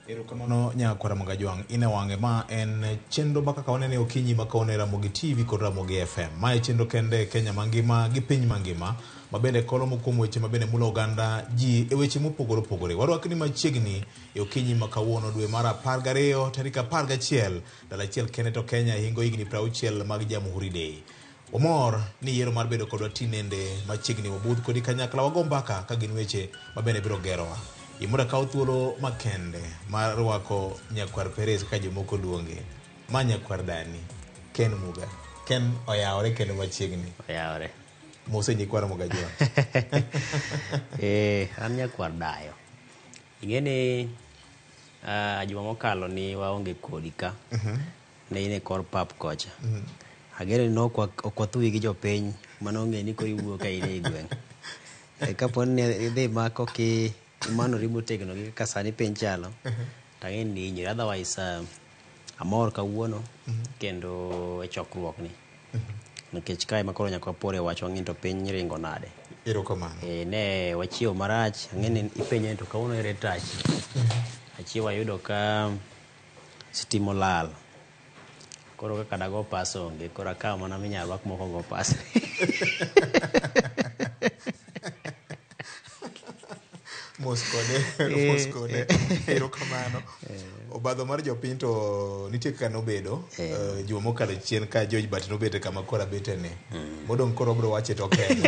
Erokamano nyakwara Magajwang' ine wang'e ma en chenro ma kaka wanene okinyi ma kaone Ramogi TV kod Ramogi FM. Ma e chenro kende Kenya mangima gi piny mangima ma bende kolomo kuom weche ma bende mulo oganda ji e weche mopogore opogore. Warwakni machiegni e okinyi ma kawuono dwe mar 12 tarik 11 dala achiel kende to Kenya hingo higni 60 mag Jamhuri Day. Omor ni yiero mar bedo kodwa tinende machiegni wabudh kodi kanyakla wago mbaka ka gin weche ma bende biro gerowa. Imura kawo thuolo makende mar rwako Nyakwar Perez ka jomoko luonge ma Nyakwar Dani Ken Muga. Ken oyawore kendo machiegni. Oyawore. Mose Nyakwar Magajwang'. An Nyakwar Dayo. Ing'eni juma mokalo ni waonge kodi ka. Ne ine kor pap kocha. Agere ni ok wathuyi gi jopiny manong'e ni koro iwuok ka ine i gweng'. Kapo ni idhi mako ki mano ribo tegno gi kaka sani piny chalo tang'e ni inyiri. Otherwise amor kawuono kendo e chokruok ni nikech kae makoro nyaka pore wacho ng'in to piny ringo nade. Erokamano. Ne wachiewo marach ang'e ni ipenjo ni to kawuono ere tach. Achiewo ayudo ka stima olal. Koro kaka dago pas onge koro akawo mana minyalo rwak moko go pas. Moskode. Erokamano. Obadho mar jopiny to nitie kaka nobedo juma mokalo chien ka George Bat nobete kama kora betene. Modong koro bro wache to kendo.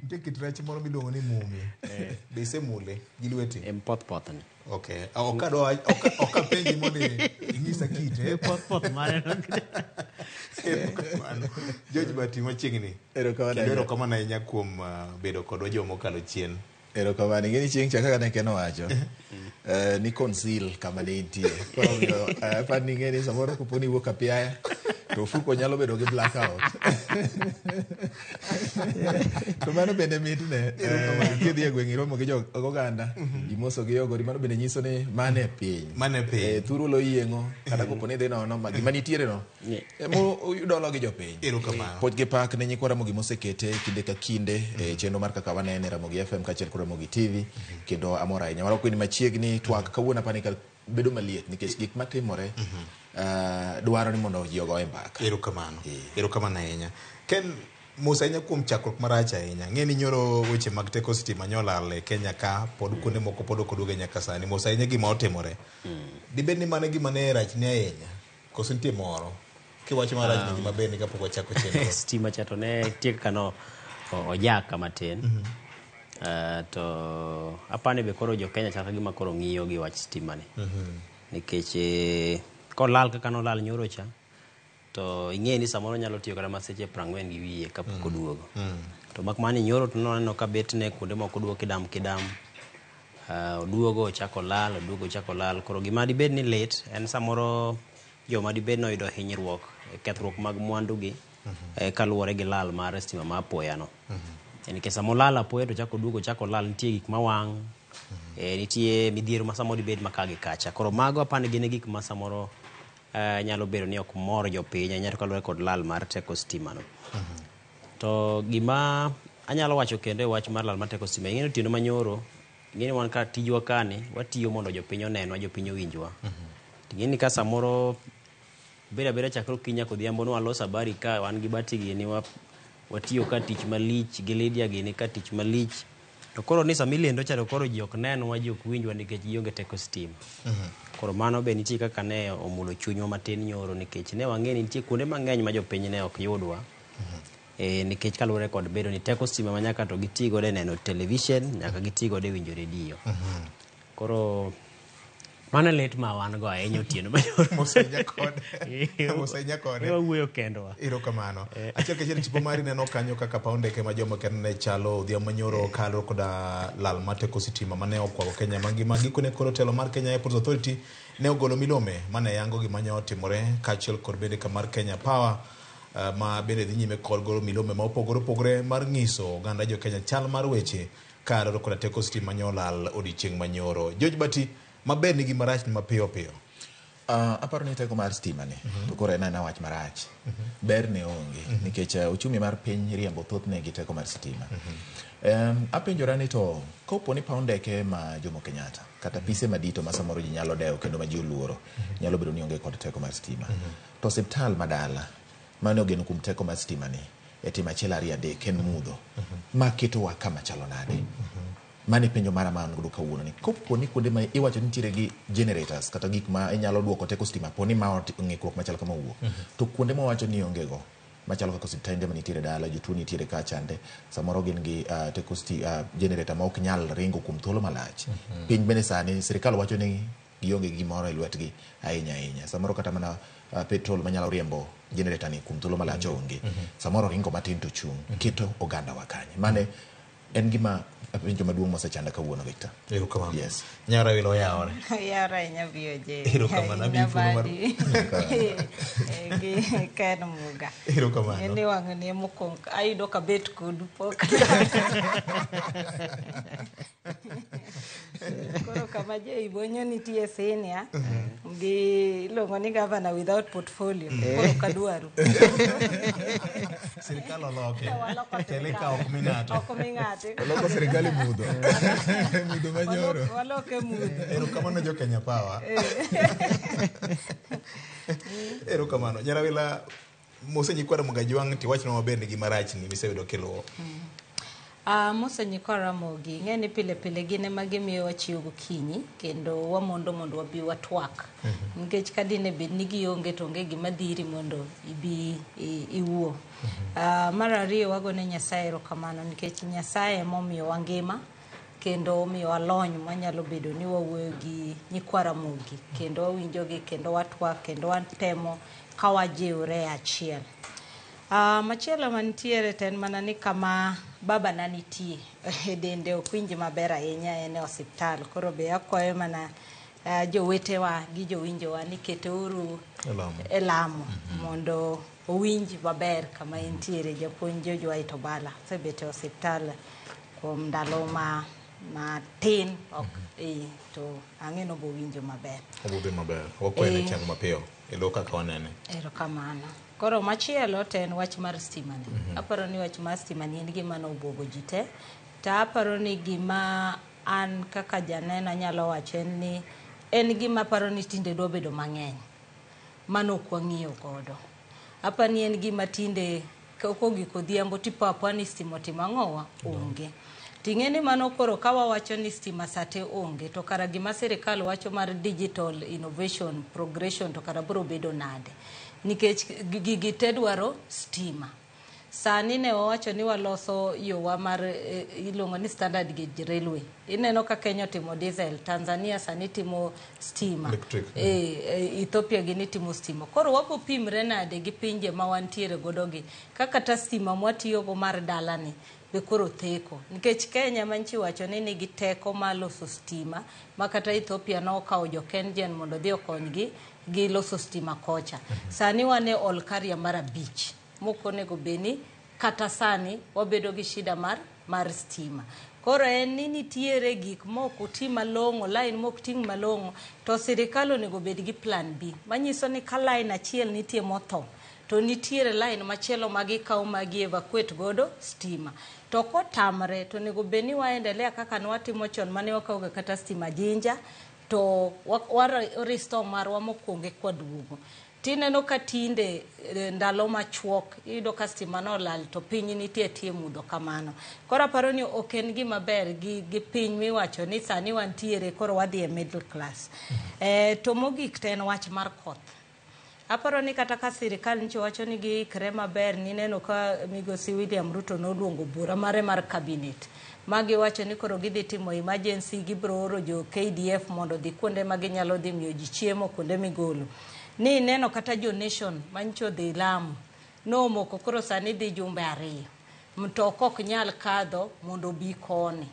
Nitie kit rech moro miluongo ni mumi. Be isemule gi lweti? Poth ni. Okay. Ok apenji mondo ing'isa kite. Poth mare. George Bat machiegni. Erokamano ahinya kuom bedo kodwa joma mokalo chien. Erokamano. Ing'eni chieng' cha kaka ne Ken owacho ni conceal kama ne intie. Koro pan ni ing'eni samoro kopo ni wuok apiaya to ofuko nyalo bedo gi blackout. To mano bende mitne kidhi e gweng' iromo gi oganda imoso gi yogori, mano bende nyiso ni mane piny. Thuro lo yieng'o kata kopo ni dhi nono gima nitiere no uyudolo gi jopiny. Erokamano. Pok gi pak ne nyikwa Ramogi mosekete kinde ka kinde chenro mar kaka wanene Ramogi FM kaachiel kod Ramogi TV kendo amor ahinya. Warwako ni machiegni twak kawuono apani bedo maliet nikech gik matimore dwaro ni mondo ji ogoye mbaka. Erokamano ahinya. Ken Musa ahinya kuom chakruok marach ahinya. Ng'e ni nyoro weche mag teko sitima nyolal e Kenya ka pod kuonde moko pod ok oduoge nyaka sani. Musa ahinya gima otimore. Dibed ni mane gima ne rach ne ahinya. Koso nitie moro kiwacho marach ni gima ber ni kapok wachako chenro. Stima chato ne tiek kano ojaka matin. To apane be koro jo Kenya chaka gima koro ng'iyo gi wach stima ni. Nikech kolal kaka nolal nyoro cha to ing'e ni samoro nyalo tiyo kata maseche 40 gi wiye kapok oduogo. To mak mani nyoro to noneno ka bet ne kuonde moko duogo kidam oduogo chako lal koro gima dibed ni lit en samoro joma dibed no yudo hinyruok kethruok mag mwandu gi kaluwore gi lal mar stima ma apoya no. Nikech samoro lal apoya to chako lal nitie gik mawang', nitie midhiero ma samoro dibed makagi kacha. Koro mago apani gin gik ma samoro nyalo bedo ni ok mor jopiny ahinya to kaluwore kod lal mar teko stima no. To gima anyalo wacho kendo e wach mar lal mar teko stima, ing'eni otieno manyoro, ing'eni wan ka tijwa kani watiyo mondo jopiny onenwa, jopiny owinjwa. Ing'eni ka samoro beda beda chakro kinya kodhiambo no walos habari ka wan gi Bati gini watiyo ka tich malich gi Lydia gini ka tich malich. To koro ni samiliendo cha to koro ji ok nenwa, ji ok winjwa nikech gionge teko stima. Koro mano be nitie kaka ne omulo chunywa matin nyoro nikech ne wang'e ni nitie kuonde mang'eny ma jopiny ne ok yudwa. Nikech kaluwore kod bedo ni teko stima ma nyaka to gitigo de neno television, nyaka gitigo de winjo redio. Koro mano lit ma wan go ahinya otieno manyoro. Mosenya kode. Wawuoyo kendwa. Erokamano. Achiel kachiel tipo mari neno kanyo kaka paw ndeke ma joma ken ne chalo odhiambo manyoro kalo koda lal mar teko sitima mane okwago Kenya mangima. Gikone koro telo mar Kenya Airports Authority ne ogolo milome mane yango gima ne otimore kaachiel kod bende kamar Kenya Power ma bende dhi nyime kod golo milome ma opogore mar ng'iso oganda jo Kenya chal mar weche karo koda teko sitima nyolal odiochieng' manyoro. George Bati maber ni gima rach ni mapiyo piyo. aparo ni teko mar stima ni to koro en wach marach ber ne onge nikech uchumi mar piny riembo thothne gi teko mar stima apenjora ni to kopo ni paw ndeke ma Jomo Kenyatta kata pise madito ma samoro ji nyalo dewo kendo ma ji oluoro nyalo bedo ni onge kod teko mar stima to osiptal madala mane ogeno kuom teko mar stima ni e tim achiel ariyo adek en mudho ma ketowa kama chalo nade mani penjo mara man gudu kawuono ni kopo ni kuonde ma iwacho nitiere gi generators kata gik ma inyalo duoko teko stima poni ma ng'ikruok machalo kama wuok to kuonde ma wacho ni onge go machalo kaka osiptande manitiere dala jotuo nitiere ka chande samoro gin gi teko generator ma ok nyal ringo kuom thuolo malach piny bende sani sirikal wacho ni gionge gimoro e lwetgi ahinya samoro kata mana petrol manyalo riembo generator ni kuom thuolo malach onge samoro ringo matin to chung keto oganda wakanye mane en gima penjo maduong' mosechanda kawuono Victor. Erokamano. Yes. Nyara wilo yawore. Yara nyabioje. Erokamano abifuru mar. Gi ken muga. Erokamano. Ene wang' ne mokong ayudo ka bet kodu pok. Koro kama je ibonyo nitie senior gi longo ni governor without portfolio koro kadwaru. Sirikal oloke. Teleka ok minato. Ok ming'ate. Loko serikali mudho. Mudho manyoro. Waloke mudho. Erokamano jo Kenya Power. Erokamano. Nyarawila mosenyikwara Mugajwang' tiwachno maber ni gimarach ni miseyudo kiluwo. Mosenyikwara Mogi ng'eni pile pile gine magimiyo wachiwo gokinyi kendo wamondo wabi watwak nikech kadine bed ni gionge to onge gima dhiri mondo ibi iwuo. Mar ariyo wagone Nyasaye erokamano nikech Nyasaye emomiyo wangima kendo omiyo walony manyalo bedo ni wawuoyo gi nyikwara Mogi kendo wawinjogi kendo watwak kendo watemo ka wajiwre achiel. Machielo manitiere ten mana ni kama baba na nitie dende okwinji maber ahinya ene osiptal koro be akwayo mana jowetewa gi jowinjowa ni keteuru e lamo mondo owinji maber kama entiere japuonj George Waito Bala sebete osiptal kuom ndalo matin to ang'eno bo winjo maber. Obude maber. Wakwayo ne chango mapiyo elo kaka wanene. Erokamano. Koro machielo ten wach mar stima ni. Aparo ni wach mar stima ni en gima no obwogo ji te. Ta aparo ni gima an kaka janena nyalo wacho ni en gima aparo ni tinde dwa bedo mang'eny. Mano ok wang'iyo godo. Aparo ni en gima tinde kogik odhiambo tipo aparo ni stima timo ang'owa onge. Ting'eni mano koro ka wawacho ni stima sate onge to kara gima sirikal wacho mar digital innovation progression to kara biro bedo nade. Nikech gigi te dwaro stima. Sani ne wawacho ni waloso yowa mar ilongo ni standard gauge railway. Ineno ka Kenya timo diesel, Tanzania sani timo stima. Ethiopia gini timo stima. Koro wabo pimre nade gi pinje ma wantiere godogi. Kaka ta stima mwatiyogo mar dalani be koro theko. Nikech Kenya manchi wacho ni nigi teko ma loso stima ma kata Ethiopia no okawo jo Kengen mondo dhi okonygi gi loso stima kocha. Sani wane all carrier mara beach. Moko nego beni kata sani wabedo gi shida mar stima. Koro en ni nitiere gik moko ti malongo, line moko ting malongo, to sirikal onego bed gi plan B. Manyiso ni ka line achiel nitie motho, to nitiere line machielo magikaw magi evacuate godo stima. To kotamre to nego beni waendelea kaka nwatimo chon mane wakawga kata stima Jinja, to restore marwa mokwonge kwa duogo. Tineno ka tinde ndalo machuok iyudo ka stima no lal to piny nitie tie mudho kamano. Koro aparo ni ok en gima ber gi piny miwacho ni sani wantiere koro wadhi e middle class. To mogik ten wach mar koth. Aparo ni kata ka sirikal nchi wacho ni giikre maber ni neno ka migosi William Ruto noluongo bura mare mar cabinet. Magi wacho ni koro gidhi timo emergency gibro oro jo KDF mondo dhi kuonde maginyalo dhi miyo ji chiemo kuonde migolo. Ni neno kata jo nation mancho dhi Lamu no moko koro sani dhi jumbe 2. Mtoko ok nyal kadho mondo bi koni.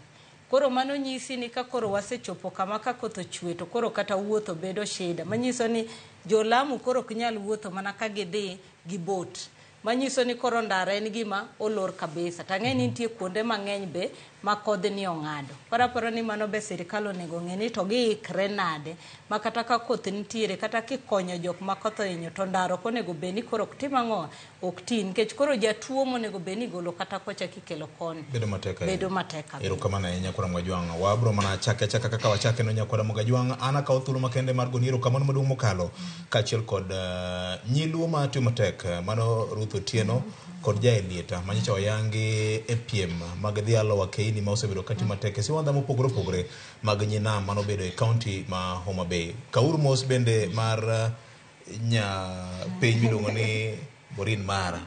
Koro mano nyisi ni ka koro wasechopo kama ka koth ochwe to koro kata wuotho bedo shida. Manyiso ni jo Lamu koro ok nyal wuotho mana ka gidhi gi boat. Manyiso ni koro ndara en gima olor kabisa. Tang'eni nitie kuonde mang'eny be ma kodhni ong'ado. Koro aparo ni mano be sirikal onego ng'e ni to giikre nade ma kata ka koth nitiere kata kikonyo jok ma koth ohinyo to ndaro konego bed ni koro ok tim ang'o ok ti nikech koro jatuo monego bed ni golo kata kocha kikelo koni bedo matek erokamano ahinya Nyakwara Mugajwang'. Wabro mana chake kaka wachake no Nyakwara Mugajwang'. An akawo thuolo makende mar goni erokamano maduong' mokalo kaachiel kod nyiluo matimo matek mano Ruth Otieno kod Jaelieta manyicha oyangi e piem mag dhialo wa Keini ma osebedo katimo matek e siwandha mopogore opogore mag nyinam mano bedo e kaunti ma Homa Bay. Kauru mos bende mar piny miluongo ni Borin Mara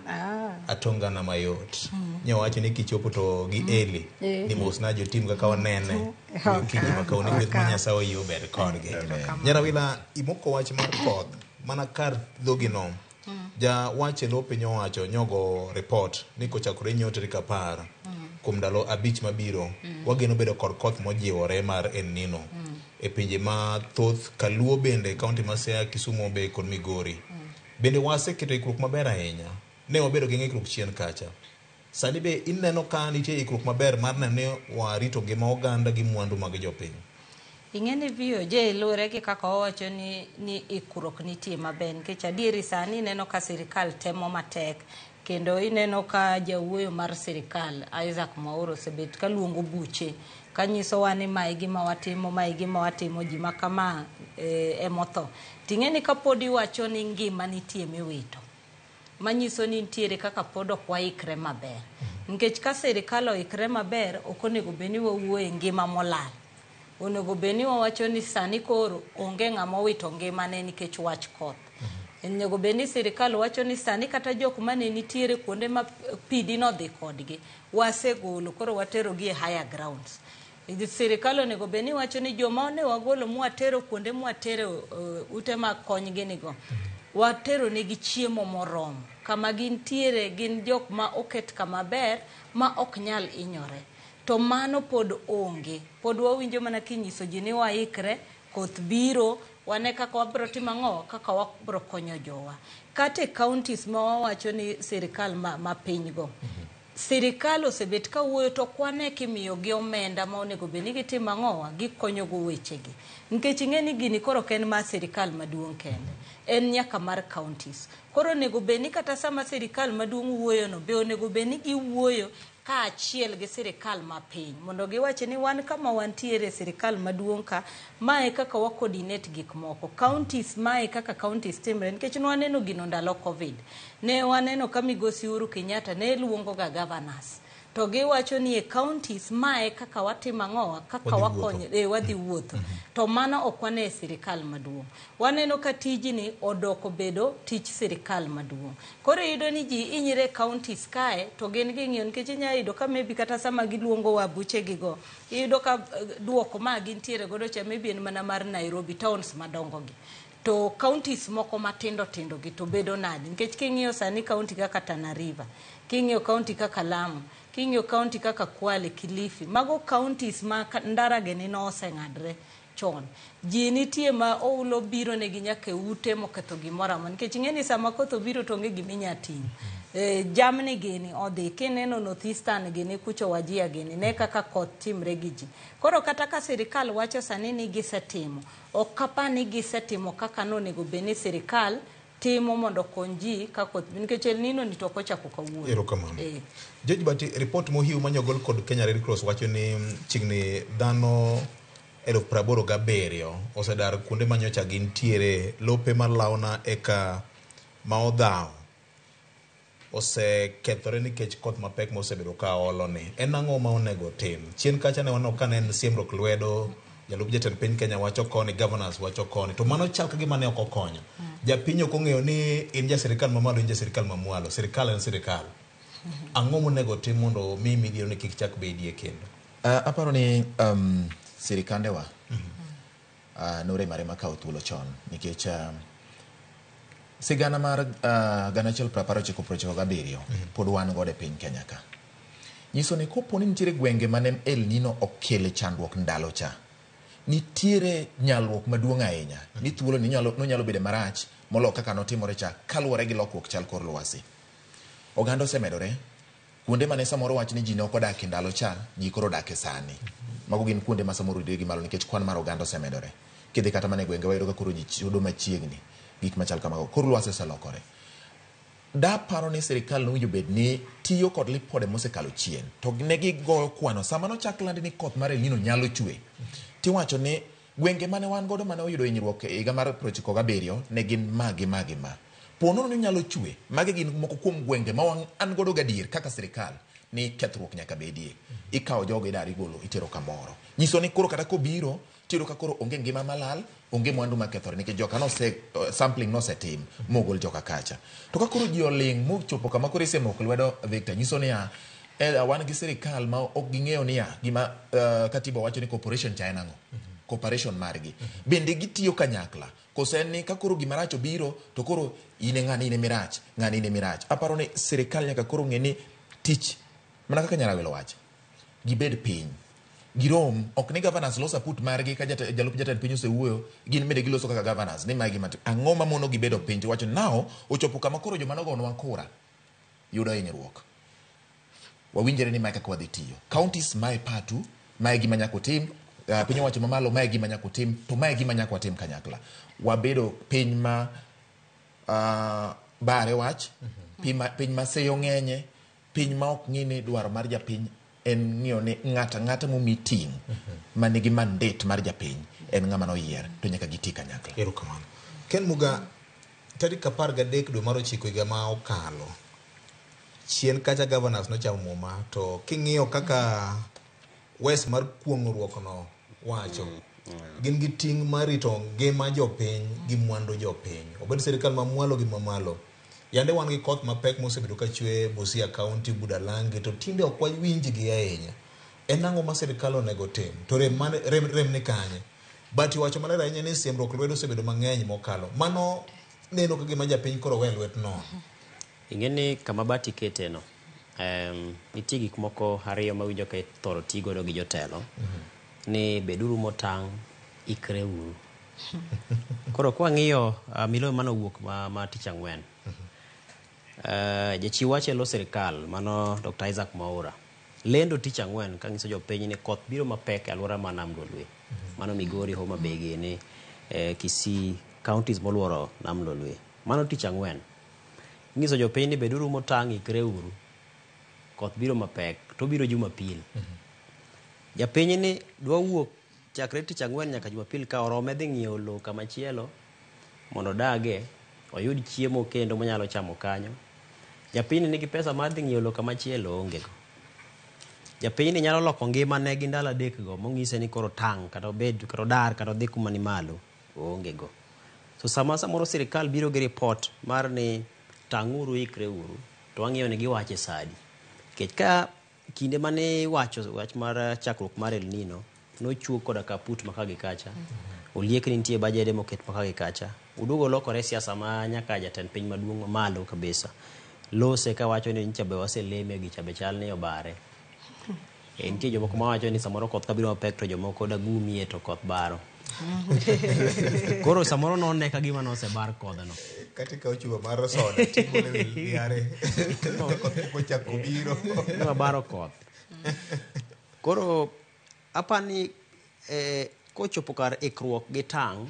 atongana mayot nyawacho ni kichopo to gi Eli ni mos na jotim kaka wanene kinyi makaoni gweth ma Nyasaye oyiyo ber kodgi. Nyarawila imoko wach mar koth mana kar dhogino ja wache lo piny owacho nyogo report ni kochakore nyiewo tarik 10 kuom ndalo 5 mabiro wageno bedo kod koth mojiwore mar El Nino e pinje ma thoth kaluo bende kaunti ma Siaya, Kisumu Bay kod Migori. Bende waseketo ikruok maber ahinya ne wabedo gi ng'ikruok chien kacha. Sani be ineno ka nitie ikruok maber mar neno ni warito ngima oganda gi mwandu mag jopiny. Ing'eni VOJ lure gi kaka owacho ni ikruok nitie maber nikech adieri sani ineno ka sirikal temo matek kendo ineno ka jawuoyo mar sirikal Isaac Mwaura osebet ka luongo buche kanyisowa ni mae gima watimo ji ma kama emotho. Ting'eni ka pod iwacho ni ngima nitie miwito manyiso ni nitiere kaka pod ok waikre maber nikech ka sirikal oikre maber ok onego bed ni wawuoye ngima molal. Onego bed ni wawacho ni sani koro onge ng'ama owito ngimane nikech wach koth. Onego bed ni sirikal wacho ni sani kata jok mane nitiere kuonde ma pidi nodhi kodgi wasegolo koro waterogi e higher grounds. Sirikal onego bed ni wacho ni joma ne wagolo mwatero kuonde mwatero ute ma konygi nigo watero negi chiemo moromo kama gintiere gin jok ma oket kama ber ma ok nyal inyore. To mano pod onge. Pod wawinjo mana kinyiso ji ni waikre koth biro wane kaka wabro timo ang'o kaka wabro konyo jowa. Kate counties ma wawacho ni sirikal ma piny go. Sirikal osebet ka wuoyo to kwane kimiyo gi omenda ma onego bed ni gitimo ang'o gikonyo go wechegi. Nikech ing'eni gini koro ken ma sirikal maduong' kende. En nyaka mar counties. Koro onego bed ni kata sama sirikal maduong' wuoyo no be onego bed ni giwuoyo ka achiel gi sirikal ma piny mondo giwache ni wan kama wantiere sirikal maduong' ka mae kaka wa coordinate gik moko counties mae kaka counties timre nikech waneno gino ndalo covid ne waneno ka migosi Uhuru Kenyatta ne luongo ga governors to giwacho ni e counties mae kaka watimo ang'o kaka wakonyo wadhi wuotho to mano ok wane sirikal maduong'. Waneno ka tijni odoko bedo tich sirikal maduong'. Koro yudo ni ji inyre counties kae to gin ging'iyo nikech inyayudo ka maybe kata sama giluongo wa buche gigo iyudo ka duoko ma gintiere godo cha maybe en mana mar Nairobi towns madongo gi to counties moko matindo tindo gi to bedo nadi nikech king'iyo sani county kaka Tana River, king'iyo county kaka Lamu, king'iyo county kaka Kwale, Kilifi, mago counties ma ndara geni no oseng'adre chon. Ji nitie ma oulo biro ne gi nyaka ute moketho gimoro amora nikech ing'eni sama koth obiro to onge giminya ting'. Jamni gini odhi kineno North Eastern gini kucho Wajia gini ne kaka koth timre gi ji. Koro kata ka sirikal wacho sani ni gisetimo ok kapa ni gisetimo kaka nonego bed ni sirikal timo mondo konji ka koth nikech El Nino ni to kochako kawuono. Erokamano. George Bati report mohiu manyogol kod Kenya Red Cross wacho ni chigni dhano 87,000 osedar kuonde manyocha gintiere lope malawna eka ma odhaw osekethore nikech koth mapek mosebedo ka oloni. En ang'o ma onego tim? Chien kacha ne waneno ka ne en siemruok lwedo jalup jatend piny Kenya wacho koni, governors wacho koni, to mano chal ka gima ne ok okonyo. Japiny ok ong'eyo ni in ja sirikal mamalo, in ja sirikal mamwalo. Sirikal en sirikal. Ang'o monego tim mondo mi midhiero ni kik chak bedie kendo? Aparo ni sirikande wa noremare makawo thuolo chon nikech sigana mar 1997 pod wan godo e piny Kenya ka. Nyiso ni kopo ni nitiere gwenge mane El Nino okele chandruok ndalo cha, nitiere nyalruok maduong' ahinya ni thuolo ni nyalo bedo marach molo kaka notimore cha kaluwore gi lokruok chal kor lwasi. Oganda osemedore, kuonde mane samoro wach ni ji ne ok odak e ndalo cha ji koro odak e sani. Mago gin kuonde ma samoro ridre gi malo nikech kwan mar oganda osemedore. Kidhi kata mana e gwenge wayudo ka koro ji chudo machiegni gik machal kamago. Koro lwasi oselokore. Da paro ni sirikal nowinjo bed ni tiyo kod lipode mosekalo chien to ne gigoyo kwano sama nochak landi ni koth mar El Nino nyalo chwe. Tiwacho ni gwenge mane wan godo mane oyudo hinyruok e higa mar 97 ne gin magi. Pono ni nyalo chwe. Magi gin moko kuom gwenge ma an godo gadier kaka sirikal ni kethruok nyaka bedie. Ikawo jogo idari golo itero kamoro. Nyiso ni koro kata kobiro tiro ka koro onge ngima malal, onge mwandu makethore nikech joka no sampling no setim mogol joka kacha. To ka koro ji oling mochopo kama koro isemoko lwedo Victor nyiso ni wan gi sirikal ma ok ging'eyo ni gima katiba wacho ni corporation cha en ang'o. Cooperation margi. Bende gitiyo kanyakla. Kosen ni ka koro gima rach obiro to koro ine ng'ani ine mirach, ng'ani ine mirach. Aparo ni sirikal nyaka koro ng'e ni tich mana kaka Nyarawelo wacho. Gibed piny. Girom ok ni governors losa put margi ka jalup jatend piny osewuoyo gin mede giloso kaka governors ni magi mati ang'o ma mono gibedo piny to wacho nao ochopo kama koro joma nogonwa kura yudo hinyruok. Wawinjore ni maka kwa dhitiyo. Counties mae patu mae gima nyako tim piny wacho mamalo mae gima nyako tim to mae gima nyako tim kanyakla. Wabedo piny ma bare wach piny ma seyo ng'enye piny ma ok ng'ini dwaro mar japiny en ng'iyo ni ng'ata mo meeting manigi mandate mar japiny en ng'ama noyier to nyaka giti kanyakla. Erokamano. Ken Muga tarik 13 dwe mar 9 higa ma okalo chien kacha governors nochamo muma to king'iyo kaka west mar kuong'ruok no wacho gin gi ting' mar rito ngima jopiny gi mwandu jopiny obed sirikal mamwalo gi mamalo. Yande wan gi koth mapek mosebedo ka chwe Busia County, Budalangi to tinde ok wawinj gi ahinya. En ang'o ma sirikal onego tim? To rem ni kanye. But wacho maler ahinya ni siemruok lwedo osebedo mang'eny mokalo. Mano neno ka gima japiny koro we lwet no. Ing'eni kama bati kete no. Nitie gik moko ariyo mawinjo ka thoro tigodo gi jotelo. Ni beduru motang' ikre uru. Koro kwa ng'iyo Milo mano wuok ma tich ang'wen. Jachiw wach elo sirikal mano Dr. Isaac Mwaura lendo tich ang'wen ka nyiso jopiny ni koth biro mapek e alwora ma Nam Lolwe mano Migori, Homa Bay gini Kisii counties moluoro Nam Lolwe mano tich ang'wen nyiso jopiny ni beduru motang' ikre uru koth biro mapek to biro Jumapil. Japiny ni dwa wuok chakre tich ang'wen nyaka Jumapil ka orome dhi ng'iewo lowo kamachielo mondo dage oyud chiemo kendo monyalo chamo kanyo. Japiny nigi pesa mar dhi ng'iewo lowo kamachielo ongego. Japiny nyalo loko ngimane gi ndalo 3 go mong'ise ni koro tang' kata obed kata odar kata odhi kuma ni malo ongego. So samoro sirikal biro gi report mar ni tang'uru ikre uru to wang'iyo ni giwache sadi. Nikech ka kinde mane wacho wach mar chakruok mar El Nino nochuo koda kaput makagi kacha oliek ni nitie bajede moket makagi kacha udugo lokore siasa ma nyaka jatend piny maduong' malo kabisa lose ka wacho ni nchabe waseleme gi chabe chal ni obare. Nitie jomoko mawacho ni samoro koth kabiro mapek to jomoko dagumie to koth baro. Koro samoro none ka gima nosebar kodhno. Katika uchuwa mar soda tigole yare koth kochako biro no baro koth. Koro apani kochopo kar ikruok gi tang'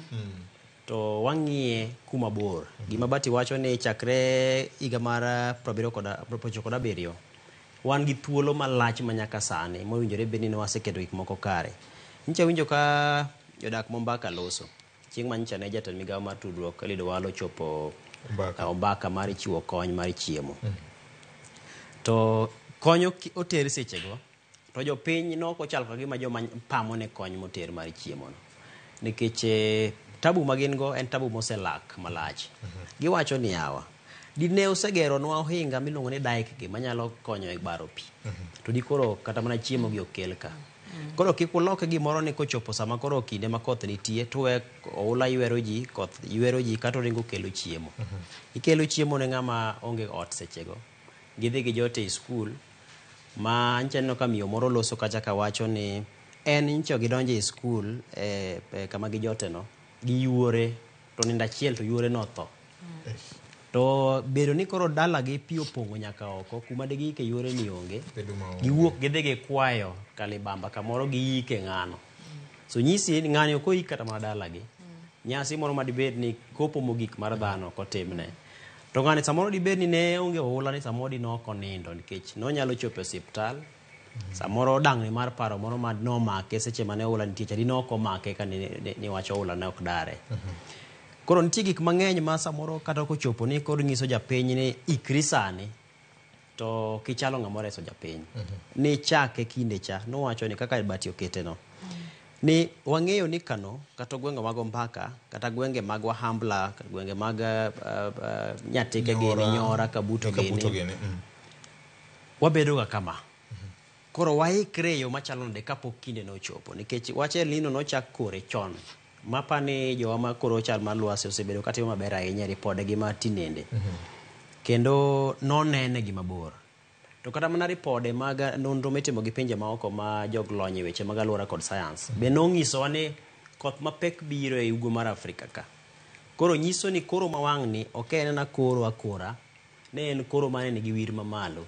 to wang'iye kuma bor. Gima bati wacho ni chakre higa mar 97 wan gi thuolo malach manyaka sani mowinjore bedni waseketo gik moko kare. Nyicha winjo ka jodak Mombaka loso chieng' manyicha ne jatend migawo mar tudruok Eliud Owalo chopo Ombaka mar chiwo kony mar chiemo. To konyo oter sechego to jopiny noko chal ka gima joma pamo ne kony moter mar chiemo no. Nikech tabu magin go en tabu moselak malach. Giwacho ni yawa dine osegero nwa ohinga miluongo ni daik gi manyalo konyo e baro pi. To di koro kata mana chiemo gi okel ka. Koro kik uloke gimoro ni kochopo sama koro kinde ma koth nitie to oula ywero ji koth ywero ji kata ringo kelo chiemo. Ikelo chiemo ne ng'ama onge ot sechego. Gidhi gi jote e skul ma anchano ka miyo moro loso kacha ka wacho ni en ncho gidonje e skul kama gi jote no gi yuore to ninda chiel to yuore no tho. to bedo ni koro dala gi pi opong'o nyaka oko kuma de giike yore ni onge giwuok gidhi gikwayo kalibamba kamoro giike ng'ano so nyisi ni ng'ano ko ikata ma dala gi nyasi moro madibed ni kopo mogik mar dhano kotimne to ng'ani samoro dibed ni ne onge ohula ni samoro di noko nindo nikech nonyalo chopo e osiptal samoro dang'ni mar paro moro ma nomake seche mane ohula nitie chadi noko make ka ni wacho ohula ne ok dare koro nitie gik mang'eny ma samoro kata kochopo ni koro nyiso japiny ni ikri sani to kichalo ng'amo reso japiny ni chake kinde cha nowacho ni kaka bati okete no ni wang'eyo ni kano kata gwenge mag Ombaka kata gwenge mag Wahambla kata gwenge mag Nyatike gini Nyora Kabuto gini wabedo ga kama koro waikre yo machalo nade kapok kinde no chopo nikech wache lino nochak kore chon mapani jowa ma koro chal mar Lwasi osebedo katimo maber ahinya ripode gi ma tinende kendo nonene gi mabor to kata mana ripode mag nonro mitimo gi pinje maoko ma joglony weche mag alwora kod science be nong'isowa ni koth mapek biro e ugo mar Afrika ka koro nyiso ni koro mawang'ni ok en na koro akora ne en koro mane nigi wir mamalo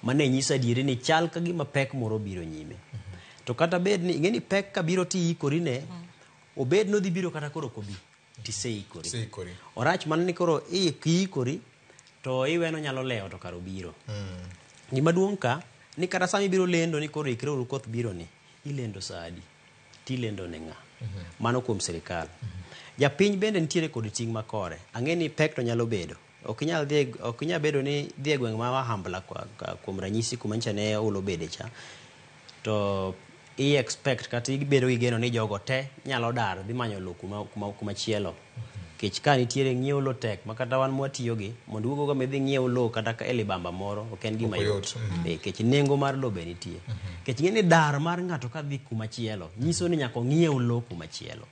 mane nyiso adieri ni chal ka gima pek moro biro nyime to kata bed ni ing'eni pek ka biro ti ikori ne obed no dhi biro kata koro kobi ti seikori orach man ni koro kiikori to iweno nyalo leo to karo biro gima duong' ka ni kata sami biro lendo ni koro ikre uru koth biro ni ilendo sadi ti lendo ne ng'a mano kuom sirikal japiny bende nitiere kod ting' makore ang'eni pek to nyalo bedo ok inyal bedo ni dhi e gweng' ma Wahambla kuom ranyisi kuma ncha ne ulo bede cha to i expect kata ibedo gi geno ni jogo te nyalo dar dhi manyo lo kuma chielo kech ka nitiere ng'iewo lo tek ma kata wan mwatiyo gi mondo ugo ga medhi ng'iewo lo kata ka elibamba moro ok en gima yot kech nengo mar lo be nitie kech ng'eni dar mar ng'ato ka dhi kuma chielo nyiso ni nyaka ng'iew lo kuma chielo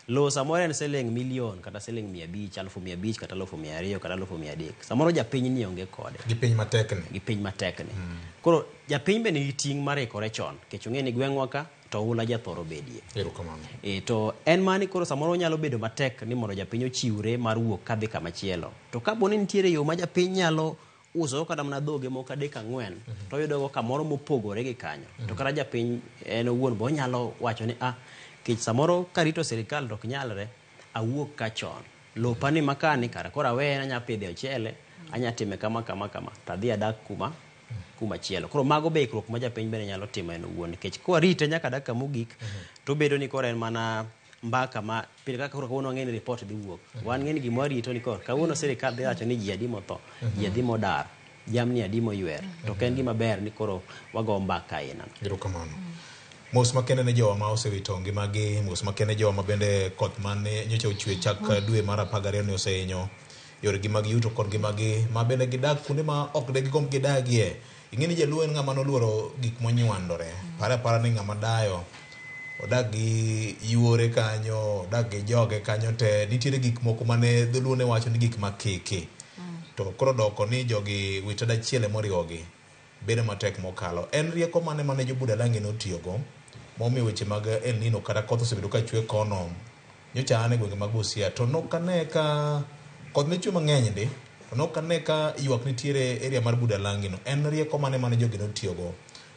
lo samoro en siling milion kata siling 500 1,500 kata 200,000 kata 300 samoro japiny ni onge kode gi piny matekni koro japiny be nigi ting' mar ikore chon kech ong'e ni gweng'wa ka to ohula jathoro bedie to en mani koro samoro nyalo bedo matek ni mondo japiny ochiwre mar wuok kadhi kama chielo to kapo ni nitiere yo ma japiny nyalo uso kata mana dhoge moko 3-4 to oyudogo kamoro mopogore gi kanyo to kata japiny en owuon bo nyalo wacho ni kech samoro karito sirikal to ok nyalre awuok ka chon lopani makani kara koro awe anya pidhe ochele anya time kama tadhi adak kuma chielo koro mago be ikruok ma japiny bende nyalo timo en owuon nikech kwarite nyaka dakika mogik to bedo ni koro en mana mbaka ma pile kaka koro kawuono ng'eni report dhi wuok wan ng'eni gima warito ni koro kawuono sirikal dhi wacho ni ji adi motho ji adi modar jamni adi moywer to en gima ber ni koro wago mbaka aina mos makende ne jowa ma osewito ngimagi mos makende jowa ma bende koth mane nyocha ochwe chak dwe mar 12 ni osehinyo yoregi mag yuto kod ngimagi ma bende gidak kuonde ma ok de gigomb gidagie ing'eni jaluo en ng'ama noluoro gik monywandore para ni ng'ama dayo odak gi yuore kanyo odak gi joge kanyo te nitiere gik moko mane dholuo ne wacho ni gik makeke to koro doko ni jogi wito dachiele moriwogi bedo matek mokalo en rieko mane jo Budalangi notiyogo momiyo weche mag El Nino kata koth osebedo ka chwe kono nyocha ane gwenge mag Busia to nokane ka koth ne chwe mang'eny ndi to nokane ka ywak nitiere area mar Budalangi no en rieko mane jogi notiyogo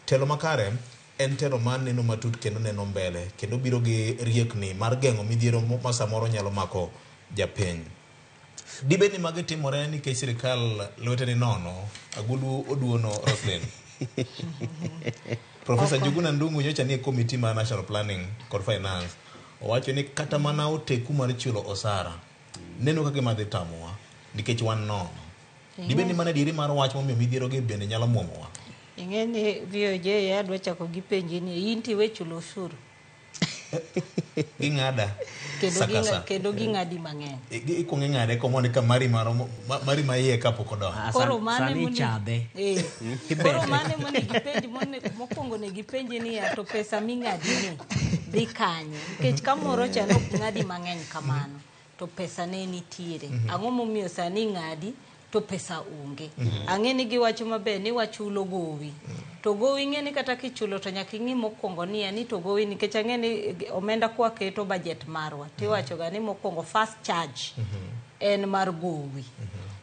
telo makare en telo man neno matut kendo neno mbele kendo biro gi riekni mar geng'o midhiero ma samoro nyalo mako japiny dibe ni magi timore nikech sirikal lwete ni nono agulu oduono Roslyn Professor Njuguna Ndung'u nyocha ni komiti mar National Planning kod Finance owacho ni kata mana oteku mar chulo osara neno kaka gima dhi tamowa nikech wan nono dibe ni mana diri mar wach momiyo midhiero gi bende nyalo muomowa ing'eni VOJ adwa chako gi penji ni in tiwe chulo ushuru ging'ada kendo ging'adi mang'eny ikwongo ing'ade komone ka mari maiye kapok odonjo koro mane monegi penji mokwongo negi penji ni to pesa ming'adi ni dhi kanye nikech kamoro cha nok ng'adi mang'eny kamano to pesa ne nitiere ang'o momiyo sani ng'adi to pesa onge ang'eni giwacho maber ni wachulo gowi to gowi ng'eni kata kichulo to nyaka ing'i mokwongo ni to gowi nikech ang'eni omenda kwaketo budget marwa tiwacho ga ni mokwongo first charge en mar gowi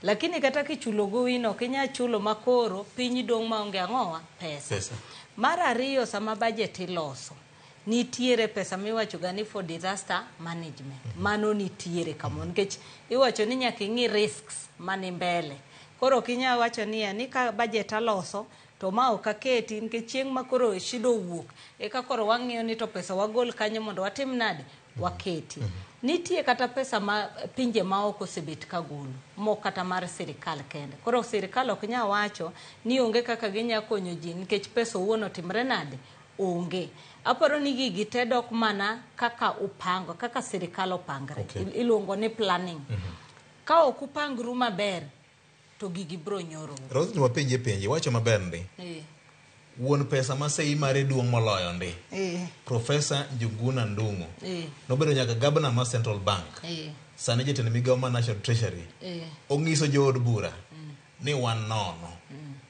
lakini kata kichulo gowi ok inyal chulo makoro piny dong' maonge ang'owa pesa. Mar ariyo, sama budget iloso nitiere pesa miwachoga ni for disaster management. Mano nitiere kamo nikech iwacho ni nyaka ing'i risks mani mbele. Koro ok inyal wacho ni ka budget aloso to ma ok aketi nikech chieng' ma koro shida owuok eka koro wang'iyo ni to pesa wagol kanyo mondo watim nade waketi. Nitie kata pesa ma pinje ma oko osebet ka golo mo kata mar sirikal kende. Koro sirikal ok nyal wacho ni onge kaka ginya konyo ji nikech pesa owuon otimre nade onge. Aparo ni gigi te dok mana kaka upango, kaka sirikal opangre. Iluongo ni planning. Ka ok upangru maber to gigi bro nyoro. Rose, wapenje wacho maber ndi. Wuon pesa ma sei mare duong' moloyo ndi. Professor Njuguna Ndung'u. Nobedo nyaka governor ma Central Bank. Sani jatend migawo ma National Treasury. Ong'iso jood bura ni wan nono.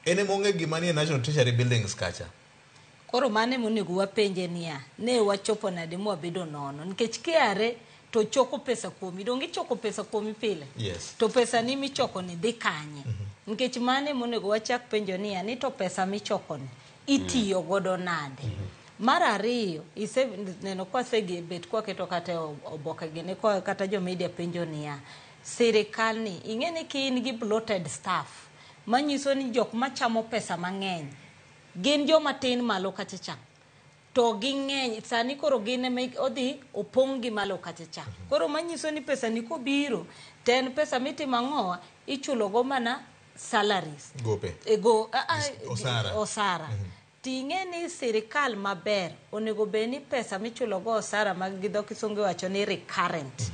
Ene monge gima ni National Treasury buildings kacha. Koro mane monego wapenje niya, ne wachopo nade mwabedo nono nikech kiare to choko pesa kuomi, dongi choko pesa kuomi pile. Yes. To pesa ni michoko ni dhi kanye. Nikech mane monego wachak penjo niya ni to pesa michoko ni itiyo godo nade. Mar ariyo, neno kwa segi bet kwa keto kata oboke gine kwa kata jo media penjo niya, sirikal ni ing'eni ki in gi bloated staff manyiso ni jok machamo pesa mang'eny gin jo matin malo kachacha. To ging'eny sani koro gine odhi opong' gi malo kachacha. Koro manyiso ni pesa ni kobiro ten pesa mitimo ang'owa ichulo go mana salaries. Gope. Osara. Ting'e ni sirikal maber onego beni pesa michulo go osara mag gi dho kisungu wacho ni recurrent.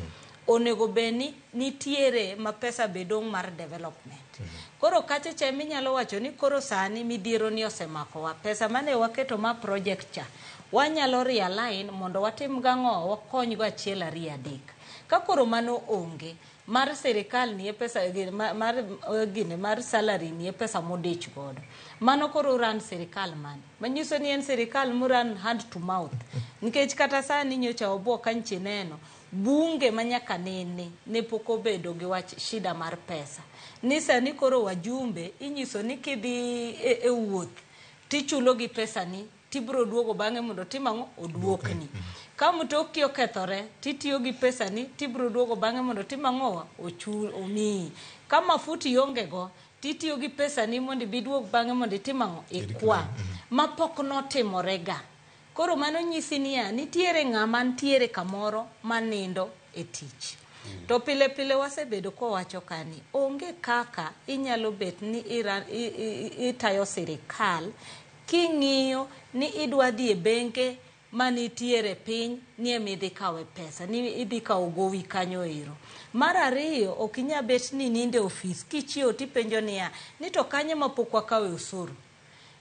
Onego beni nitiere ma pesa bedong' mar development. Koro kachacha minyalo wacho ni koro sani midhiero ni osemako wa pesa mane waketo ma project cha wanyalo realign mondo watim gang'o wakony go achiel ariyo adek. Ka koro mano onge mar sirikal ni pesa mar salary ni pesa modich godo. Mano koro ran sirikal man. Manyiso ni en sirikal muran hand to mouth. Nikech kata sani nyocha obo kanchi neno bunge manyaka ne poko bedo gi wach shida mar pesa. Nisa ni koro wajumbe inyiso ni kidhi e wuoth tichulo gi pesa ni tibro duogo bang'e mondo timango oduokni. Ka mtoki okethore titiyo gi pesa ni tibro duogo bang'e mondo timango omi. Ka mafuti onge go titiyo gi pesa ni mondo biduog bang'e mondo timango ikwa. Mapok notimorega. Koro mano nyisi niya nitiere ng'ama nitiere kamoro manindo e tich. To pile pile wasebedo ko wacho kani onge kaka inyalo bet ni itayo sirikal king'iyo ni idwa dhi e benke manitiere piny ni emidhi kawe pesa ni idhi kawo gowi kanyo ero. Mar ariyo ok inya bet ni ninde ofis kichiewo tipenjo niya ni to kanye mapok wakawe osuru.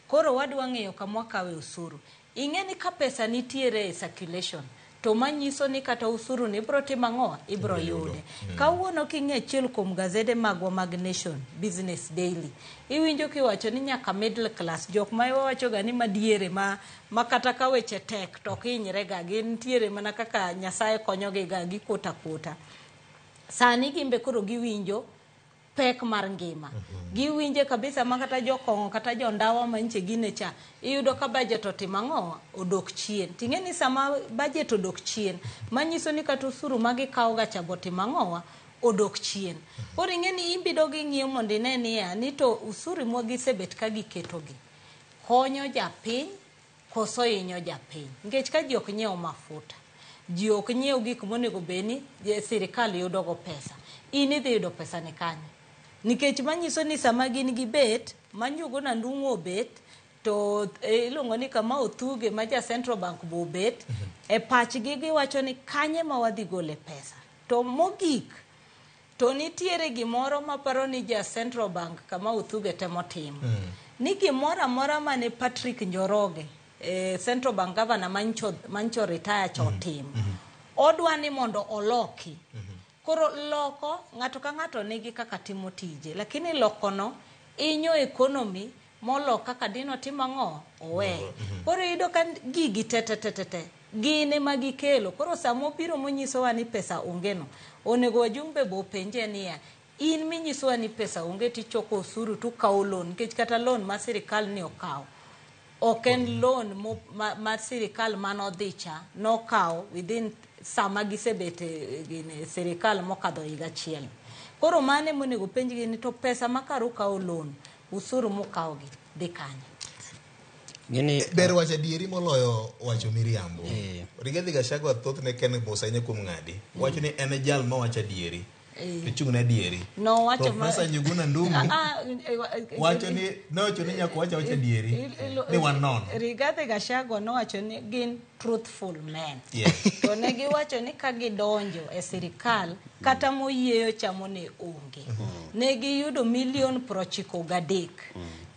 Koro wadwa ng'eyo kama wakawe osuru. Ing'eni ka pesa nitiere e circulation to manyiso ni kata usuru ni bro timang'o ibro yude. Kawuono king'e achiel kuom gazede magwa mag Nation Business Daily iwinjo kiwacho ni nyaka middle class jok ma wacho ga ni madiere ma kata ka weche tek to kinyre ga gin tiere mana kaka Nyasaye konyogi ga gi kota. Sani gimbe koro giwinjo pek mar ngima. Giwinje kabisa makata jokong'o kata jondawa manche gine cha iyudo ka budget otimang'o odok chien. Ting'eni sama budget odok chien manyiso ni kata usuru magikawo ga cha botimang'o odok chien. Koro ing'eni imbido gi ng'iyo mondo ine niya ni to usuru mwagisebet ka giketogi konyo japiny koso hinyo japiny. Nikech ka ji ok nyiewo mafuta, ji ok nyiewo gik monego beni sirikal yudo go pesa, in idhi yudo pesa ni kanyo. Nikech manyiso ni sama gin gi bet Njuguna Ndung'u obet to iluongo ni kama Othuge ma ja Central Bank bo bet e pachgi giwacho ni kanye ma wadhi gole pesa. To mogik to nitiere gimoro maparo ni ja Central Bank kama Othuge temo timo. Ni gimoro amora mane Patrick Njoroge Central Bank governor mancho retire chotimo. Odwa ni mondo oloki. Koro loko ng'ato ka ng'ato nigi kaka timo tije, lakini loko no inyo economy molo kaka dino timang'o owe. Koro yudo kan gigi tete gine magikelo. Koro samo biro monyiso wa ni pesa ongeno onego wajumbe bo penje niya in minyisowa ni pesa onge tichoko osuru tukawo loan nikech kata loan ma sirikal ni okawo ok en loan mar sirikal manodhi cha nokawo within sama gisebet e sirikal mokadho higa achiel. Koro mane monego penjgi ni to pesa makar ukawo loan usuru mukawogi dhi kanye? Ber wacho adieri moloyo wacho miriambo. Rigathi Gachagua thothne ken mosanya kuom ng'adi wacho ni en jal mawacho adieri tichung' ne adieri. No wacho Profesa Njuguna Ndung'u wacho ni nowacho ni nyaka wacho adieri ni wan nono. Rigathi Gachagua nowacho ni gin truthful men. Yes. To ne giwacho ni ka gidonjo e sirikal kata moyieyo chamo ne onge. Ne giyudo $93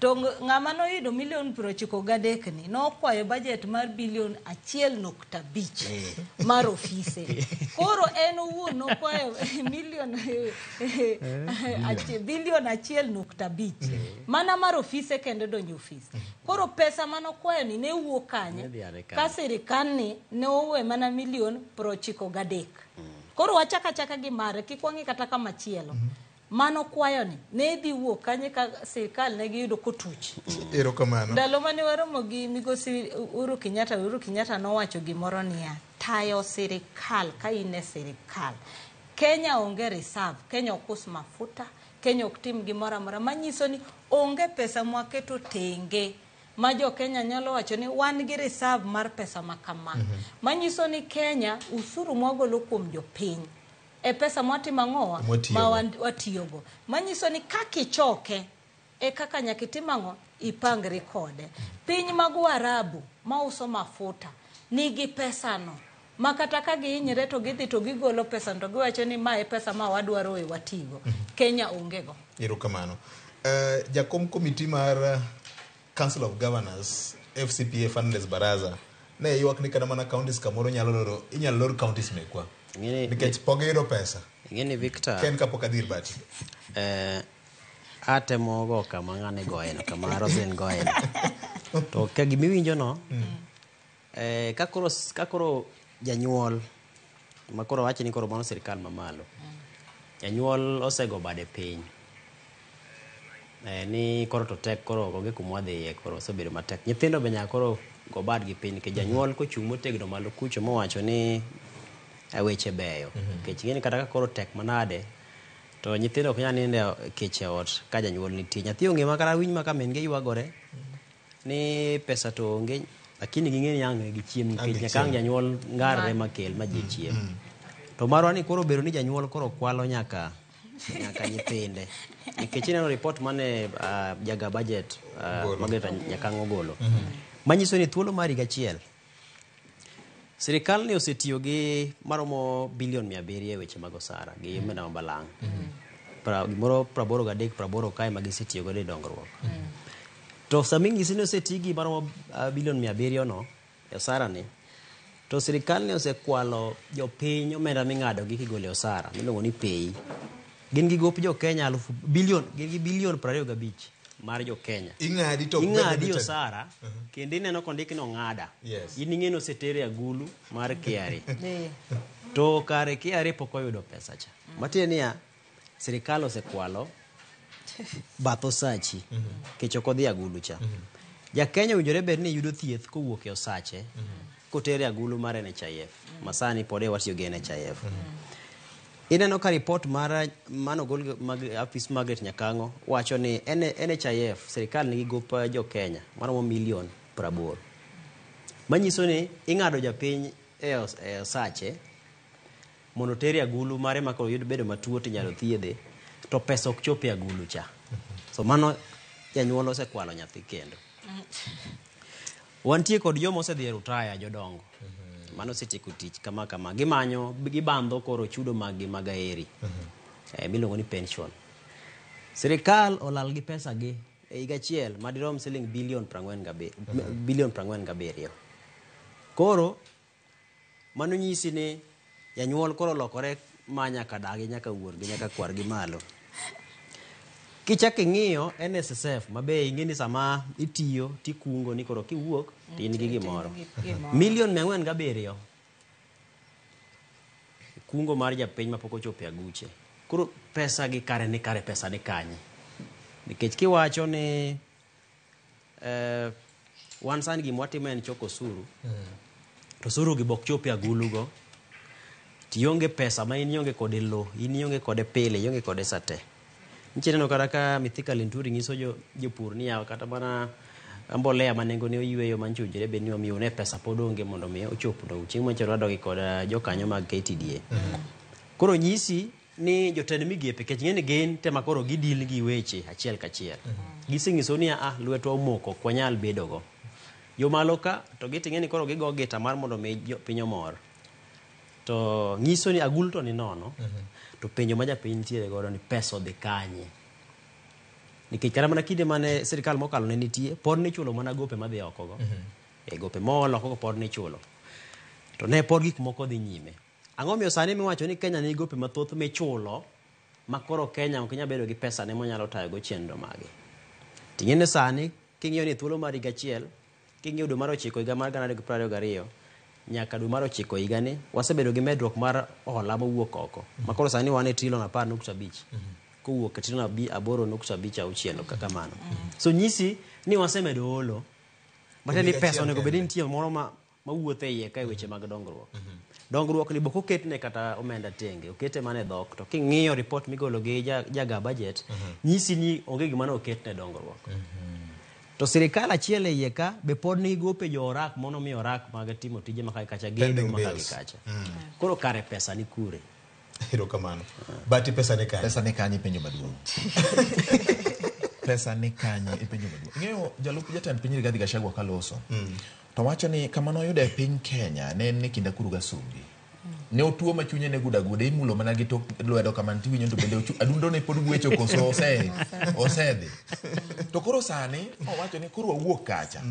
to ng'ama noyudo $93 ni nokwayo budget mar $1.5 mar ofise. Koro en owuon nokwayo $1.5 mana mar ofise kendo donjo ofis. Koro pesa manokwayo ni ne wuok kanye ka sirikal ni ne owe mana $93. Koro wachaka gi mare kikwang'i kata kama chielo. Mano kwayo ni ne dhi wuok kanye ka sirikal ne giyudo kotuch. Erokamano. Ndalo mane waromo gi migosi Uhuru Kenyatta nowacho gimoro niya, tayo sirikal ka in e sirikal. Kenya onge reserve, Kenya ok us mafuta, Kenya ok tim gimoro amora, manyiso ni onge pesa mwaketo tenge ma jo Kenya nyalo wacho ni wan gi reserve mar pesa makama. Manyiso ni Kenya usuru mwagolo kuom jopiny e pesa mwatima ng'owa ma watiyogo. Manyiso ni kakichoke e kaka nyakitimango ipangri kode. Piny mag Warabu ma uso mafuta nigi pesa no. Makata ka gihinyre to gidhi to gigolo pesa to giwacho ni ma e pesa ma wadwaro e watigo. Kenya ongego. Erokamano. Jakom komiti mar Council of Governors FCPA Fernandez Baraza ne ywak ni kana mana counties kamoro inyalo lor counties mekwa. Nikech pogero pesa. Ngeni Victor. Ken kapok adhir bati. Atemo go kama ng'ane goeno kama Rosen goeno. To ka gimiwinjo no kakoro janyuol makoro wacho ni koro mano sirikal mamalo. Janyuol osego bade piny. Ni koro to tek koro onge kuma wadhiye koro osebedo matek. Nyithindo be nyaka koro go bad gi piny ke janyuol kochung' motegno malo kucho mowacho ni weche beyo. Kech ngeni kata ka koro tek manade to nyithindo ok nyal nindo kech ot ka janyuol nitie. Nyathi onge makara winy maka min ge ywagore ni pesa to onge lakini ging'eni yang gi chiem nikech nyaka janyuol ngarre makel ma ji chiem. To marwa ni koro bero ni janyuol koro kwalo nyaka nyithinde. Nikech ineno report mane jaga budget Margaret Nyakango golo. Manyiso ni thuolo mar higa achiel sirikal ni osetiyo gi maromo $700 e weche mag osara gi omenda mabalang'. Gimoro 83 kae ma gisetiyo godo e dongruok. To samingisi ni oseti gi maromo $700 no e osara ni to sirikal ni osekwalo jopiny omenda ming'ado gi kigolo e osara miluongo ni pay. Gin gi gop jo Kenya gin gi bilion 25 mar jo Kenya. Ing'adi osara kendo ineno kondiki no ng'ada. In ing'eno setere agulu mar KRA. To kare KRA pok oyudo pesa cha. Matiende niya sirikal osekwalo bath osachi kech ok odhi agulu cha. Ja Kenya owinjore bed ni yudo thieth kowuok e osache kotere agulu mar NHIF. Masani pode watiyo gi NHIF. Ineno ka report mano gol mag Afis Margaret Nyakango wacho ni NHIF sirikal nigi gop jo Kenya maromo $80,000,000. Manyiso ni ing'ado japiny e osache mondo tere agulu mare makoro yud bedo matuo tinyalo thiedhe to pesa ok chope agulu cha. So mano janyuol osekwalo nyathi kendo. Wantie kod joma osedhi e rutaya jodongo. Mano setieko tich kama gimanyo gibandho koro chudo mag magaeri miluongo ni pension. Sirikal olal gi pesa gi e higa achiel madirom siling bilion 47. Koro mano nyisi ni janyuol koro lokore manya kadagi nyaka wuor gi nyaka kwar gi malo. Kichak ing'iyo NSSF mabe ing'eni sama itiyo tikungo ni koro kiwuok tin gi gimoro $407,000 kungo mar japiny mapok ochopo aguche koro pesa gi kare ni kare pesa ni kanye nikech kiwacho ni wan sani gima watimo en choko osuru to osuru gi bok chopi agulugo tionge pesa ma in ionge kode lo in ionge kode pile ionge kode sate nitie neno kata ka Mithika Linturi nyiso jopur ni yaw kata mana mbolea ma nengo ne oyweyo manchujre be ni omiyo ne pesa pod onge mondo mi ochop no chieng' machero adogi kod jokanyo mag KTDA koro nyisi ni jotend migepe kech ng'eni gin tema koro gidil gi weche achiel kachiel gisenyiso ni lwetwa omoko kwanyal bedogo yo malo ka to giting'eni koro gigo gita mar mondo mi piny omor to nyiso ni agul to ni nono to penjo ma japiny nitiere godo ni pesa odhi kanye nikech kata mana kinde mane sirikal mokalo ne nitie pod ni chulo mana gope madhi okogo gope mool okogo pod ni chulo to ne pod gik moko dhi nyime ang'o miyo sani miwacho ni Kenya ni gope mathoth michulo ma koro Kenya ok nyal bedo gi pesa ne monyalo tayogo chenro mage ting'ene sani king'iyo ni thuolo mar higa achiel king'iyo dwe mar 9 higa mar 2022 nyaka dwe mar 9 higani wasebedo gi medruok mar hola mowuok oko makoro sani wan e trilion 10.5 kowuok e trilion 8.56 kaka mano so nyisi ni wasemedo holo mate ni pesa onego bed ni nitie moro mawuotho e iye ka e weche mag dongruok dongruok ni bok oketne kata omenda tenge okete mana e dhok to king'iyo report migolo gi jaga budget nyisi ni onge gima ne oketne dongruok to sirikal achiel e iye ka be pod ni gope jo orak mono mi orak mag timo tije maka kacha gedo maka kacha koro kare pesa ni kure hiro kamano bati pesa ni kanye penjo maduong pesa ni kanye e penjo maduong ng'eyo jalup jatend piny Rigathi Gachagua kaloso to wacho ni kamano oyude e piny Kenya ne en ni kinda kuru gasumbi ne otuo ma chunye ne gudagude imulo mana gi tok lwedo kamano tiwinjo to bende adundo ne pod gwecho koso osedhi to koro sani owacho ni koro wawuok kacha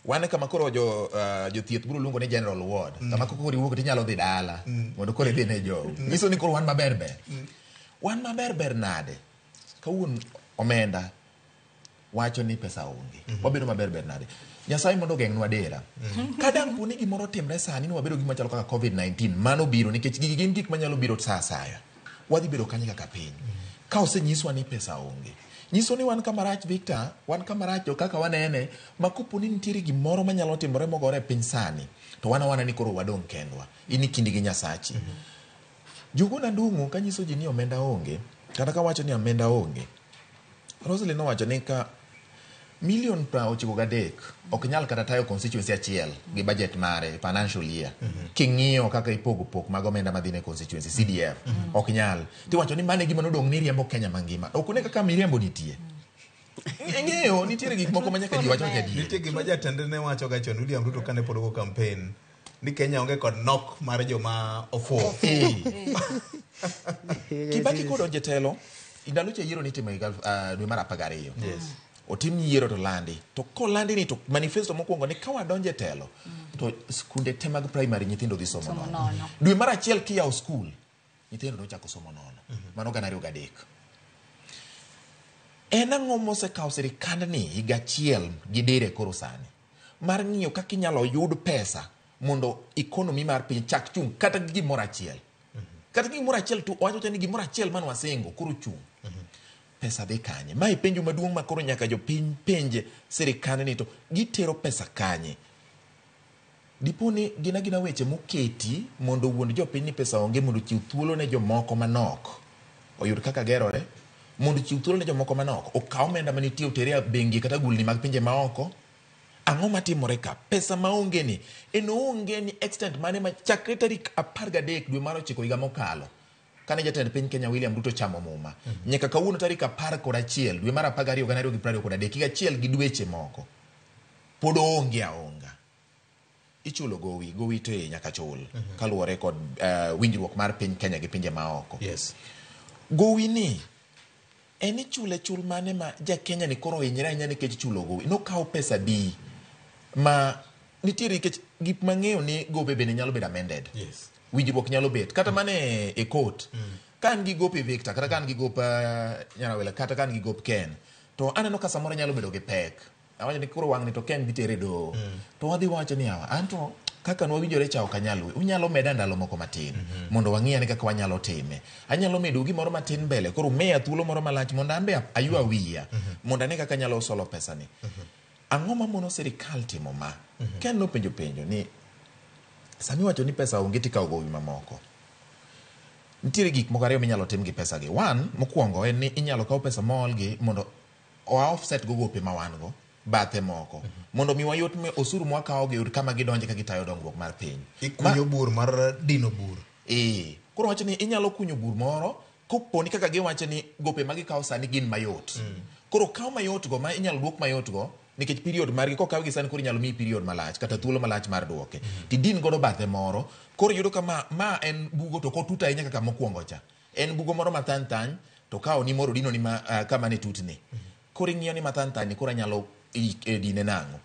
wane kama koro jothieth biro luongo ni general ward kama koro iwuok tinyalo dhi dala mondo koro idhi ne jogo nyiso ni koro wan maber nade kawuon omenda wacho ni pesa onge wabedo maber nade Nyasaye mondo geng'nwa dera kadang puni gimoro timre sani ni wabedo gima chalo kaka COVID-19 mano biro nikech gigi gin gik manyalo biro sa asaya wadhi bedo kanye kaka piny ka osenyiswa ni pesa onge nyiso ni wan kamarach Victor wan kamarach to kaka wanene makoponi nitiere gimoro manyalo timore mogore e piny sani to wana ni koro wadong' kendwa ini kindi gi Nyasachi Juguna Ndung'u kanyiso ji ni omenda onge kata ka wacho ni omenda onge Rosalie nowacho ni ka million 93 ok nyal kata tayo constituency achiel gi budget mare financial year king'iyo kaka ipogo pok mag omenda madhi ne constituency CDF ok nyal tiwacho ni mane gima nodong' ni riembo Kenya mangima ok ne kaka miriambo nitie ng'eyo nitiere gik moko manyaka ji wacho jadi nitie gima jatende ne wacho ga chon William Ruto kane pod go campaign ni Kenya onge kod nok mar joma ofuo Kibaki kod onjetelo indalo che yiero nitimo dwe mar 12 yes otim yiero to landi to kolandi ni to manifesto mokwongo ni ka wadonje telo to skunde te mag primary nyithindo dhi somo nono dwe mar achiel kiyawo skul nyithindo nochako somo nono mano 2003 en ang'o mosekawo sirikand ni higa achiel gi dire koro sani mar ng'iyo kaka inyalo yud pesa mondo economy mar piny chak chung kata gimoro achiel to wacho ni gimoro achiel man wasengo koro chung pesa dhi kanye mae penjo maduong' ma koro nyaka jopiny penje sirikand ni to gitero pesa kanye diponi gina weche moketi mondo wuond jopiny ni pesa onge mondo chiw thuolo ne jomoko manok oyud kaka gerore mondo chiw thuolo ne jomoko manok okaw omenda manitie otere a bengi kata gulni mag pinje maoko ang'o matimore ka pesa maonge ni onge ni extent mane ma chakre tarik 13 dwe mar 9 higa mokalo kane jatend piny Kenya William Ruto chamo muma nyaka kawuono tarik 11 dwe mar 12 2023 higa achiel gi dweche moko pod onge aonga ichulo gowi to nyaka chul kaluwore kod winjruok mar piny Kenya gi pinje maoko yes gowi ni en chul mane ma ja Kenya ni koro hinyre ahinya nikech chulo gowi nokawo pesa di ma nitiere nikech gik mang'eyo ni gope bende nyalo bedo amended yes winjruok nyalo bet kata mane e court kan gi gope Victor kata kan gi gop Nyarawela kata kan gi gop Ken to aneno ka samoro nyalo bedo gi pek awacho ni koro wang' ni to Ken dhi tere do to wadhi wacho ni hawa anto kaka nwawinjore cha ok anyal unyalo meda ndalo moko matin mondo wang'iyane kaka wanyalo time. Anyalo medo gimoro matin mbele koro miya thuolo moro malach mondo ambe aywa wiya mondo ane kaka anyalo solo pesani. Ang'o mamono sirikal timo ma? Ken nopenjo ni sami wacho ni pesa onge tikawo gowi mamoko. Nitiere gik moko ariyo minyalo tim gi pesa gi. One, mokwongo en ni inyalo kawo pesa maol gi mondo offset go gope ma wan go bathe moko mondo mi wayot me osuru mwakawo gi yud kama gidonje ka gitayo dongruok mar piny. Ikunyo bur mar dino bur. Koro wacho ni inyalo kunyo bur moro koponi kaka giwacho ni gope ma gikawo sani gin mayot. Koro kawo mayot go ma inyalo duok mayot go nikech period margi kokaw gi sani koro inyalo miyi period malach kata thuolo malach mar duoke. Tidin godo bathe moro koro yudo kama ma en bugo to kotuta ahinya kaka mokwongo cha. En bugo moro mathan thany to kawo ni moro dino ni kama ne tutni. Koro ing'iyo ni mathan thany koro nyalo dine nang'o.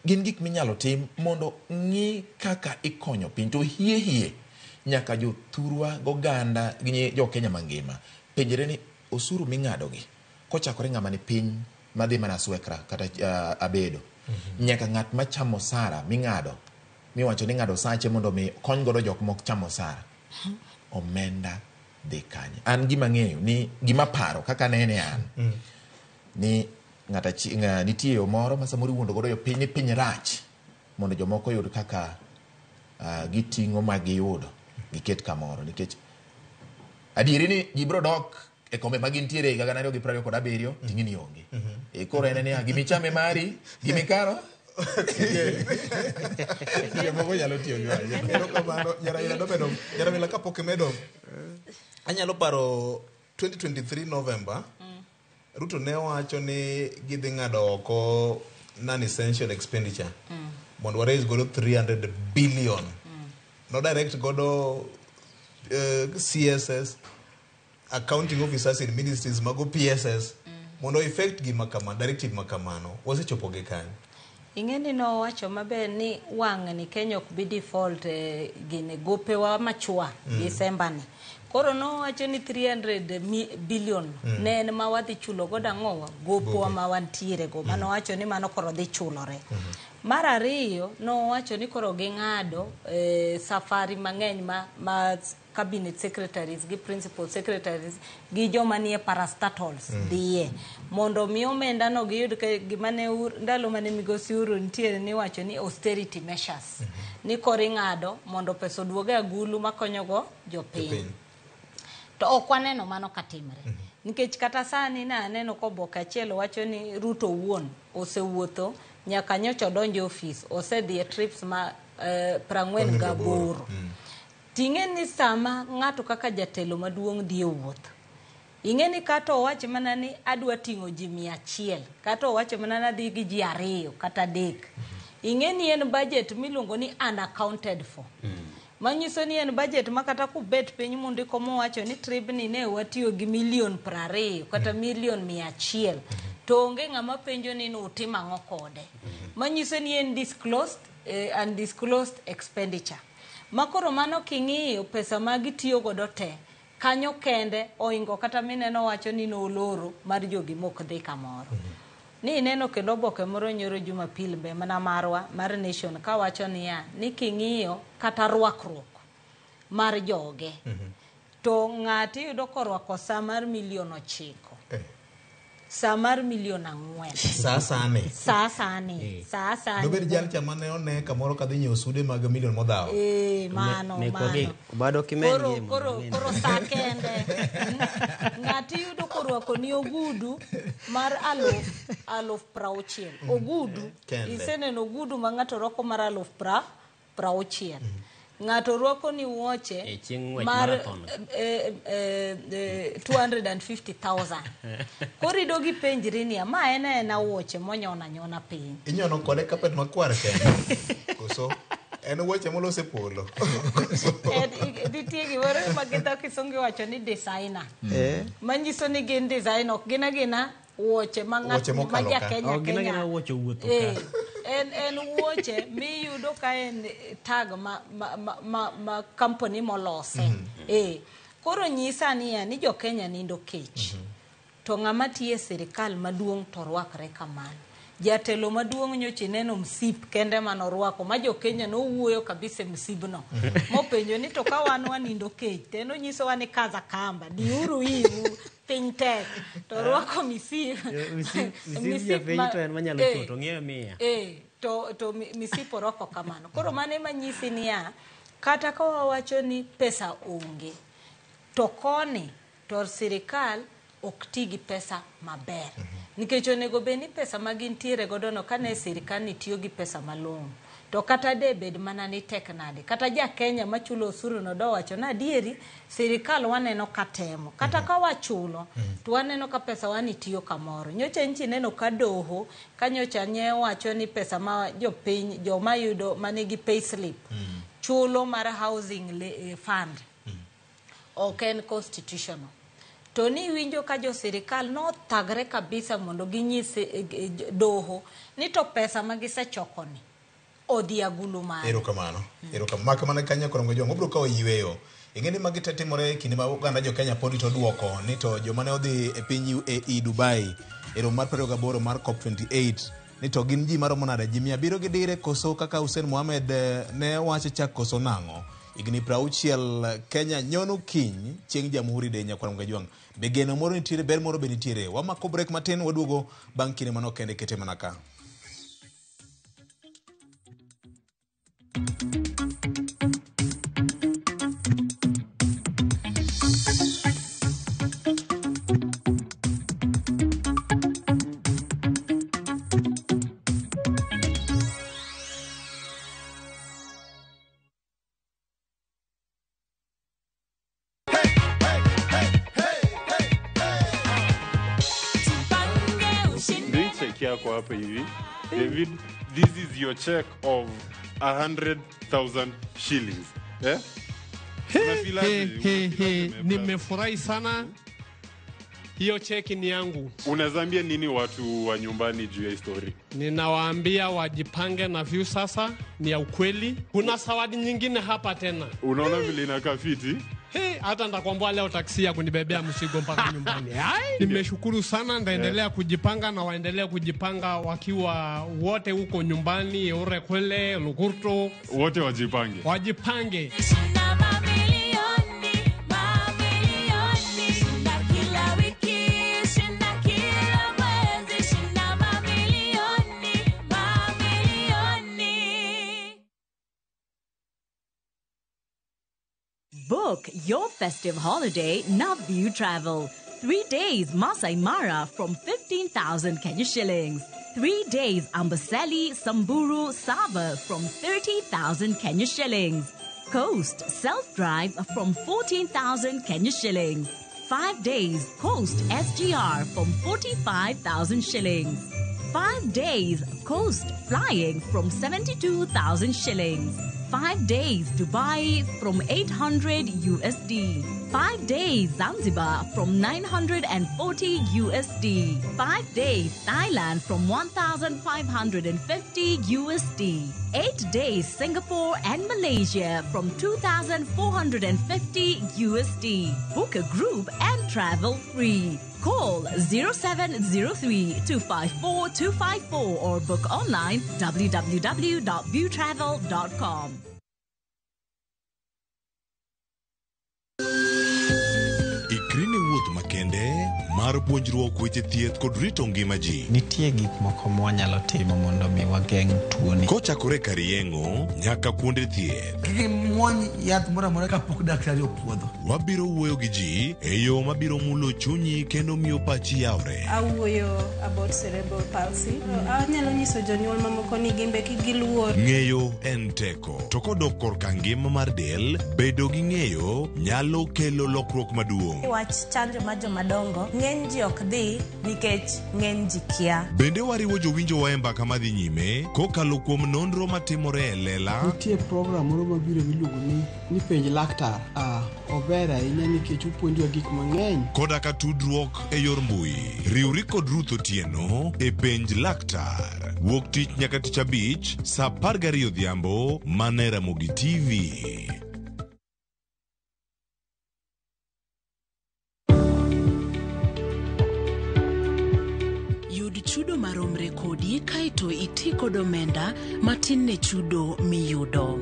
Gin gik minyalo tim mondo ng'i kaka ikonyo piny to hie nyaka jothurwa goganda gi jo Kenya mangima penjere ni osuru ming'ado gi kochakore ng'ama ni piny madhi mana swekra kata abedo nyaka ng'at machamo sara ming'ado miwacho ni ng'ado sache mondo mi kony godo jok mok chamo sara omenda dhi kanye. An gima ng'eyo ni gima paro kaka nene an ni nitie yo moro ma samoro iwuondo godo piny rach mondo jomoko yud kaka giting'o ma giyudo giket kamoro nikech adieri ni ji biro dok e kombe ma gintiere higa 2027 ting'i ni onge. Koro en ni gimichame mari gimikaro jomoko nyalo tiyo gi Yaramila kapok imedo anyalo paro 2023 November Ruto ne wacho ni gidhi ng'ado oko non-essential expenditure mondo raise godo 300 billion no direct godo CSS accounting officers in ministries mago PSS mondo effect gi makama directive makamano wasechopo gi kanyo. Ing'eni no wacho maber ni wang' ni Kenya ok bi default gine gopewa machua December ni. Koro no wacho ni 300 billion ne en ma wadhi chulo godo ang'owa gopewa ma wantiere go mano wacho ni mano koro dhi chulore. Mar ariyo no wacho ni koro ging'ado safari mang'eny ma cabinet secretaries gi principal secretaries gi joma nie parastatals dhiye mondo mi omenda no giyud gima ne ndalo mane migosi uru nitiere ni wacho ni austerity measures ni koro ing'ado mondo pesa oduoge agulu makonyogo jopiny. To ok waneno mano katimre nikech kata sani na aneno koboka achiel wacho ni Ruto wuon osewuotho nyaka nyocha odonjo office osedhi e trips ma 48. Ting'e ni sama ng'ato kaka jatelo maduong' dhi e wuoth ing'eni kata owacho mana ni adwa ting'o ji 100 kata owacho mana ni adhi gi ji 2 kata 3 ing'eni en budget miluongo ni unaccounted for manyiso ni en budget makata kubet piny mundiko mowacho ni tribni ne watiyo gi $20 million kata $100 million to onge ng'ama penjo ni utim ang'o kode manyiso ni en undisclosed expenditure. Makoro mano king'iyo pesa ma gitiyo godo te kanyo kende oingo kata mineno wacho ni noloro mar jogi mok dhi kamoro. Ni neno kendo boke moro nyoro Jumapil be mana marwa mar Nation ka wacho niya ni king'iyo kata rwakruok mar joge to ng'ati yudo korwako sa mar $9 million sa mar $4 million Sa sani dober jal chama ne one kamoro kadhi nyiewo sude mag million modhaw mano bado kimengi koro sa kende ng'ati yudo korwako ni ogudu mar 60,000 ogudu iseneno ogudu ma ng'ato rwako mar 60,000 ng'ato rwako ni wuoche mar 250,000 korido gi penjri ni ma en wuoche nyona piny inyono kode kapet makwar kende koso en wuoche molose polo nitie gimoro ma gidho kisungu wacho ni designer manyiso ni gin design ok gina wuoche ma ng'ato ma Kenya wuoche wuotho en wuoche miyudo ka en tag ma company molose koro nyisa ni jo Kenya nindo kech to ng'ama tiye sirikal maduong' to rwakre kamano jatelo maduong' nyocha neno msip kende manorwako ma jo Kenya nowuoyo kabisa msibno mopenjo ni to ka wan wanindo kech teno nyiso ni kaza kamba diuru hiu piny tek to rwako misip misip ya to en manyalo choto ng'eyo miya to misip rwako kamano koro mane manyisi niya kata ka wawacho ni pesa onge to koni to sirikal ok ti gi pesa maber nikech onego bed ni pesa magintiere godo no kane sirikal ni tiyo gi pesa malong'o to kata de bed mana ni tek nade kata ja Kenya machulo osuru no do wacho na adieri sirikal waneno katemo kata ka wachulo to waneno ka pesa wani tiyo kamoro nyocha nchi neno ka doho kanyocha nye wacho ni pesa ma jopiny joma yudo manigi payslip chulo mar housing fund ok en constitutional to ni winjo ka jo sirikal no thagre kabisa mondo ginyise doho ni to pesa magisechoko ni odhi agulu mare erokamano makamana Kenya korongo jongo bro ka oyweyo ingeni magi tetimore kinde ma oganda jo Kenya podi to duoko ni to joma ne odhi e piny UAE Dubai ero mar 28 mar COP28 ni to gin ji maromo nade ji 700 gi dire koso kaka Hussein Mohamed ne wacho chak koso nango igni 60 Kenya nyono kiny chieng' jamhuri de nyakwaram gajwang be geno moro nitiere ber moro be nitiere wamako break matin waduogo bang' kinde manok kende kete manaka yako hapa hivi David, this is your check of 100,000 shillings nimefurahi sana hiyo cheki ni yangu. Unazambia nini watu wa nyumbani juu ya story? Ninawaambia wajipange na view sasa ni ya ukweli. Kuna zawadi nyingine hapa tena. Unaona vile inakaa fiti? Hata ndakwambia leo taksi ya kunibebea mzigo mpaka nyumbani. Nimeshukuru sana, ndaendelea kujipanga na waendelea kujipanga wakiwa wote huko nyumbani, ore kwele, Lugurto. Wote wajipange. Wajipange. Book your festive holiday Navview Travel. 3 days Masai Mara from 15,000 Kenya shillings. 3 days Amboseli, Samburu, Sava from 30,000 Kenya shillings. Coast Self-Drive from 14,000 Kenya shillings. 5 days Coast SGR from 45,000 shillings. 5 days Coast Flying from 72,000 shillings. 5 days Dubai from 800 USD. 5 days Zanzibar from 940 USD. 5 days Thailand from 1,550 USD. 8 days Singapore and Malaysia from 2,450 USD. Book a group and travel free. Call 0703-254-254 or book online www.viewtravel.com. Ikrini wuoth makende mar puonjruok weche thieth kod rito ngima ji. Nitie gik moko mwanyalo timo mondo mi wageng' tuoni. Kochakore kar yeng'o nyaka kuonde thieth. Muony yath moro amora kapok daktari opuodho. Wabiro wuoyo gi ji e yo mabiro mulo chunyi kendo miyo pachi yawre. Awuoyo about cerebral palsy. Anyalo nyiso jonyuol mamoko ni gimbe giluor. Ng'eyo en teko. To kodok korka ngima mar del, bedo gi ng'eyo nyalo kelo lokruok maduong'. Wach chanjo ma jomadongo ng'eny ji ok dhi nikech ng'eny ji kia. Bende wariwo jowinjo wa e mbaka madhi nyime kokalo kuom nonro matimore e lela. Nitie program moro mabiro miluongo ni penj laktar. Ober ahinya nikech opuonjowa gik mang'eny. Koda ka tudruok e yor mbui. Riwri kod Ruth Otieno e penj laktar. Wuok tich nyaka tich abich saa 12 odhiambo mana Ramogi TV. Yud chudo maromre kodi odi kaito iti kod omenda matin ne chudo miyudo.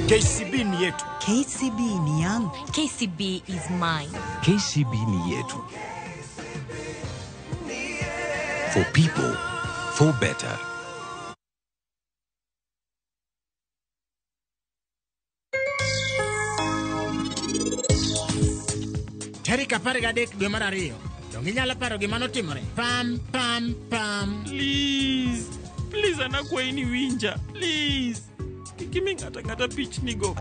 KCB ni yetu. KCB ni yangu. KCB is mine. KCB ni yetu. For people, for better. Tarik 13 dwe mar ariyo. Donge inyalo paro gima notimore? Pam. Please anakwayi ni winja. Please. Kikimi ngata pichni go.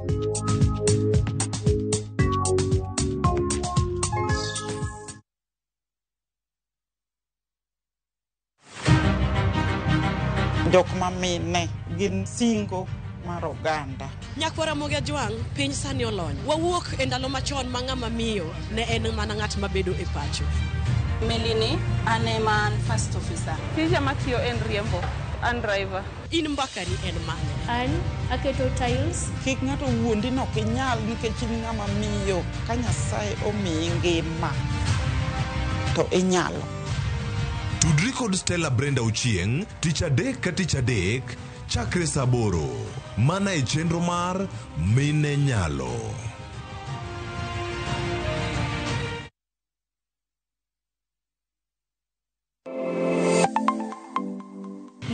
Jok mamine gin singo mar oganda. Nyakwara Mogajwang, piny sani olony. Wawuok e ndalo machon ma ng'ama miyo ne en mana ng'at mabedo e pacho. Melini, ane man first officer. Tija matiyo en riembo, an driver. In mbakani en mane? An aketo tiles. Kik ng'ato wuondi no kinyal nikech in ng'ama miyo. Ka Nyasaye omiyi ngima, to inyalo. Tudri kod Stella Brenda Ochieng, tich adek ka tich adek, chakre saa 8, mana e chenro mar Mine Nyalo.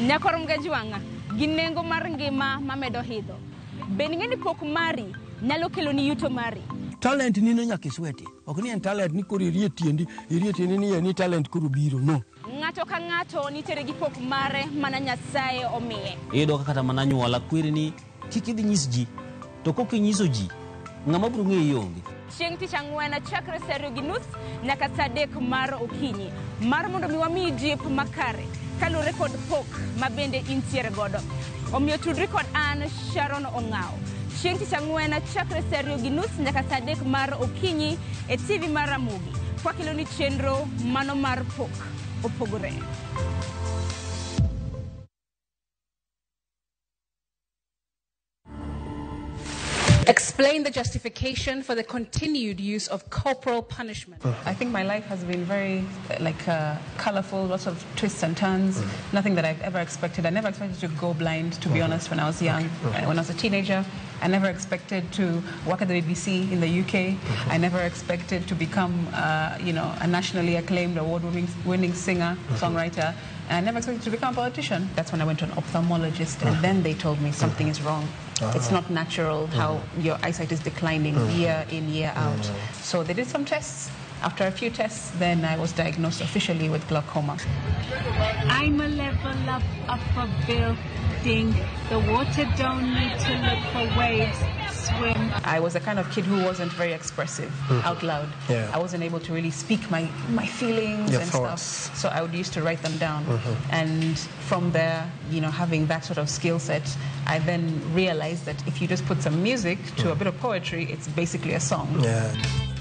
Nyakwar Mogajwang, gi nengo mar ngima mamedo hidho. Ben ng'eni pok mari nyalo kelo ni yuto mari. Talent ni no nyaka isweti. Ok ni en talent ni koro irie tiendi ni talent koro biro, no. Ng'ato ka ng'ato nitere gi pok mare mana Nyasaye omiye. Iyudo ka kata mana nyuola kwirni kik idhi nyis ji, to kok inyiso ji, ng'ama biro ng'eyi onge. Chieng' tich ang'wen chakre saa 2:30 nyaka saa 3 mar okinyi, mar mondo mi wamiyi jip makare kalure kod pok ma bende intiere godo. Omiyo tudri kod an Sharon Ong'ao. Chieng' tich ang'wen chakre saa 2:30 nyaka saa 3 mar okinyi e TV mar Ramogi. Kwa kilo ni chenro mano mar pok opogore. Explain the justification for the continued use of corporal punishment. I think my life has been very colorful, lots of twists and turns, nothing that I've ever expected. I never expected to go blind, to be honest, when I was young. When I was a teenager, I never expected to work at the BBC in the UK. I never expected to become, a nationally acclaimed, award-winning singer, songwriter. And I never expected to become a politician. That's when I went to an ophthalmologist, and then they told me something is wrong. It's not natural how your eyesight is declining year in, year out. So they did some tests. After a few tests, then I was diagnosed officially with glaucoma. I'm a level up a building. The water don't need to look for waves. Swim. I was the kind of kid who wasn't very expressive out loud. Yeah. I wasn't able to really speak my feelings and stuff. So I would used to write them down. And from there, having that sort of skill set, I then realized that if you just put some music to a bit of poetry, it's basically a song. Yeah.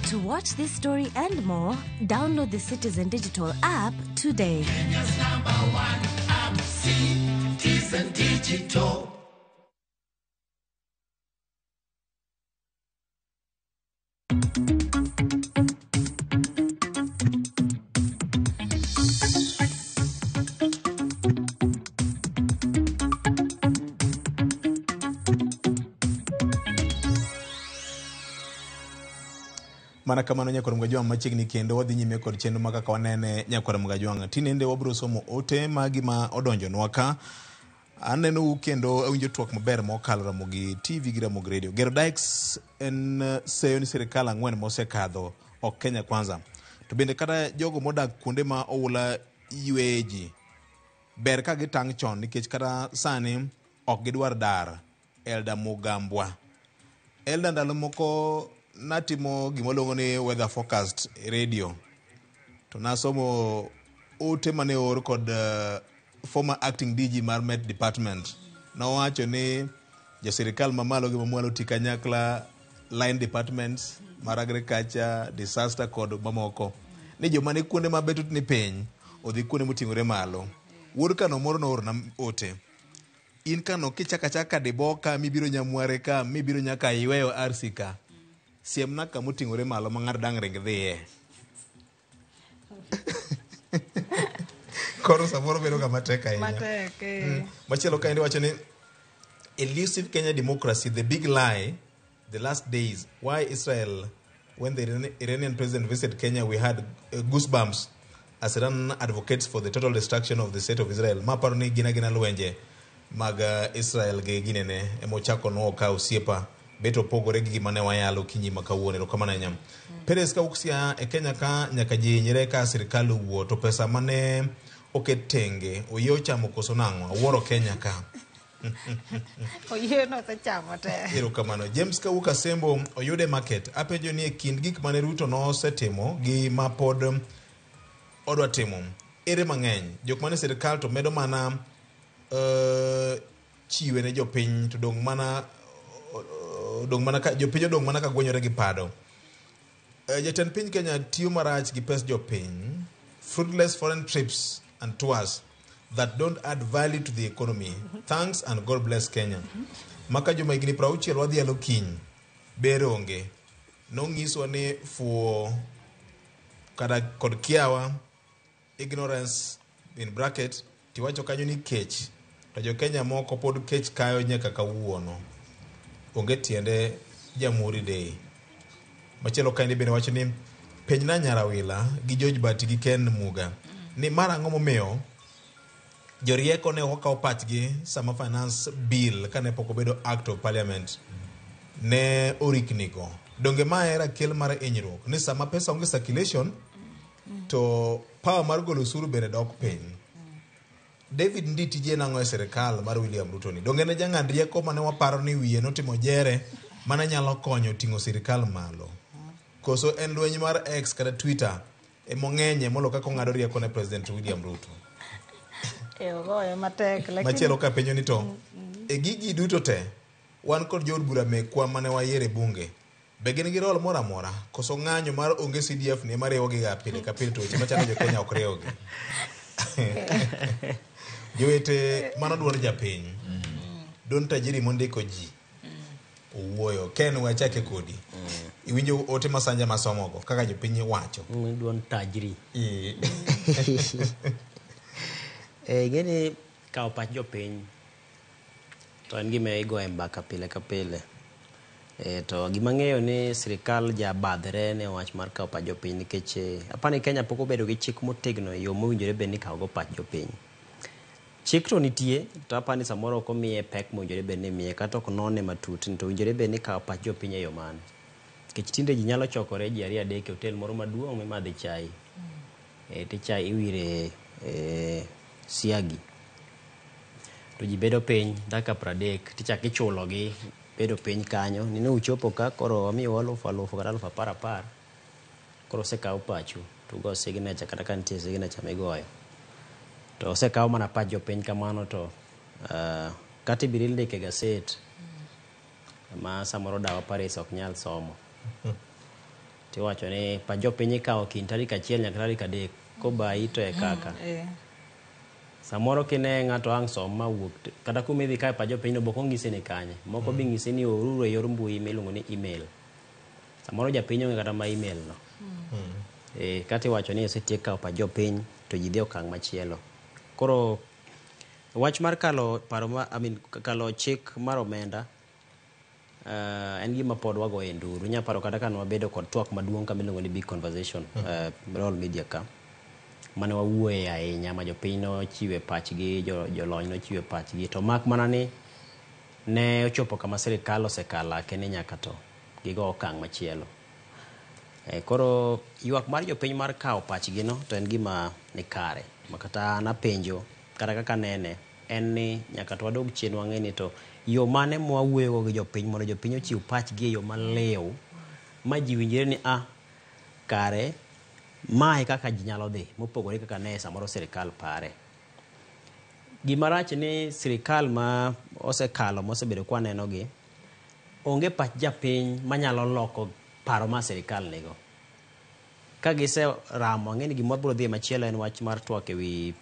To watch this story and more, download the Citizen Digital app today. Kenya's #1 app, Citizen Digital. Mana kamano Nyakwar Mogajwang machiegni kendo wadhi nyime kod chenro ma kaka wanene Nyakwar Mogajwang. Tinende wabiro somo ote magi ma odonjonwa ka. Aneno kendo awinjo twak maber mokalo Ramogi TV gi Ramogi Radio. Gero Dykes en seyo ni sirikal 4 mosekadho ok Kenya kwanza. To bende kata jogo modak kuonde ma oula yueji. Ber ka gitang' chon nikech kata sani ok gidwar dar Elda Mugambwa. Elda ndalo moko natimo gimolongo ni weather forecast radio. To nasomo ote mane or kod former acting DG mar Met Department. Nowacho ni jasirikal mamalo gi mamwalo tikanyakla line departments mar agriculture, disaster kod mamoko. Ni joma ni kuonde mabetut ni piny odhi kuonde moting'ore malo. Wuod kano moro no or na ote. In kano kichaka diboka mibiro nyamware ka mibiro nyaka iweyo arsika. Siemna ka moting'ore malo ma ng'ar dang' ring dhiye. Koro samoro bedo kama tek ahinya. Matek. Machielo ka wacho ni elusive Kenya democracy, the big lie, the last days, why Israel, when the Iranian president visited Kenya, we had goosebumps as Iran advocates for the total destruction of the state of Israel. Maparo ni gina luenje maga Israel ge ginene emochako no ka osiepa beto pogore gi mane wayalo kinyi makawuone ro kama nyam. Peres ka uksia e Kenya ka nyaka ji nyere ka sirkal wuoto pesa mane oketenge oyo chamo koso nang'o aworo Kenya ka. Oye no se chamo te. Ero kamano. James Kawuka Sembo oyude market apenjo ni kind gik mane Ruto no setimo gi mapod odwa timo ere mang'eny jok mane sirkal to medo mana chiwe ne jopiny to dong mana ka jopiny dong mana ka gwenyore gi pado. Jatend piny Kenya tiyo marach gi pes jopiny, fruitless foreign trips and tours that don't add value to the economy. Thanks and God bless Kenya. Maka juma igni prauchiel wadhi alo kiny bere onge nong'iswa ni fuo kada kod kiawa ignorance in bracket tiwacho kanyo ni kech to jo Kenya moko pod kech kayo nyaka kawuono onge tiende Jamhuri Day. Machielo kaini bende wacho ni penjna Nyarawila gi George Bati gi Ken Muga ni mara ang'o momiyo jorieko ne wakawo pachgi sama finance bill kane pok obedo act of parliament ne oriknigo. Donge ma era kel mar hinyruok ni sama pesa onge circulation to power mar golo osuru bende dok piny. David Nditi je nang'o e sirkal mar William Ruto ni. Donge ne jang'ad rieko mane waparo ni wiye notimo jere mana nyalo konyo ting'o sirkal malo. Koso en lweny mar X kata Twitter e mong'enye molo kaka ong'ado rieko ne President William Ruto. Machielo ka penjo ni to e gigi duto te wan kod jood bura mekwa mane wayiere bunge be gin gi rol moro amora koso ng'anyo mar onge CDF ne mariwo gi ga pile ka pile to weche machalo jo Kenya ok riwo gi. Jowete mano duond japiny don tajiri mondiko ji owuoyo Ken wachake kodi iwinjo ote masanja masomogo kaka jopiny wacho duond tajiri gini kao pach jopiny to en gima igo mbaka pile ka pile to gima ng'eyo ni sirkal ja badhre ne wach mar kao pach jopiny nikech apani Kenya pok obedo gi chik motegno yo mowinjore bed ni kao go pach jopiny. Chik to nitie to apani samoro ok omiye pek mowinjore bed ni miye kata ok none matut to owinjore bed ni kao pach jopiny e yo mane. Nikech tinde ji nyalo chokore ji ariyo adek e hotel moro maduong' mimadhe chai to chai iwire siagi to ji bedo piny dakika 30 tichako ichulogi bedo piny kanyo ni ne uchopo ka koro wamiyo alufu kata alufu 10 koro osekaw pachu to go signature kata ka nitie signature migoyo to osekaw mana pach jopiny kamano to kata ibiro ndike gaset ma samoro dawa Paris ok nyal somo tiwacho ni pach jopiny ikawo kind tarik 1 nyaka tarik 3 kobayi to e kaka samoro kine ng'ato ang' som mawuok kata kumidhi kae pach jopiny no boko ng'ise ni kanye moko bi ng'ise ni oruro e yor mbui miluongo ni email samoro japiny onge kata ma email no kata iwacho ni osetiek kawo pach jopiny to ji dhi okang' machielo. Koro wach mar kalo kalo chik mar omenda en gima pod wago e nduru. Nya paro kata kan wabedo kod twak maduong' kamiluongo ni big conversation Royal Media ka mane wawuoye ahinya ma jopiny no chiwe pachgi jolony no chiwe pachgi to mak mana ni ne ochopo kama sirkal osekala kene nyaka to gigo okang' machielo. Koro ywak mar jopiny mar kawo pachgi no to en gima ni kare makata napenjo kata kaka nene en ni nyaka to wadog chien wang'e ni to yo mane mwawuoyo gi jopiny mondo jopiny ochiw pachgi e yo malew ma ji winjre ni kare mae kaka ji nyalo dhi mopogore kaka ne samoro sirkal pare. Gima rach ni sirkal ma osekalo mosebedo kwa neno gi onge pach japiny manyalo loko paro ma sirkal nigo. Ka gise ramo ng'eni gima biro dhi machielo en wach mar twak ewi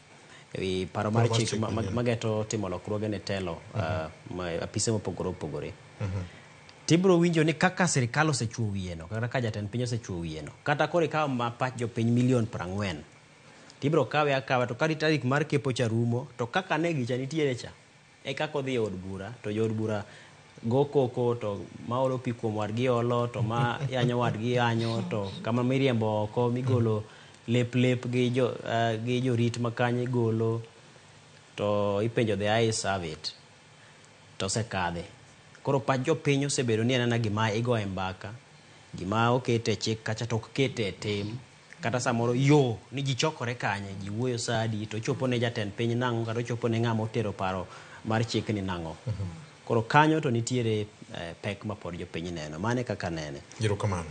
paro mar chik mageto timo lokruoge ne telo apise mopogore opogore. Tibro winjo ni kaka sirkal osechuo wiye no kata ka jatend piny osechuo wiye no kata koro ikawo ma pach jopiny milion 40 tibro kawe akawa to kari tarik mar kepo cha rumo to kaka ne gicha nitiere cha e kako dhi od bura to jod bura go koko to ma olo pi kuom wadgi olo to ma yanyo wadgi yanyo to kama miriembo oko migolo lep gi jorit makanye golo to ipenjo the eye service to se kadhe koro pach jopiny osebedo ni anena gima igoye mbaka gima okete chik kacha to okete tim kata samoro yo ni ji chokore kanye ji wuoyo sadi to chopo ne jatend piny nango kata chopo ne ng'ama otero paro mar chik ni nango koro kanyo to nitiere pek ma pod jopiny neno mane kaka nene jiro kamano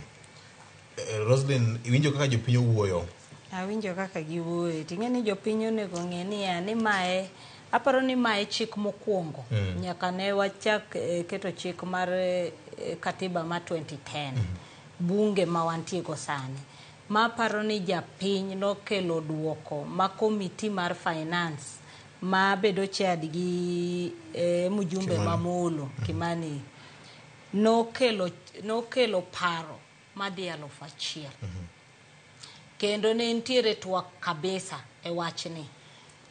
Roslyn iwinjo kaka jopiny wuoyo awinjo kaka giwuoyo ting'e ni jopiny onego ng'e ni mae aparo ni mae chik mokwongo nyaka ne wachak keto chik mar katiba ma 2010 bunge ma wantiego sani ma paro ni japiny nokelo duoko ma komiti mar finance ma bedo chad gi mujumbe mamolo Kimani nokelo paro madhi 1,000 kendo ne nitiere twak kabisa e wachni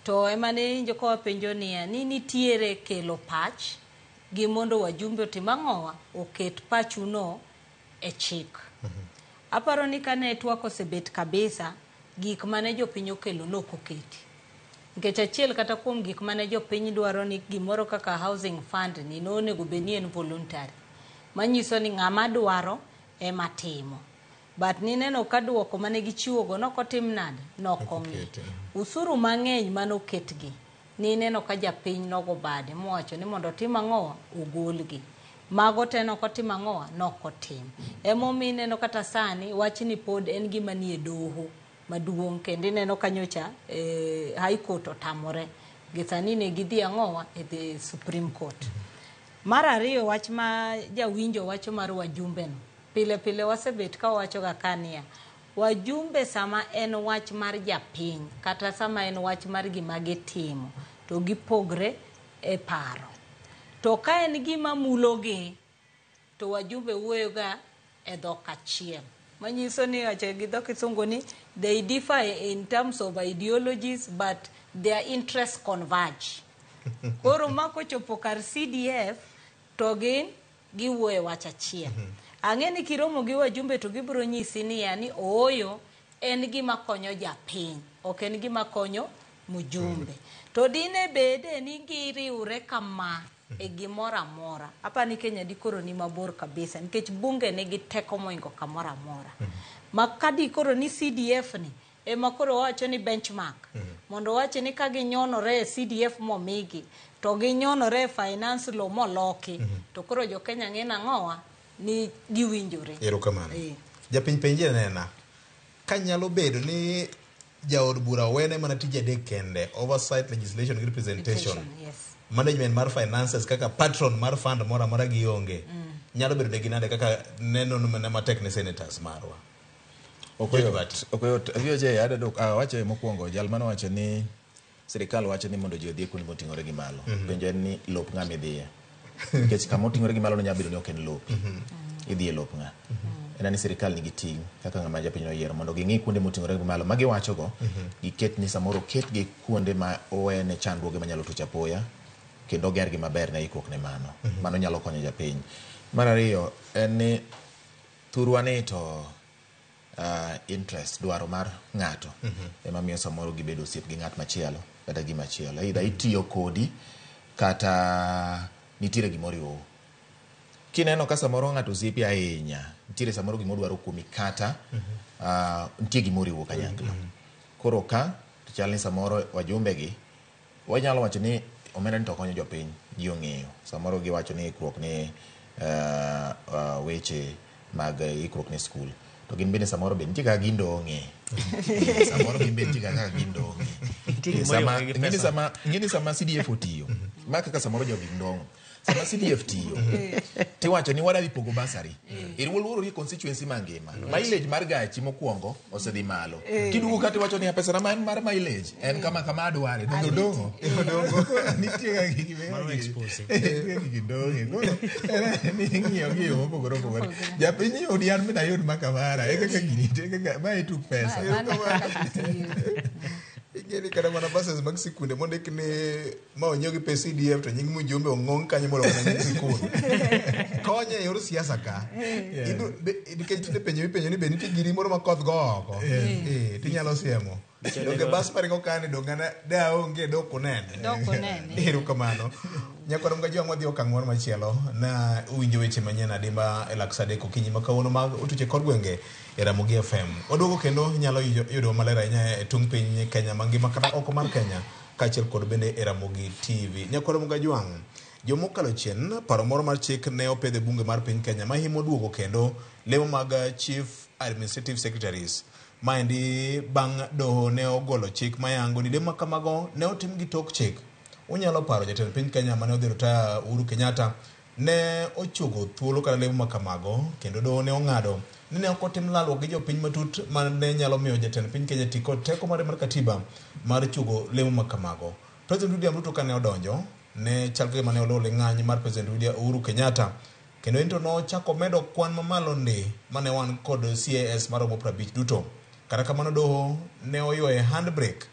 to ema ne winjo ka wapenjo ni nitiere kelo pach gi mondo wajumbe otim ang'owa oket pachuno e chik aparo ni kane twak osebet kabisa gik mane jopiny okelo nokoketi nikech achiel kata kuom gik mane jopiny dwaro ni gimoro kaka housing fund ni nonego bedni en voluntary manyiso ni ng'ama dwaro ema timo but nineno ka duoko mane gichiwogo nokotim nade nokong'e usuru mang'eny manoketgi nineno ka japiny nogo bade mowacho ni mondo tim ang'owa ogolgi mago te nokotim ang'owa nokotim emomiyo ineno kata sani wachni pod en gima nie doho maduong' kendo ineno kanyocha high court otamore gi sani ne gidhi ang'owa e the Supreme Court. Mar ariyo wach ma jawinjo wacho mar wajumbe no pile pile wasebet ka wacho ga kania wajumbe sama en wach mar japiny kata sama en wach mar gima gitimo to gipogre e paro to ka en gima mulogi to wajumbe wuoyo ga e dhok achiel manyiso ni wache gi dhok kisungu ni they differ in terms of ideologies but their interests converge koro mako chopo kar CDF to gin giwuoyo wach achiel ang'eni kiromo gi wajumbe to gibiro nyisi ni yani oyo en gima konyo japiny ok en gima konyo mujumbe to dine bede ni giriure kama e gimora mora hapa ni Kenya dikoro ni mabor kabisa nikech bunge nigi teko moingo kamora mora makadi koro ni CDF ni ema koro wacho ni benchmark mondo wache ni ka ginyonore CDF momigi to ginyonore finance lo moloki to koro jo Kenya ng'ena ng'owa ni giwinjore erokamano japiny penje nena kanyalo bedo ni jaod bura wene mana tije de kende oversight legislation representation yes. Management mar finances kaka patron mar fund mora mora gionge nyalo bedo de ginade kaka neno na matek ne senators marwa okuyot aviyoje adado wache mokwongo jal mano wacho ni sirikal wacho ni mondo ji odhi kuonde moting'ore gi malo penjo en ni lop ng'ama idhiye nikech kama oting'ore gi malo no nyalo bedo ni ok en lop idhi e lop ng'a en ni sirikal nigi ting' kaka ng'ama japiny oyiero mondo ging'i kuonde moting'ore gi malo magiwachogo giket ni samoro ketgi kuonde ma owene chandruoge manyalo tucho apoya kendo gergi maber ne ikruok ne mano nyalo konyo japiny. Mar ariyo en ni thurwa ni to interest dwaro mar ng'ato ema miyo samoro gibedo osiep gi ng'at machielo kata gimachielo either itiyo kodi kata nitiere gimoriwo kineno ka samoro ng'ato osiepi ahinya nitiere samoro gimodwaro kuomi kata nitie gimoriwo kanyakla koro ka chal ni samoro wajumbe gi wanyalo wacho ni omenda ni to konyo jopiny ji ong'eyo samoro giwacho ni ikruok ni weche mag ikruok ni skul to gin bende samoro be nitie kaka gindong'e samoro gin bende nitie kaka gindong'e ng'eni sama CDF otiyo ma kaka samoro jogi ndong'o sama CDF tiyo tiwacho ni wadhi pogo basari irwoluoro ri constituency mangima mileage mar gachi mokwongo osedhi malo kidugo kata iwacho ni pesa na mar mileage en kama adware dongo nitie kaka gindong'e ni ng'iyo gi yo mopogore japiny yudi yan mina yud makamara e kaka gini te kaka ma ituk pesa Gini kada mana bases mag sikunde monde kini ma onyogi pe CDF to nying mujumbe ongong kanyo molo na sikunde. Konye yor siasa ka. Idu dikech ne penyo ni beniti giri moro makoth go oko. Tinyalo siemo. Doge bas pare ko kane dongana da onge doko nene. Doko nene. Iru kamano. Nyakoro mga jwa modhi okang' moro machielo na uwinjo weche manyien adimba e Laksade kokinyi makawuono mag otuche kod gwenge e Ramogi FM. Oduogo kendo nyalo yudo maler ahinya e tung piny Kenya mangima kata oko mar Kenya kaachiel kod bende e Ramogi TV. Nyakoro mga jwang' jomokalo chien paro moro mar chik ne opedhe bunge mar piny Kenya mahimo duogo kendo lemo mag Chief Administrative Secretaries. Maendi bang' doho ne ogolo chik mayango ni lemo kamago ne otim gi tok chik. Unyalo paro jatend piny Kenya mane odhi rutaya Uhuru Kenyatta ne ochugo thuolo kata lemo makamago kendo doho ne ong'ado ni ne ok otim lalruok gi jopiny matut mane nyalo miyo jatend piny Kenya ti kod teko mar katiba mar chugo lemo makamago. President William Ruto kane odonjo ne chal kagima ne olole ng'any mar President Uhuru Kenyatta kendo ento nochako medo kwan mamalo ndi mane wan kod CAS maromo 50 duto. Kata kamano doho ne oyuaye handbrake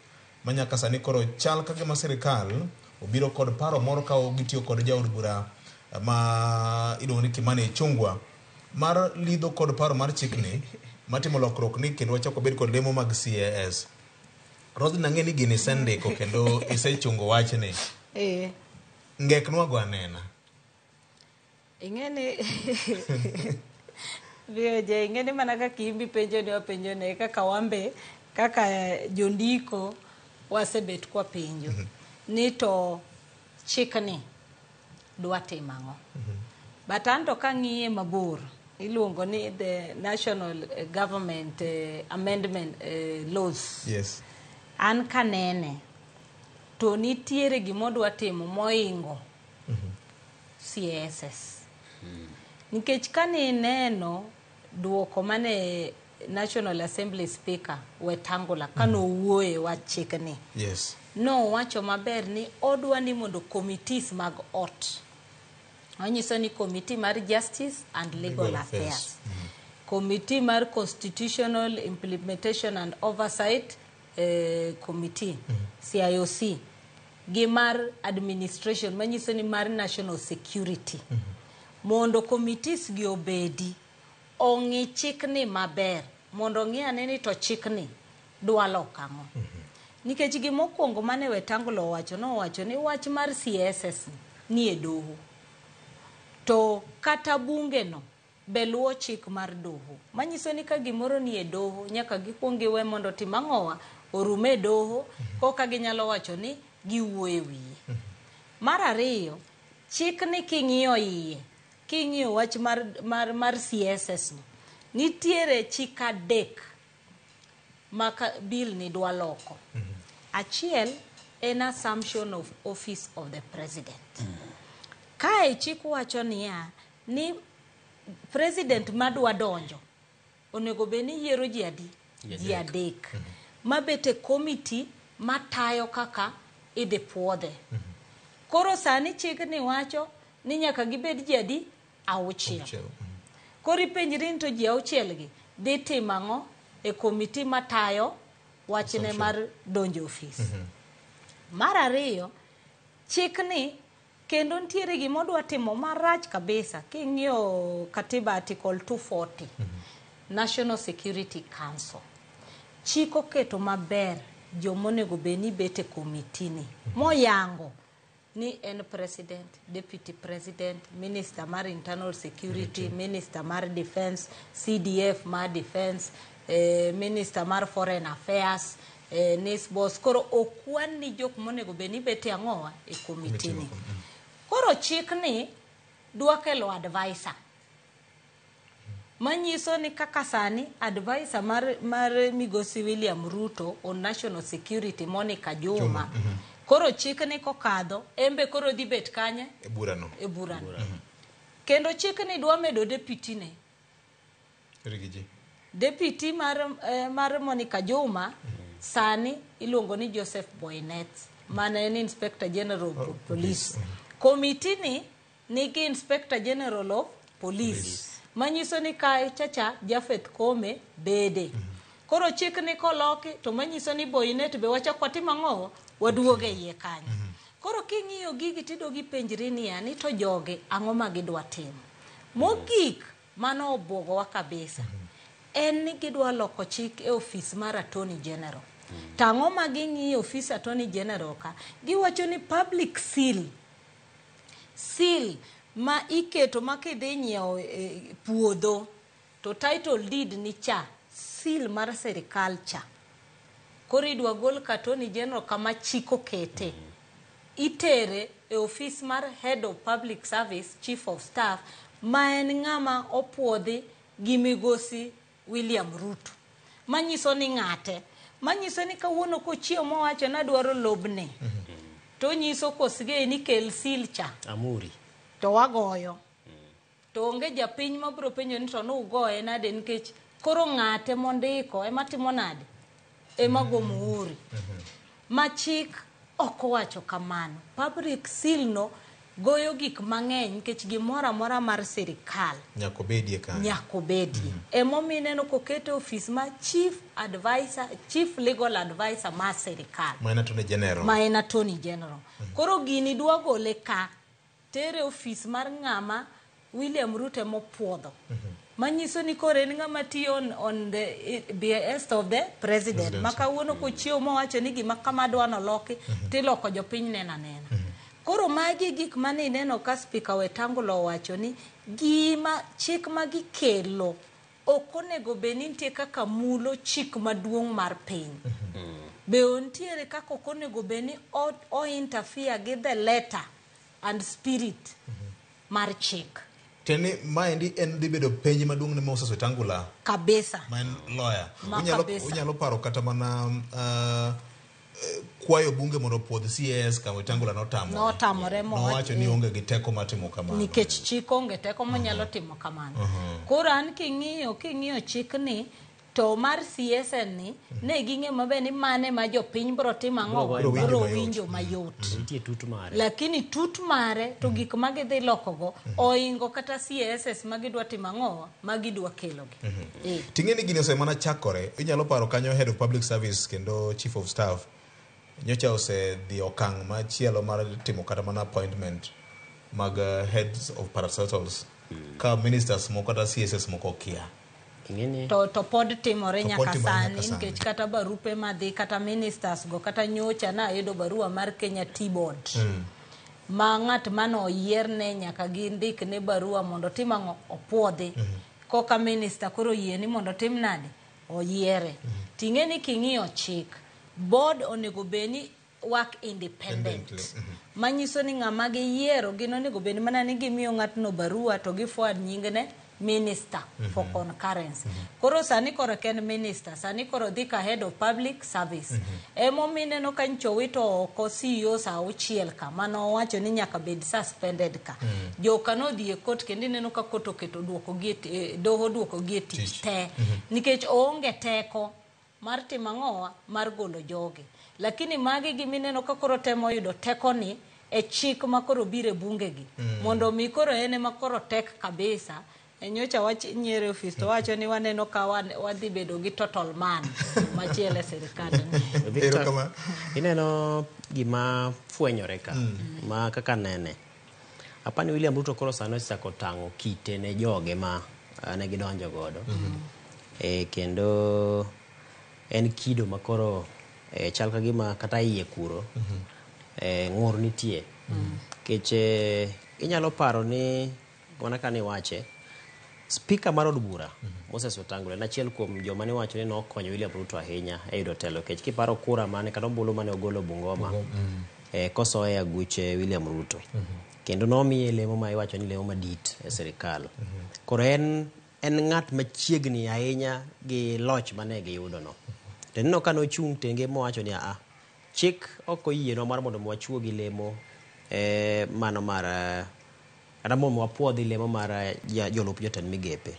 manyaka sani koro chal kagima sirikal obiro kod paro moro ka gitiyo kod jaod bura ma iluongo ni Kimani Ichung'wah mar lidho kod paro mar chikni matimo lokruok ni kendo wachako bed kod lemo mag CAS. Rose nang'e ni gini sendiko kendo isechungo wachni. Ngeknwa go anena. Ing'eni Vioje ing'eni mana kaka imbi penjo ne kaka wambe kaka jondiko wasebet kwa penjo ni to chikni dwa timo ang'o. But anto kang'iye mabor iluongo ni the National Government Amendment Laws. Yes. An kanene to nitiere gimodwa timo moingo CSS. Nikech kane neno duoko mane National Assembly Speaker Wetangula kano wuoye wach chikni. Yes. No wacho maber ni odwa ni mondo committees mag ot. Onyiso ni committee mar Justice and Legal Affairs. Committee mar Constitutional Implementation and Oversight Committee, CIOC. Gi mar Administration, manyiso ni mar National Security. Mondo committees gi obedi ong'i chikni maber mondo ng'i ane ni to chikni dwa lokang'o. Nikech gimokwongo mane Wetangula owacho ni wach mar CSS ni e doho. To kata bunge no beluo chik mar doho. Manyiso ni ka gimoro ni e doho nyaka gikwongi we mondo timang'owa orume doho koka ginyalo wacho ni giwuoye wiye. Mar ariyo, chikni king'iyo iye king'iyo wach mar CSS no nitiere chik adek maka bill ni dwa loko. Achiel en assumption of office of the president. Kae chik wacho niya ni president madwa donjo onego bed ni yiero ji adi? Ji adek. Mabete committee matayo kaka idhi puodhe. Koro sani chik ni wacho ni nyaka gibed ji adi? Auchiel. Koro ipenjri ni to ji auchiel gi dhi timo ang'o e committee matayo wachne mar donjo office. Mar ariyo, chikni kendo ntiere gimodwa timo marach kabisa king'iyo katiba article 240 National Security Council. Chiko keto maber jomonego beni bete committee ni moyango ni en president, deputy president, minister mar internal security, minister mar defense, CDF mar defense, minister mar foreign affairs, NISBOS. Koro okwan ni jok monego beni bete ang'owa e committee ni. Koro chik ni dwa kelo advisor. Manyiso ni kaka sani advisor mar Migosi William Ruto on national security Monica Juma. Koro chik ni kokadho embe koro dhi bet kanye e burano. Kendo chik ni dwa medo deputy ne. Rigiji. Deputy mar Monica Juma sani iluongo ni Joseph Boynet, mane ni Inspector General of Police. Committee ni nigi Inspector General of Police. Manyiso ni kae chacha Jafeth Kome bede. Koro chik ni koloki to manyiso ni boynet be wacha kwatimo ang'o waduoge iye kanyo. Koro king'iyo gigi tido gi penjri ni to joge ang'o ma gidwa timo. Mogik mano obuogowa kabisa en ni gidwa loko chik e ofis mar Attorney General. Tang'o ma ging'iyo ofis Attorney General ka giwacho ni public seal ma iketo ma kidhi nyiewo puodho to title deed ni cha seal mar serikal cha. Koro idwa gol ka Attorney General kama chik okete. Itere e ofis mar Head of Public Service, Chief of Staff, ma en ng'ama opuodhi gi migosi William Ruto. Manyiso ni ng'ate, manyiso ni kawuono kochiewo mowacho na dwaro lobne. To nyiso kosge ni kel seal cha. Amuri. To wagoyo. To onge japiny mabro penjo ni to no ugoye nade nikech koro ng'ate mondiko ema timo nade. Ema go muuri. Machik ok wacho kamano. Public seal no goyo gik mang'eny nikech gimoro amora mar sirikal nyako bedie kan nyako bedie emomineno kokete ofis ma chief legal advisor ma sirikal ma en Attorney General koro gini dwa gole ka tere ofis mar ng'ama William Ruto mopuodho manyiso ni kore en ng'ama tiyo on the behest of the president makawuono kochiewo mowacho ni gima kama dwa noloki tiloko jopiny nena. Koro magi gik mane ineno ka Speaker Wetangula owacho ni gima chik ma gikelo ok onego bed ni nitie kaka mulo chik maduong' mar piny. Be ontiere kaka ok onego bed ni o interfere gi the letter and spirit mar chik. Teni maendi en dhi bedo penj maduong' ne Moses Wetangula kabisa. Ma en lawyer. Unyalo paro kata mana kwayo bunge mondo puodh CS ka Wetangula notamore nowacho ni onge gi teko matimo kamano nikech chik onge teko manyalo timo kamano. Koro an king'iyo chik ni to mar CS ni ne ging'e maber ni mane ma jopiny bro timo ang'o bro winjo mayot. Lakini tut mare to gik ma gidhi lokogo oingo kata CSS ma gidwa timo ang'o ma gidwa kelogi. Ting'eni gini osemana chakore inyalo paro kanyo Head of Public Service kendo Chief of Staff nyocha osedhi okang' machielo mar timo kata mana appointment mag heads of parastatals ka ministers moko kata CSS moko kia to pod timore nyaka sani nikech kata barupe madhi kata ministers go kata nyocha na yudo barua mar Kenya Tea Board ma ng'at mano oyierne nyaka gindik ne barua mondo tim ang'o opuodhi koka minister koro yie ni mondo tim nade oyiere. Ting'eni king'iyo chik board onego beni work independent. Manyiso ni ng'ama giyiero gino onego beni mana ni gimiyo ng'atno barua to gifuad nyingne minister for concurrence. Koro sani koro ken minister sani koro dhi ka Head of Public Service emomineno kancho wito oko CEO sa auchiel ka mano wacho ni nyaka bed suspended ka joka no dhi e court kendo ineno ka court oketo doho duoko gi tich te nikech oonge teko mar timo ang'owa mar golo joge. Lakini magi gimineno ka koro temo yudo teko ni e chik ma koro bire bunge gi mondo mi koro ene ma koro tek kabisa. Nyocha nyiere ofis to wacho ni waneno ka wadhi bedo gi total man machiele serikal. Ineno gima fwenyore ka ma kaka nene apani William Ruto koro sano chako tang'o kite ne joge ma ne gidonjo godo kendo en kido makoro chal ka gima kata iye kuro ng'ur nitie keche inyalo paro ni wana ka ni wache Speaker mar od bura Moses Wetangula en achiel kuom joma ne wacho ni nokonyo William Ruto ahinya e yudo telo kech kiparo kura mane kata ombulu mane ogolo Bungoma kosoe aguche William Ruto kendo nomiye lemo ma iwacho ni lemo madit e serikal. Koro en ng'at machiegni ahinya gi loch mane giyudo no. Tenno ka nochung' tenge mowacho ni chik ok oyie no mar mondo wachuo gi lemo mano mar kada mo wapuodhi lemo mar jolup jotend migepe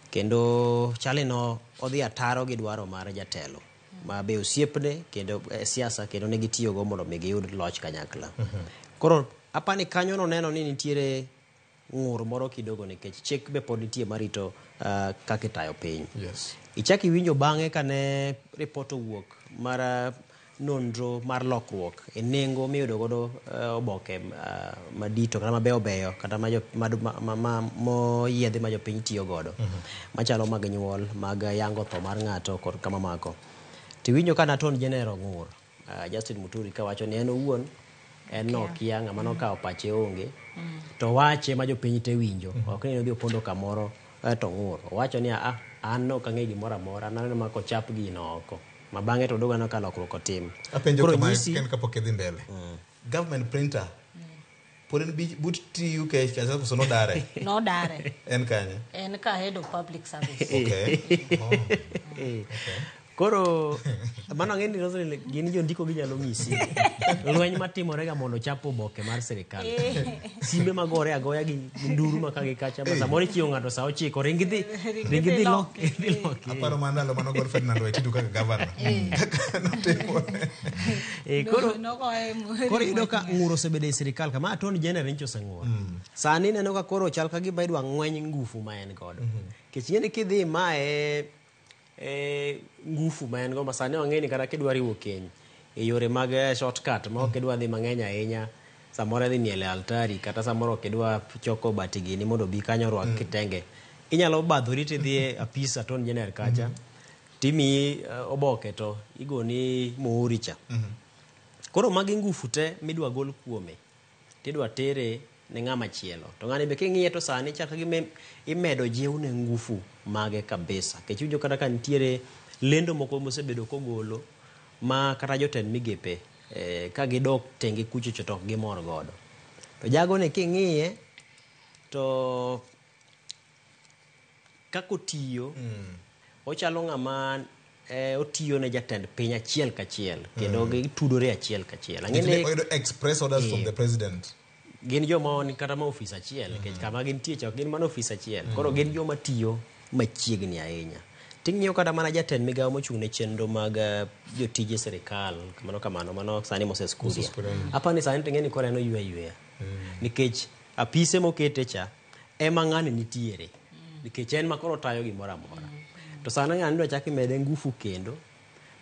kendo chali no odhi ataro gi dwaro mar jatelo ma be osiepne kendo siasa kendo ne gitiyo go mondo mi giyud loch kanyakla. Koro apani kanyo no neno ni nitiere ng'ur moro kidogo nikech chik be pod nitie marito kaka itayo piny. Yes. Ichak iwinjo bang'e kane ripot owuok mar nonro mar lokruok e nengo miyudo godo oboke madito kata mabeyo beyo kata moyiedhi ma jopiny tiyo godo machalo mag nyuol mag yango tho mar ng'ato kod kama mako. Tiwinjo ka Attorney General ng'ur Justin Muturi kawacho ni en owuon en nokia ng'ama nokawo pache onge to wache ma jopiny te winjo ok ni nodhi opondo kamoro to ng'ur owacho ni an ok ang'e gimoro amora naneno ma kochap gino oko ma bang'e to dogo ka lokruok otim. Apenjo kama ken kapok idhi mbele. Government printer pod en but TUK kasa koso no dare. No dare. En kanye? En ka head of public service. Okay. Koro mano ng'eni Rosemary gin jondiko ginyalo ng'isi lweny matimore ga mondo chap oboke mar sirikal. Simbe magore agoya gi nduru makagi kacha ma samoro chiwo ng'ato sa 9 ringi dhi lock. Aparo mandalo mano gol Ferdinand Waititu kaka governor. Koro iyudo ka ng'uro osebedo e sirikal kama Attorney General ncho oseng'uro. Sani neno ka koro chal ka gima idwa ng'weny ngufu ma en godo. Kech ng'eni kidhi mae ngufu ma en go masani wang'eni kata kidwa riwo keny e yore mag shortcut ma ok idwa dhi mang'eny ahinya, samoro dhi miele altari kata samoro ok idwa choko batigini mondo bi kanyo rwak kitenge, inyalo badhori tidhi e apis Attorney General kacha timi oboke to igoni muhuri cha. Koro magi ngufu te midwa gol kuome tidwa tere ne ng'ama chielo to ng'ani be king'iye to sani chaka gi imedo jiw ne ngufu mage kabisa. Kechujo kata ka nitiere lendo moko mosebedo kogolo ma kata jotend migepe ka gidok tenge kucho to gimor godo to jago ne king'iye to kako tiyo ochalo ng'ama otiyo ne jatend piny achiel kachiel kendo gitudore achiel kachiel. Ang'ene express orders from the president. Gin joma ni kata ma ofis achiel kech kama gin tie chok gin mana ofis achiel koro gin joma tiyo machiegni ahinya. Ting'iyo kata mana jatend migawo mochung' ne chenro mag jotije sirikal kamano mano sani Moses Kuria. Apani sani ting'eni koro en oyweya nikech apise mokete cha ema ng'ani nitiere nikech en makoro tayo gimoro amora to sani ng'ani dwa chaki mede ngufu kendo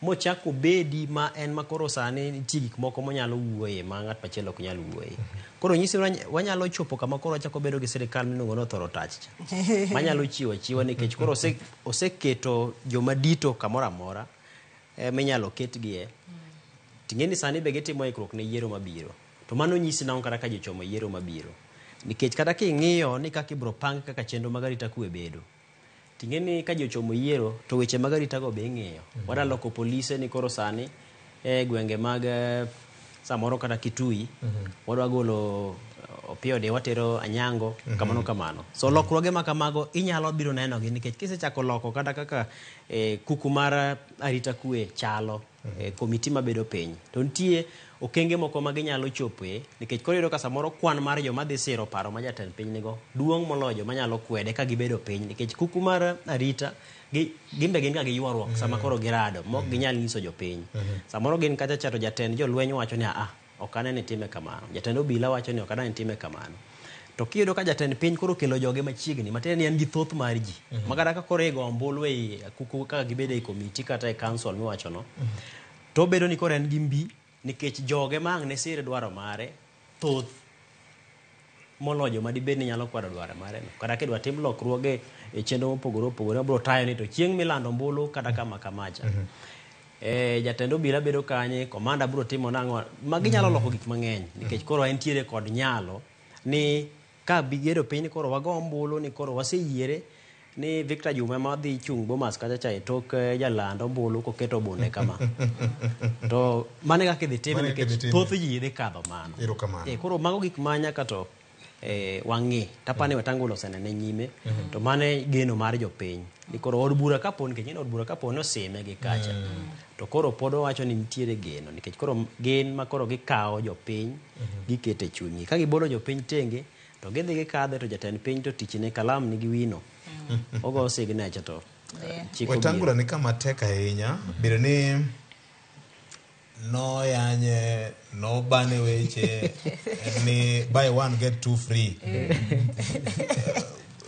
mochako bedi ma en makoro sani nitie gik moko monyalo wuoye ma ng'at machielo ok nyal wuoye. Koro nyisi wanyalo chopo kama koro chako bedo gi sirikal miluongo ni authority cha manyalo chiwo nikech koro oseketo joma dito kamoro amora minyalo ketgie. Ting'eni sani be gitimo ikruok ne yiero mabiro to mano nyisi na kata ka jochomo yiero mabiro nikech kata king'iyo ni kaka ibro pang kaka chenro mag arita kwe bedo ting'eni ka jochomo yiero to weche mag arita go be ing'iyo. Wadwa loko polise ni koro sani gwenge mag samoro kata Kitui wadwa golo opioide watero Anyango kamano. So lokruoge ma kamago inyalo biro neno gi nikech kisechako loko kata kaka kuku mar arita kwe chalo komiti mabedo piny to nitie okenge moko ma ginyalo chopoe nikech koro iyudo ka samoro kwan mar joma dhi siro paro ma jatend piny nigo duong' moloyo joma nyalo kwede ka gibedo piny nikech kuku mar arita gimbe gin ka giywaruok sama koro girado mok ginyal nyiso jopiny. Samoro gin kata chato jatend jolweny wacho ni ok ane ni time kamano, jatend obila wacho ni ok ane ni time kamano. To kiyudo ka jatend piny koro kelo joge machiegni matiende ni en gi thoth mar ji makata ka koro ego ombulu e kuku kaka gibedo e komiti kata e council miwacho no to bedo ni koro en gi mbi nikech joge mang' ne sire dwaro mare thoth moloyo ma dibed ni nyalo kwado dwaro mare no. Kata kidwa tim lokruoge e chenro mopogore bro tayo ni to chieng' milando mbulu kata kama kamacha jatend obila bedo kanye komanda bro timo nang'o ma ginyalo loko gik mang'eny nikech koro entiere kod nyalo ni ka bigedo piny koro wago mbulu ni koro waseyiere ni Victor Juma ma dhi chung Bomas kacha cha tok jalando mbulu koketo bunde kama to mane kaka dhi tim nikech thoth ji dhi kadho mano koro mago gik manya kato wang'i tapane wetangulo sene ne nyime to mane geno mar jopiny ni koro od bura kapon nikech od bura kapon osime gi kacha to koro pod wacho ni nitiere geno nikech koro gen ma koro gikawo jopiny gikete chunyi ka gibolo jopiny tenge to gidhi gikadhe to jatend piny to tichne kalam nigi wino ogo signature to Wetangula ni kama tek ahinya bedo ni no yanye no bane weche ni buy one get two free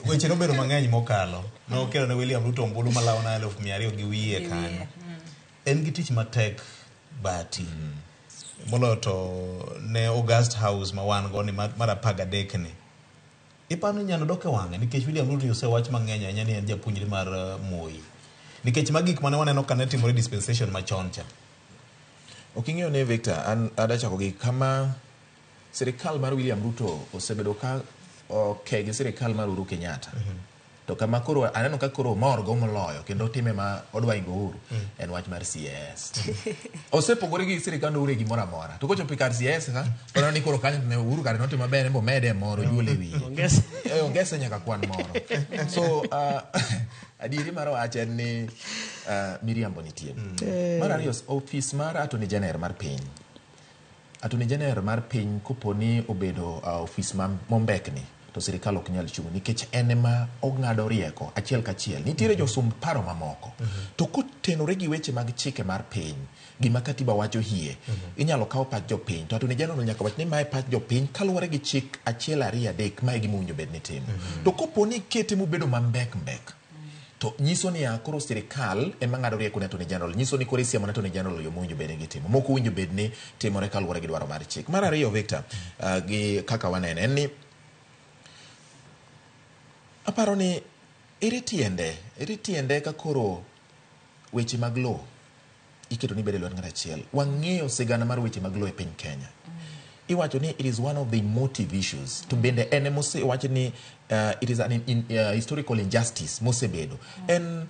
weche no bedo mang'eny mokalo no kelo ne William Ruto ombulu malawo na 200,000 gi wiye kanyo en gi tich matek bati moloyo to ne August House ma wan go ni mar 13 ni ipano nyano doke wang'e nikech William Ruto osewach mang'eny ahinya ni en japuonjre mar Moi nikech magik mane waneno ka ne timore dispensation machon cha. Oking'eyo ne Victor, an adachako gi kama sirikal mar William Ruto osebedo ka gi sirikal mar Uhuru Kenyatta. To kama koro aneno ka koro morgo moloyo kendo time ma odwa ingo Uhuru en wach mar CS. Osepogore gi sirikal Uhuru gi mora mora. To kocho pikar CS ha, to ni koro kanyo ne Uhuru kare notima bene mo mede moro jule wi. Ongese nyaka kwan moro. So adieri mar wach en ni miriambo nitie. Mar ariyo office mar Attorney General mar piny. Attorney General mar piny koponi obedo office mombekni to sirikal ok nyal chung' nikech en ma ong'ado rieko achiel kachiel. Nitiere josumb paro mamoko. To kotenore gi weche mag chike mar piny, gima katiba wacho hie, inyalo kawo pach jopiny. To Attorney General nyaka wach ni mae pach jopiny kaluwore gi chik 1, 2, 3 mae gima owinjo bed ni timo. To koponi kete mobedo mbek to nyiso ni koro sirikal ema ng'ado rieko ne Attorney General. Nyiso ni koro isiemo ne Attorney General yo mowinjo bed ni timo. Moko winjo bed ni timore kaluwore gi dwaro mar chik. Mar ariyo Victor, gi kaka wanene en ni aparo ni ere tiende ka koro weche mag law iketo ni bede lwet ng'at achiel. Wang'eyo sigana mar weche mag law e piny Kenya. Iwacho ni it is one of the motive issues. To bende en mose wacho ni it is an historical injustice mosebedo. En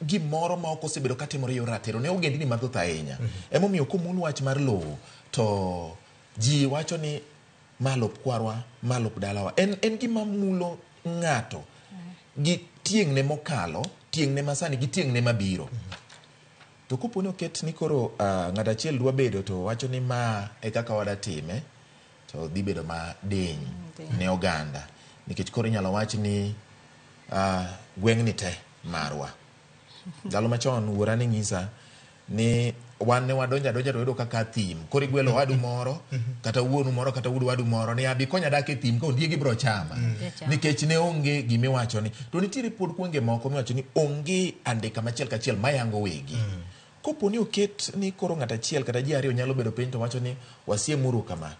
gimoro ma ok osebedo katimore yor ratiro ne ogendini mathoth ahinya. Emomiyo komul wach mar law to ji wacho ni malop kwarwa, malop dalawa. En gima mulo ng'ato gi tieng'ne mokalo, tieng'ne masani gi tieng'ne mabiro. To koponi oket ni koro ng'at achiel dwa bedo to wacho ni ma e kaka wada time to dhi bedo ma deny ne oganda. Nikech koro inyalo wach ni gweng'ni te marwa. Ndalo machon wuora ni ng'isa ni wan ne wadonja to yudo kaka thim. Koro igwelo wadu moro kata wuonu moro kata wuod wadu moro ni abi konya dak e thim ka ondiegi biro chama. Nikech ne onge gima iwacho ni. To nitiere pod kuonge moko miwacho ni onge andika machiel kachiel mayango wegi. Koponi oket ni koro ng'at achiel kata ji ariyo nyalo bedo piny to wacho ni wasiemuru kama.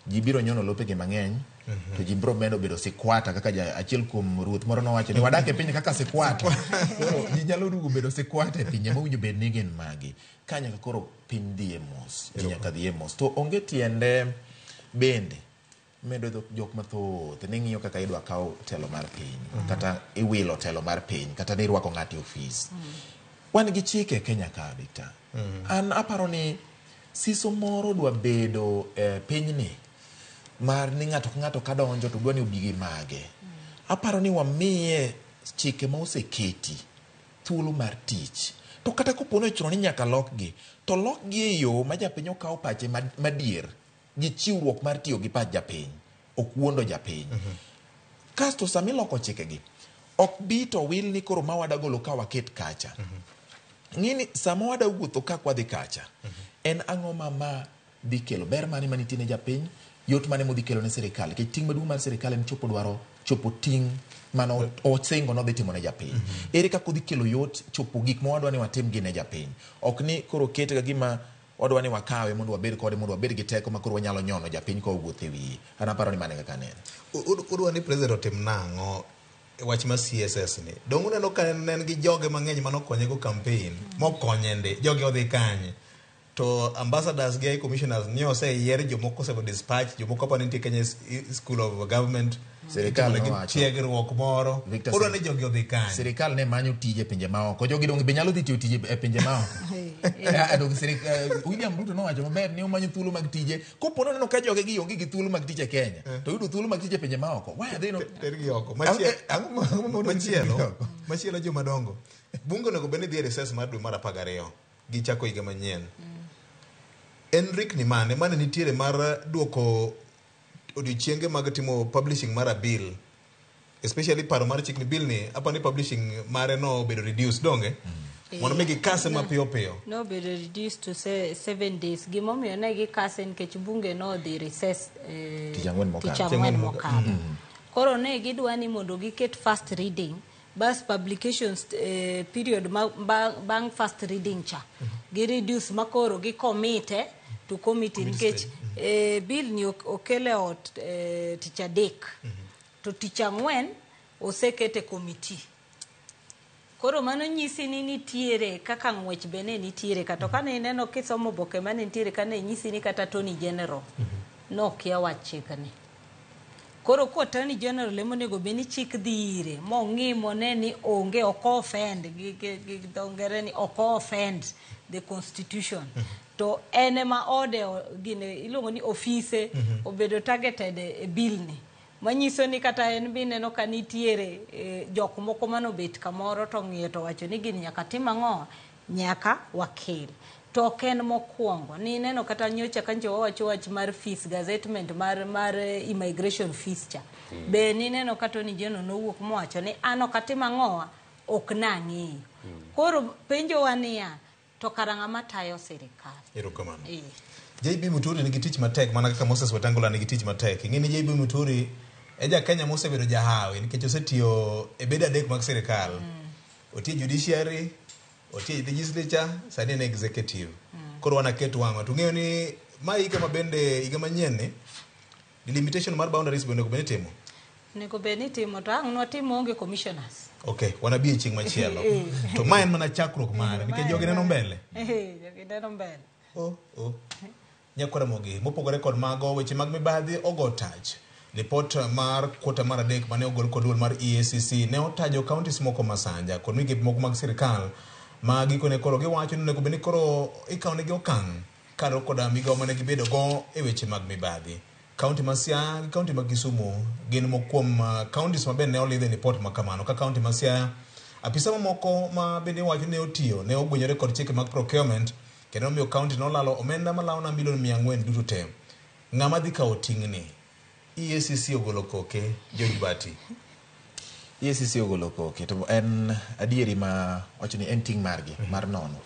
Ji biro nyono lopege mang'eny to ji biro medo bedo sikwata kaka achiel kuom ruoth moro nowacho ni wadak e piny kaka sikwata. Koro ji nyalo duogo bedo sikwata e pinje mowinjo bed ni gin magi. Ka nyaka koro piny dhi e mos, nyaka dhi e mos. To onge tiende bende medo jok mathoth ni ng'iyo kaka idwa kawo telo mar piny kata iwilo telo mar piny kata ni irwako ng'ato e ofis. Wan gi chike Kenya ka Victor. An aparo ni siso moro dwa bedo pinyni mar ni ng'ato ka donjo to dwa ni obigi mage. Aparo ni wamiye chike ma oseketi thuolo mar tich. To kata kopono e chuno ni nyaka lokgi, to lokgi e yo ma japiny okawo pache madier gi chiwruok mar tiyo gi pach japiny. Ok wuondo japiny. Kasto sami loko chikegi, ok bi to wil ni koro ma wada golo ka waket kacha. Ng'ini sama wada wuotho ka kwadhi kacha, en ang'o ma dhi kelo ber mane manitie ne japiny, yot mane modhi kelo ne sirikal. Kech ting' maduong' mar sirikal en chopo ting' mano osingo no dhi timo ne japiny. Ere kaka odhi kelo yot chopo gik ma wadwa ni watim gi ne japiny. Ok ni koro ket ga gima wadwa ni wakawe mondo wabed kode mondo wabed gi teko ma koro wanyalo nyono japiny ka owuotho e wiye. An aparo ni mane kaka neno. Udwa ni president otim nang'o wach ma CSS ni. Dong uneno ka en gi joge mang'eny manokonye go campaign, mokonye ndi, joge odhi kanye. To ambassadors gi commissioners ni oseyier jomoko osego dispatch, jomoko pa nitie Kenya School of Government, sirikal ne tiegruok moro. Udwa ni joge odhi kanye. Sirikal ne manyo tije pinje maoko. Jogi dong be nyalo dhi tiyo tije e pinje maoko. William Ruto nowacho maber ni omanyo thuolo mag tije. Kopono neno ka joge gi onge gi thuolo mag tije Kenya, to yudo thuolo mag tije pinje maoko. Why are they not tergi oko? Machielo joma dongo. Bunge onego bed ni dhi e recess mar dwe mar 12 gichako higa manyien. Enric ni mane nitiere mar duoko odiochienge mag timo publishing mar a bill, especially paro mar chik ni bill ni apa ni publishing mare no bedo reduced donge. mondo mi gikase mapiyo piyo. No be reduced to say 7 days. Gimomiyo ne gikase nikech bunge no dhi recess Tich Ang'wen mokalo. Koro ne gidwa ni mondo giket first reading bas publications period bang first reading cha gi reduce makoro gi commit to committee nikech bill ni okele ot tich adek to tich Ang'wen osekete committee. Koro mano nyisi ni nitiere kaka ng'wech bene nitiere kata kane ineno kisomo boke mane nitiere kane nyisi ni kata Attorney General no kia wach chikni. Koro ko Attorney General lemonego beni chik dhire mong'i mone ni onge oko offend gi dongere ni oko offend the constitution to enema ode gine iluongo ni office obedo targeted e bill ni manyiso ni kata en bi neno ka nitiere jok moko manobet kamoro to ng'iyo to wacho ni gini nyaka tim ang'o nyaka wakil to ken mokwongo ni neno kata nyocha kanjo wacho wach mar fees gazettement mar immigration fees cha be ni neno kata ni jeno nowuok mowacho ni ano katima ng'owa ok nang'eyo. Koro penjo wania to karanga matayo sirikal. Erokamano. JB Muturi nigi tich matek mana kaka Moses Wetangula nigi tich matek. Ing'eni JB Muturi eja Kenya mosebedo jahawi nikech osetiyo e bed adek mag sirikal. Otiyo judiciary, otiyo legislature, sani en executive. Koro wana ketu wang'o. Tung'eyo ni ma higa mabende higa manyien ni delimitation mar boundaries bende onego bed ni timo. Nego bed ni timo to ang' nwatimo onge commissioners. Okay, wanabi chieng' machielo. To ma en mana chakruok mare nikech jogi neno mbele. Jogi neno mbele. Nyakwara mogi mopogore kod mago weche mag mibadhi ogo tach. Report mar kwota mar adek mane ogol kod duol mar EACC ne otajo counties moko masanja kod migepe moko mag sirikal ma gikone koro giwacho ni onego bed ni koro ikawnegi okang' karo koda migawo mane gibedo go e weche mag mibadhi. County ma Siaya gi county ma Kisumu gin mokuom counties ma bende ne olidhe report ma kamano. Ka county ma Siaya apisa moko ma bende wacho ne otiyo ne ogwenyore kod chike mag procurement kendo omiyo county nolalo omenda malawo na milion 400 duto te. Ng'ama dhi kawo ting'ni? EACC ogolo koke George Bati. EACC ogolo koke to en adieri ma wacho ni en ting' margi mar nono.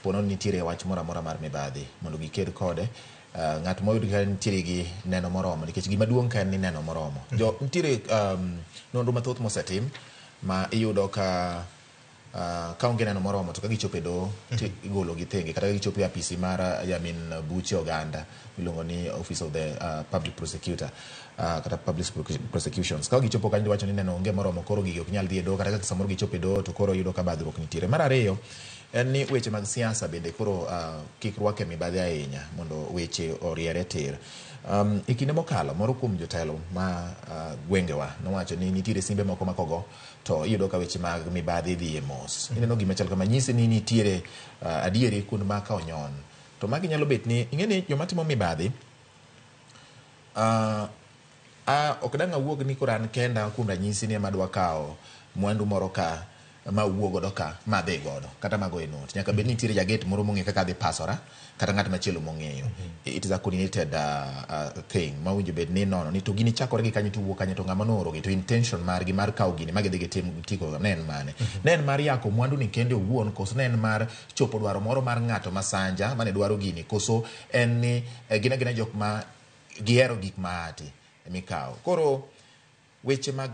Pono nitiere wach moro amora mar mibadhi mondo giked kode. Ng'at moyud ka nitiere gi neno moromo nikech gima duong' ka en ni neno moromo. Jo nitiere nonro mathoth mosetim ma iyudo ka kaonge neno moromo to ka gichopo e doho igolo gi thenge kata gichopo e apisi mar Yamin Buche Oganda miluongo ni Office of the Public Prosecutor kata Public Prosecutions. Ka gichopo kanyo wacho ni neno onge moromo koro gigi ok nyal dhi e doho kata ka samoro gichopo e doho to koro yudo ka badhruok nitiere. Mar ariyo en ni weche mag siasa bende koro kik rwake mibadhi ahinya mondo weche oriere tir. E kinde mokalo moro kuom jotelo ma gwengewa nowacho ni nitiere simbe moko makogo to iyudo ka weche mag mibadhi dhi e mos. Ineno gima chal kama nyisi ni nitiere adieri kuond ma ka onyon. To magi nyalo bet ni ing'eni joma timo mibadhi ok dang' awuog ni koran kenda kuom ranyisi ni madwa kawo mwandu moro ka ma wuogo godo ka ma dhi godo kata mago e not. Nyaka bed ni nitiere jaget moro mong'e kaka dhi pasora kata ng'at machielo mong'eyo. It is a coordinated thing ma winjo bed ni nono ni to gini chakore gi kanyo to wuok kanyo to ng'ama nooro gi to intention margi mar kawo gini magi dhi gitim tiko nen mane. Nen mar yako mwandu ni kende owuon koso nen mar chopo dwaro moro mar ng'ato masanja mane dwaro gini koso en ni gina jok ma gihero gik maati mikawo. Koro weche mag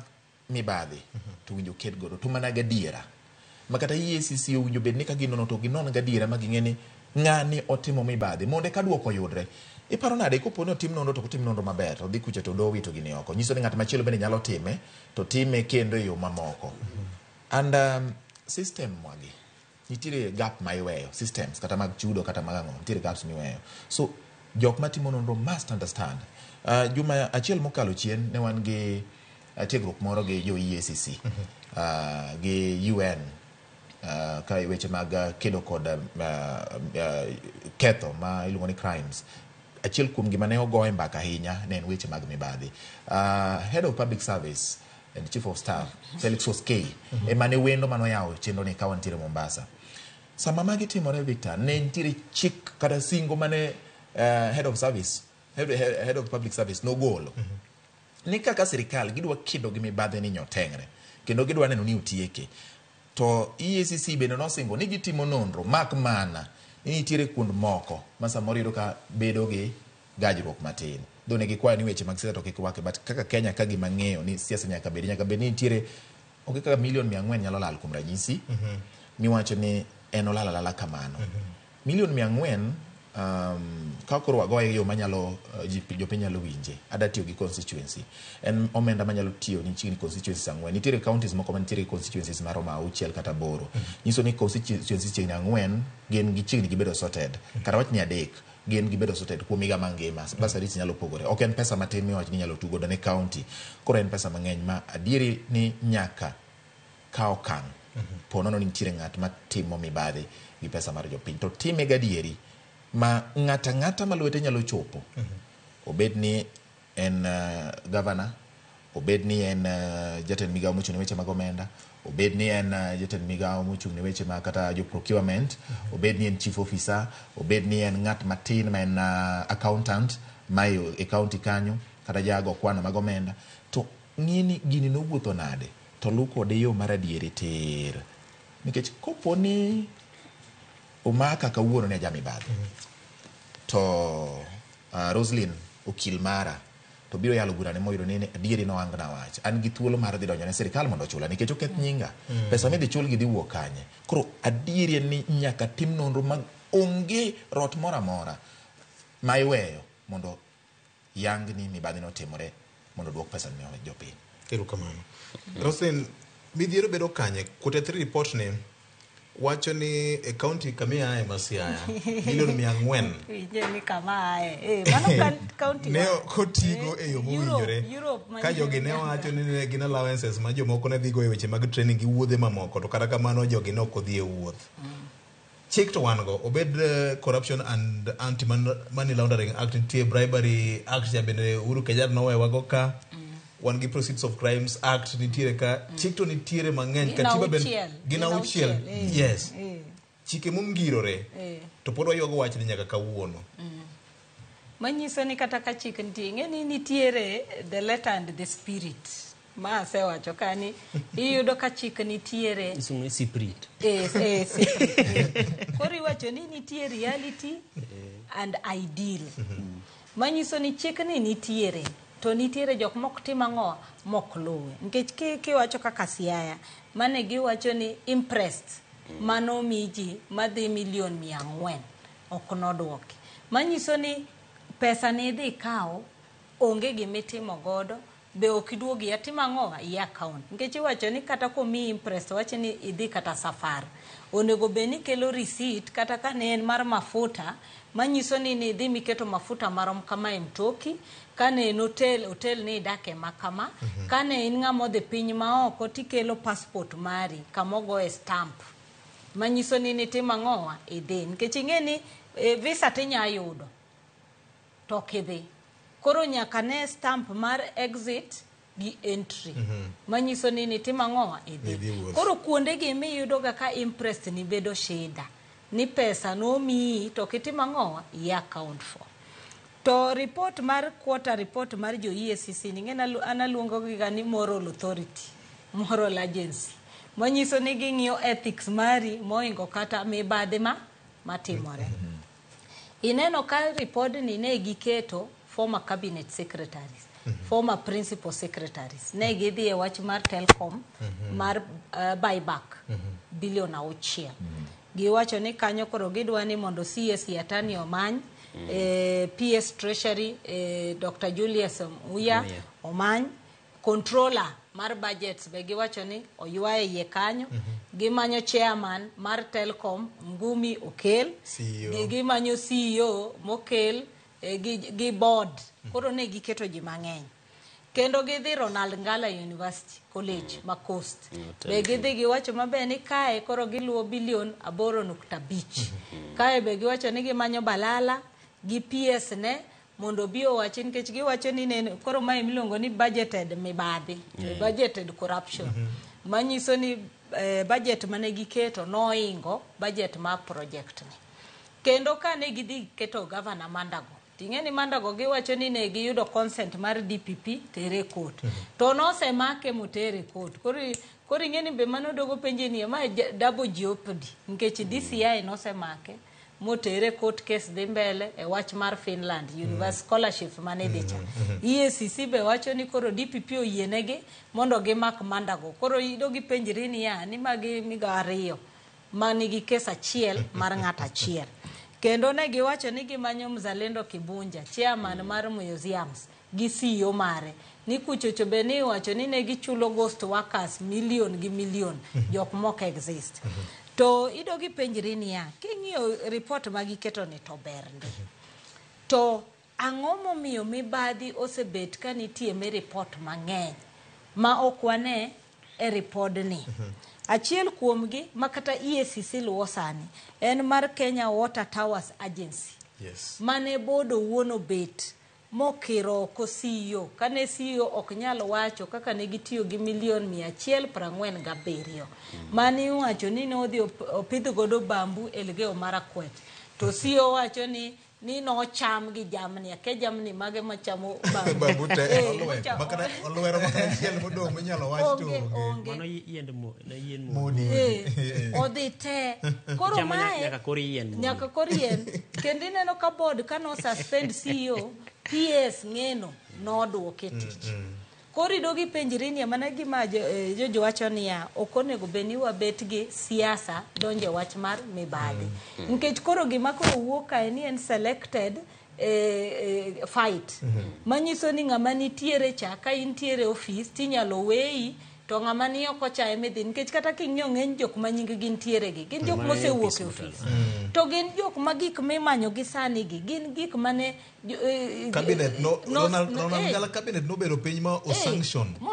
mibadhi to winjo ked godo to mana gadiera makata EACC winjo bed ni ka ginono to ginon gadiera ma ging'eni ng'ani otimo mibadhi mondo ka duoko yudre. Iparo nade kopo ni otim nono to otim nono maber to dhi kuche to do wito gini oko nyiso ni ng'at machielo bende nyalo time to time kendo e yo mamoko. And system mwagi nitiere gap ma iweyo systems kata mag chudo kata mag ang'o nitiere gaps miweyo. So jok matimo nonro must understand. Juma achiel mokalo chien ne wan gi tiegruok moro gi jo EACC gi UN ka weche mag kedo kod ketho ma iluongo ni crimes. Achiel kuom gima ne ogoye mbaka ahinya ne en weche mag mibadhi. Head of Public Service and Chief of Staff Felix Koskei ema ne wendo manoyawo chenro ni kawa nitiere Mombasa. Sama magi timore Victor ne nitiere chik kata singo mane Head of Public Service nogolo. Ni kaka sirikal gidwa kido gi mibadhi ni nyotengre kendo gidwa neno ni utieke to EACC bende nosingo ni gitimo nonro mak mana ni nitiere kuond moko ma samoro yudo ka bedo gi gajruok matin. Done gikwayo ni weche mag siasa to kik wake, but kaka Kenya ka gima ng'eyo ni siasa nyaka bed ni nitiere onge kaka milion 400 nyalo lal kuom ranyisi. Miwacho ni en olala kamano. Milion 400 ka koro wagoye yo manyalo jopiny nyalo winje. Ada tiyo gi constituency. En omenda manyalo tiyo ni chini constituencies 4. Nitiere counties moko manitiere constituencies maromo 6 kata 8. Nyiso ni constituencies chini 4 gin gichigni gibedo sorted. Kata wach ni 3 gin gibedo sorted kuom higa mangima. Basarit nyalo pogore. Ok en pesa matin miwacho ni nyalo tugo ne county. Koro en pesa mang'eny ma adieri ni nyaka kao kan. Ponono ni nitiere ng'at matimo mibadhi gi pesa mar jopiny. To time gadieri ma ng'ata ma lwete nyalo chopo. Obed ni en governor, obed ni en jatend migawo mochung' ne weche mag omenda, obed ni en jatend migawo mochung' ne weche mag kata jo procurement, obed ni en chief officer, obed ni en ng'at matin ma en accountant mayo e county kanyo, kata jago kwano mag omenda. To ng'ini gini nowuotho nade? To luko de yo mar adieri ter. Nikech kopo ni omaka kawuono ne jamibadhi. To Roslyn okil mara to biro yalo burane moyudo ni adieri no ang na wach. An gi thuolo mar dhi donjo ne sirkal mondo chula nikech oketh nyinga. Pesa midhi chul gi dhi wuok kanye. Koro adieri ni nyaka tim nonro mag onge rot mora mora ma iweyo mondo yang ni mibadhi no timore mondo duok pesa ni ne jopiny. Erokamano. Roslyn, midhiero bedo kanye? Kuteth report ni wacho ni e county kamia e Masiaya milion 400 Winje ni kama mano county ne kotigo e yo mowinjore ka jogi ne wacho ni gin allowances ma jomoko ne dhigo e weche mag training gi wuodhe mamoko, to kata kamano jogi ne ok odhi e wuoth. Chik to wan go obed Corruption and Anti-Money Laundering Act, nitie Bribery Act ja bende Uhuru Kenyatta nowewa go ka, wan gi Proceeds of Crimes Act nitiere ka, chik to nitiere mang'eny, katiba ben gina auchiel. Yes. Chike mongirore. To pod wayuago wach ni nyaka kawuono. Manyiso ni kata ka chik nitie, ng'eni nitiere the letter and the spirit. Ma asewacho kani iyudo ka chik nitiere isumi spirit. Spirit. Koro iwacho ni nitie reality and ideal. Manyiso ni chik ni nitiere. To nitiere jok mok tim ang'o mok luwe. Nikech kiwacho kaka Siaya, mane giwacho ni impressed mano miji madhi milion 400 ok nodwoki. Manyiso ni pesa ni dhi kao onge gimitimo godo, be ok iduogi atima ang'o i account. Nikech iwacho ni kata komi impressed wacho ni idhi kata safar, onego beni kelo receipt kata ka ne en mar mafuta manyiso ni idhi miketo mafuta marom kama e mtoki, kane en hotel ni dake makama, kane in ng'amo dhi piny maoko tikelo passport mari kamogo e stamp manyiso ni nitima ng'owa idhi. Nikech ing'eni visa tinya yudo to kidhi, koro nyaka ne stamp mar exit gi entry manyiso ni nitima ng'owa idhi. Koro kuonde gi miyudo ga ka impressed ni bedo shida ni pesa no mi to kitima ng'owa i account for. To report mar quarter report mar jo EACC ng'ena analuongo gi ni moral authority, moral agency, manyiso ni ging'iyo ethics mari moingo kata mibadhi matimore. Ineno ka report ni ne giketo former cabinet secretaries, former principal secretaries, ne gidhi e wach mar Telcom mar buyback bilion 6. Giwacho ni kanyo koro gidwa ni mondo CS Yatani omany, PS Treasury Dr. Julius Uya omany, controller mar budgets be giwacho ni oywaye iye kanyo, gimanyo chairman mar Telcom Ngumi okel, gimanyo CEO mokel gi board. Koro ne giketo ji mang'eny. Kendo gidhi Ronald Ngala University College ma Coast. Be gidhi giwacho mabe ni kae koro giluwo bilion 8.5. Kae be giwacho ni gimanyo Balala gi PS ne mondo bio wachi, nikech giwacho ni koro mae milongo ni budgeted mibadhi, budgeted corruption. Manyiso ni budget mane giketo noingo budget ma project ni. Kendo ka ne gidhi keto governor Mandago ting'e ni mandago giwacho ni ne giyudo consent mar DPP tere court to nosemake motere court koro ing'e ni be manodogo penje ni ma double jeopardy nikech DCI nosemake motere court case dhi mbele e wach mar Finland University Scholarship mane dhi cha EACC be wacho ni koro DPP oyienegi mondo gimak mandago koro idogi penjri ni ya ni magi miga ariyo manigi kes achiel mar ng'at achiel kendo ne giwacho ni gimanyo Mzalendo Kibunja chairman mar museums gi CEO mare ni kuchocho be ni wacho ni ne gichulo ghost workers million gi million jok mok exist to idogi penjri ni ya king'iyo report magiketo ni to ber ndi to ang'o momiyo mibadhi osebet ka nitie me report mang'eny ma ok wane e ripodni achiel kuomgi makata EACC luwo sani en mar Kenya Water Towers Agency mane bodo wuono bet mokiro ko CEO kane CEO ok nyalo wacho kaka ne gitiyo gi milion 147 mane wacho ni nodhi opidho godo bambu Elgeyo Marakwet to CEO wacho ni no cham gi jamni ke jamni mage machamo bambu te makana olwero makana chiel modong minyalo wach to mano yiend odhi te koro mae nyaka korien kendo neno ka board kano suspend CEO PS ng'eno nodwoke tich korido gi penjri ni mana gima jojo wacho niya ok onego beni wabet gi siasa donje wach mar mibadhi nikech koro gima koro wuok kae ni en selected fight manyiso ni ng'ama nitiere cha ka intiere office tinyalo weyi to ng'ama ni oko cha emedhi nikech kata king'yo ng'eny jok ma nying gi ntiere gi gin jok mosewuok e office to gin jok ma gik mimanyo gi sani gi gin gik mane cabinet Ronald cabinet no bero piny ma o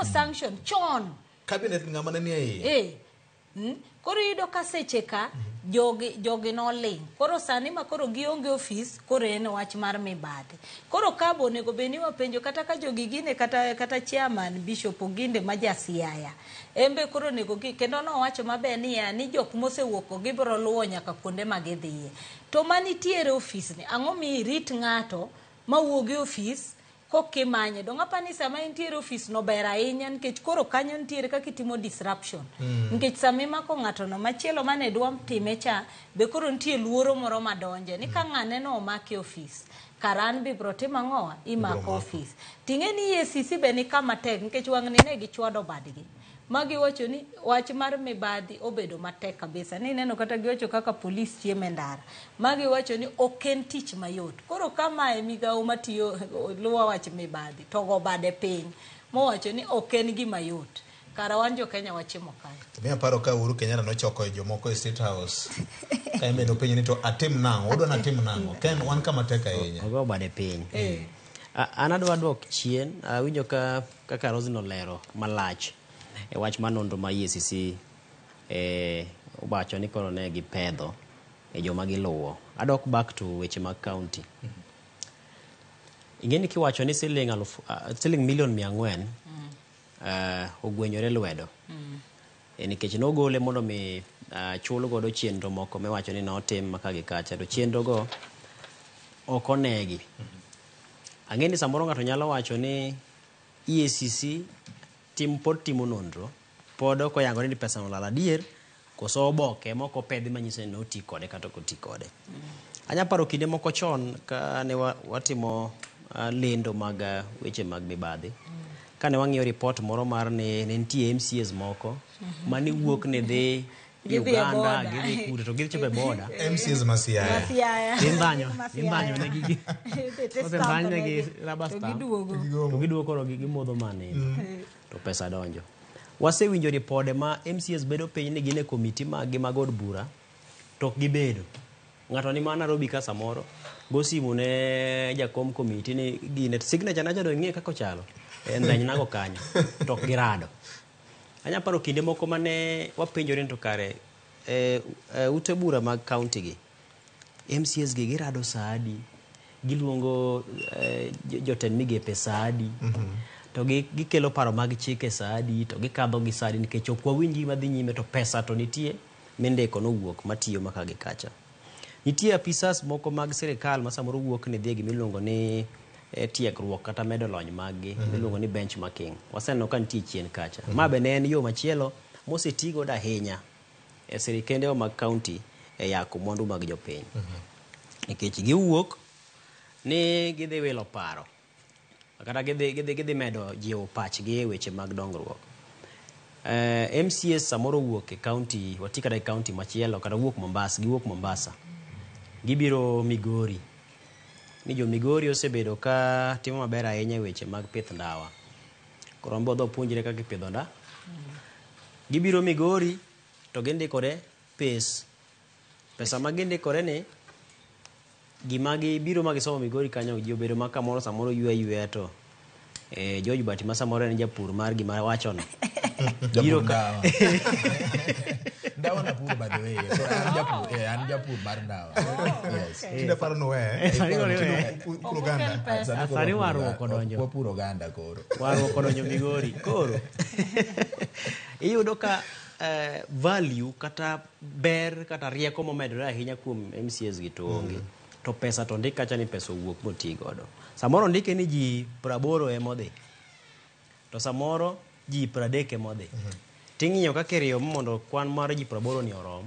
sanction chon cabinet ng'ama ne nie koro yudo ka seche ka jogi no ling koro sani ma koro gionge office koro en wach mar mibadhi koro kabo nego beni wapenjo kata ka jogi gine kata chairman Bishop Oginde majasiaya embe koro nego kendo no wacho maber ni jok mosewuoko gibro luwo nyaka kuonde magidhiye to manitiere office ni ang'o mi rit ng'ato mawuogi office kokimanye donga pani sama intiere office no ber ahinya nikech koro kanyo ntiere kaka itimo disruption nikech sama mako ng'ato no machielo mane dwa time cha be koro ntie luoro moro madonje ni ka ng'ane no omake office karan bi brotimo ng'owa imako office ting'e ni EACC be ni kama tek nikech wang'ni ne gichwado badgi magi wacho ni wach mar mibadhi obedo matek kabisa ni neno kata giwacho kaka police chieme ndara magi wacho ni oken tich mayot koro kama migao matiyo luwa wach mibadhi to go bade piny mo wacho ni oken gima yot kara wan jo Kenya wachimo kae mi aparo ka Uhuru Kenyatta nochoko jomoko e State House ka imeno penyo ni to atim nang'o odwa na tim nang'o ken wan kama tek ahinya ogo bade piny an adwa dwok chien winjo kaka Rosino lero malach e wach manonro ma EACC obacho ni koro ne gipedho e joma giluwo adok back to weche mag county ingeni kiwacho ni siling milion 400 ogwenyore lwedo nikech nogole mondo mi chul godo chenro moko mewacho ni notim maka gi kacha to chenro go ok onegi angeni samoro ng'ato nyalo wacho ni EACC pod timo nonro pod ok oyangore ni pesa nolala adier koso oboke moko pedhi manyiso ni oti kode kata ok oti kode anya paro kinde moko chon ka ne watimo lendo mag weche mag mibadhi ka ne wang'iyo report moro mar ne nitie MCAs moko mane wuok ne dhi Uganda gidhi kure to gidhi chope boda MCAs Masiaya imbanyo ne gigi osembanyo ne gi rabasta to giduogo koro gimodho mane to pesa donjo wasewinjo ripode ma MCAs bedo piny ni gine komiti magi mag od bura to gibedo ng'ato ni ma Nairobi ka samoro go simu ne jakom komiti ni gine signature na jado ng'e kako chalo en dany nago kanyo to girado anya paro kinde moko mane wapenjore to kare ute bura mag county gi MCAs gi girado saadi giluongo jotend migepe saadi to gikelo paro mag chike saadi to gikadho gi saadi nikech ok wawinji madhi nyime to pesa to nitie mindeko no wuok matiyo maka gi kacha nitie apisas moko mag sirikal ma samoro wuok ni dhie gimiluongo ni tiegruok kata medo lony maggi miluongo ni benchmarking. Waseneno ka nitie chien kacha. Ma bende en yo machielo mosetigo ahinya e sirikende mag kaunti e yako mwandu mag jopiny. Nikech giwuok ni gidhi wilo paro kata gidhi medo jiwo pachgi e weche mag dongruok. MCS samoro wuok e kaunti, wati kata e kaunti machielo kata wuok Mombasa. Gibiro Migori. Ni jo Migori osebedo ka timo maber ahinya e weche mag pith ndawa. Koro mbodho puonjre kaka ipidho nda. Gibiro Migori to gindikore pesa ma gindikore ni gima gibiro magisomo Migori kanyo ji obedo ma kamoro samoro ywe to George Bati ma samoro en japur mar gima wachono. Biro ka ndawa na pur by the way. So an japur mar ndawa. Yes. Tinde paro no puro ganda. Sari waruok odonjo. Puro ganda koro. Waruok odonjo Migori. Koro iyudo ka value kata ber kata rieko momedore ahinya kuom MCS gi to onge. To pesa to ndika cha ni pesa wuok moti godo. Samoro ndike ni ji 80 emodhi. To samoro ji 30 emodhi. Ting'iyo kaka iriyo mondo kwan mar ji 80 ni orom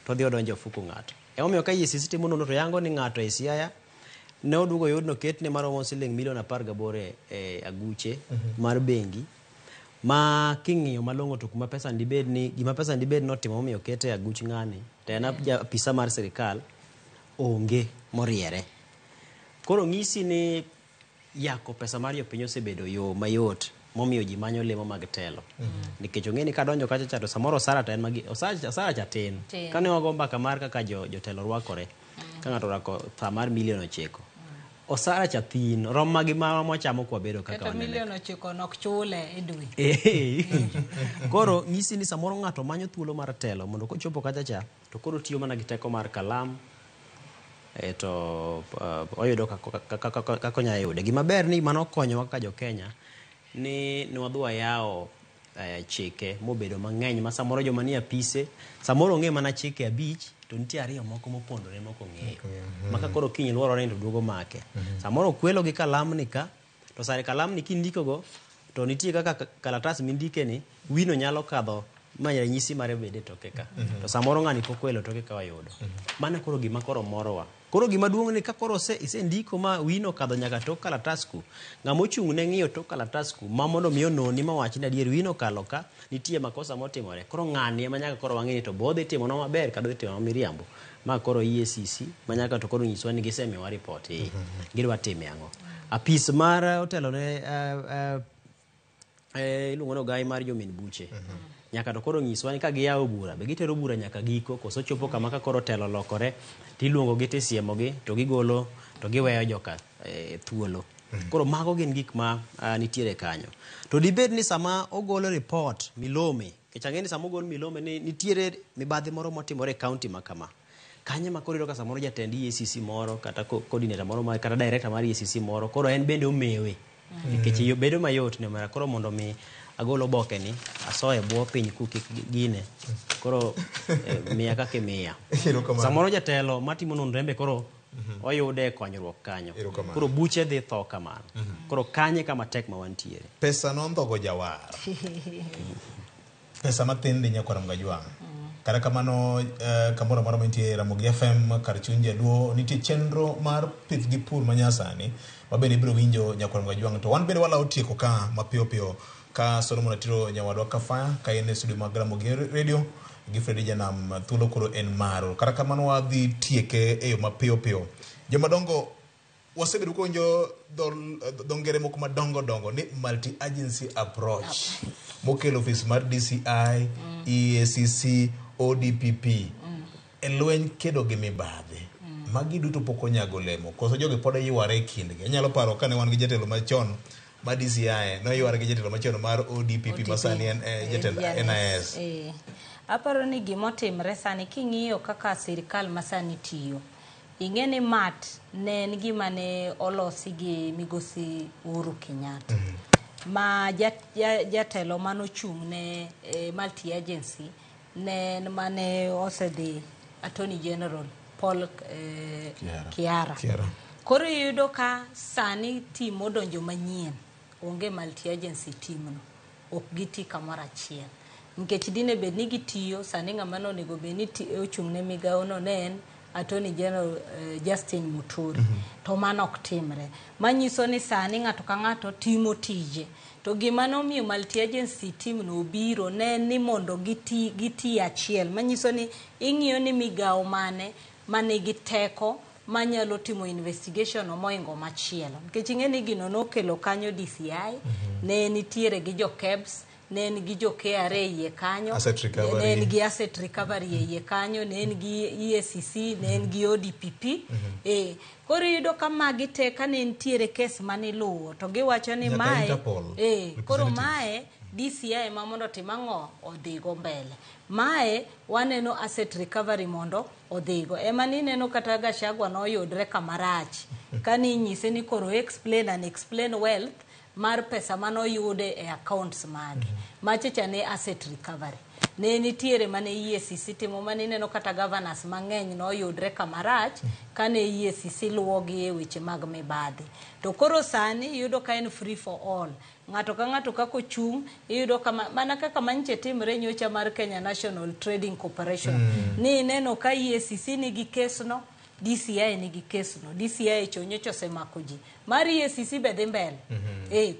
to dhi odonjo fuku ng'ato. Emomiyo ka EACC timo nonro to yango ni ng'ato e Siaya ne oduogo yudno ketne maromo siling milion 18 e aguche mar bengi. Ma king'iyo malong'o to kuma pesa ndibed ni gima pesa ndibed notimo momiyo kete aguch ng'ani. Tena apisa mar sirikal onge moriere. Koro ng'isi ni yako pesa mar jopiny osebedo yo mayot momiyo ji manyo lemo mag telo. Nikech ong'eni kadonjo kacha cha to samoro osara to en magi osara cha tin. Kane wago mbaka mar kaka jotelo rwakore ka ng'ato rwako tha mar milion 9. Osara cha thin rom magi ma mwachamo kwa bedo kaka wanene. Kata milion 9 nok chule e dwe. Koro ng'isi ni samoro ng'ato manyo thuolo mar telo mondo kochopo kacha cha to koro tiyo mana gi teko mar kalam to oyudo kako nya yude. Gima ber ni mano konyo kaka jo Kenya ni wadhua yao chike mobedo mang'eny ma samoro joma ni apise samoro ng'e mana chike 5 to nitie 2 moko mopondore moko ng'eyo. Maka koro kiny luoro ni to duogo make. Samoro kwelo gi kalam ni ka to sare kalam ni kindiko go to nitie kaka kalatas mindike ni wino nyalo kadho manya nyisi mare bede toke ka. To samoro ng'ani pokwelo toke ka wayudo. Mana koro gima koro morowa. Koro gima duong' ni ka koro isendiko ma wino kadho nyaka tok kalatasku. Ng'ama ochung' ne ng'iyo tok kalatasku ma mondo miyo noni ma wach ni adier wino kalo ka nitie makosa motimore. Koro ng'ani ema nyaka koro wang'eni to bodhi timo no maber kado timo miriambo. Ma koro EACC ma nyaka to koro nyiswa ni gisemiwa report gidwa time ang'o. Apis mar otelo ne iluongo no gai mar jomin buche. Nyaka to koro nyiswa ni ka giyawo bura be gitero bura nyaka giko koso chopo kama ka koro telo lokore tiluongo gi tisiemo gi to gigolo to giweyo joka thuolo. Koro mago gin gik ma nitiere kanyo. To dibed ni sama ogolo report milome kechang'e ni sama ogolo milome ni nitiere mibadhi moro motimore e county makama. Kanye ma koro ka samoro jatend EACC moro kata coordinator moro kata director mar EACC moro koro en bende omewe. Nikech yo bedo mayot ne mara koro mondo mi agolo boke ni asoye bwo piny kuki gine koro miya kake miya samoro jatelo matimo nonrembe koro oyude konyruok kanyo koro buche dhi tho kamano koro kanye kama tek ma wantiere pesa non dhogo jawar pesa matin di nyakora mgajwang kara kamano kamoro moro mantie Ramogi FM kar chunje duo nitie chenro mar pith gi pur manyasani mabende ibiro winjo nyakora mgajwang to wan bende wala otieko ka mapiyo piyo ka Solomon Atiro nyawadwa Kafaya ka ene studio mag Ramogi Radio gi Freddy Janam thuolo koro en maro kara kamano wadhi tieke e yo mapiyo piyo jomadongo wasebedo konjo dongere moko madongo ni multi agency approach mokelo office mar DCI EACC ODPP elwen kedo gi mibadhi magi duto poko nyago lemo koso joge poda yiware kindgi anyalo paro kane wan gi jatelo machon ma DCI no yiware gi jatelo machon mar ODPP masani en jatelo NIS aparo ni gimotimre sani king'iyo kaka sirikal masani tiyo ing'eni mat ne en gima ne olosi gi migosi Uhuru Kenyatta ma jatelo manochung' ne multi agency ne mane osedhi Attorney General Paul Kiara. Koro iyudo ka sani team modonjo manyien onge multi agency team no ok giti kamoro achiel nikech dine bed ni gitiyo sani ng'ama no onego bed ni ochung' ne migawo no ne en Attorney General Justin Muturi to mano ok timre manyiso ni sani ng'ato ka ng'ato timo tije to gima nomiyo multi agency team no obiro ne ni mondo giti achiel manyiso ni ing'iyo ni migawo mane gi teko manyalo timo investigation moingo machielo nikech ing'e ni gino nokelo kanyo DCI ne nitiere gi jo KEBS ne en gi jo KRA iye kanyo ne en gi asset recovery iye kanyo ne en gi EACC ne en gi ODPP koro yudo ka magi te ka ne nitiere kes mane luwo to giwacho ni mae koro mae DCI ma mondo timang'o odhigo mbele mae waneno asset recovery mondo odhigo ema ni neno kata Gachagua no yudre kamarach kani nyise ni koro explain wealth mar pesa mano yude e accounts magi machecha ne asset recovery ne nitiere mane EACC timo mane neno kata governors mang'eny no yudre kamarach kane EACC luwogi e weche mag mibadhi to koro sani yudo ka en free for all ng'ato ka ng'ato kako chung yudo kama mana kaka manche timre nyocha mar Kenya National Trading Corporation ni neno ka EACC nigi kesno DCI nigi kesno DCI chonyocho semako ji mari EACC bedhi mbele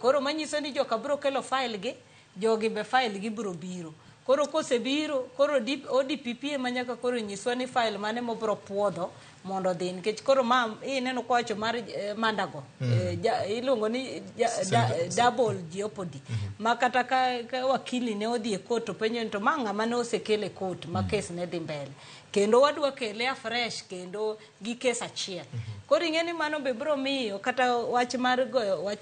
koro manyiso ni joka bro kelo file gi jogi be file gi bro biro koro kosebiro koro ODPP manyaka koro nyiswa ni file mane mobro puodho mondo dhi nikech koro ineno kwacho mar mandago iluongo ni double jeopardy makata ka wakili ne odhi e court to penjo to manga mane osekele court ma case ne dhi mbele kendo wadwa kele afresh kendo gi case achiel koro ing'eni mano be bro miyo kata wach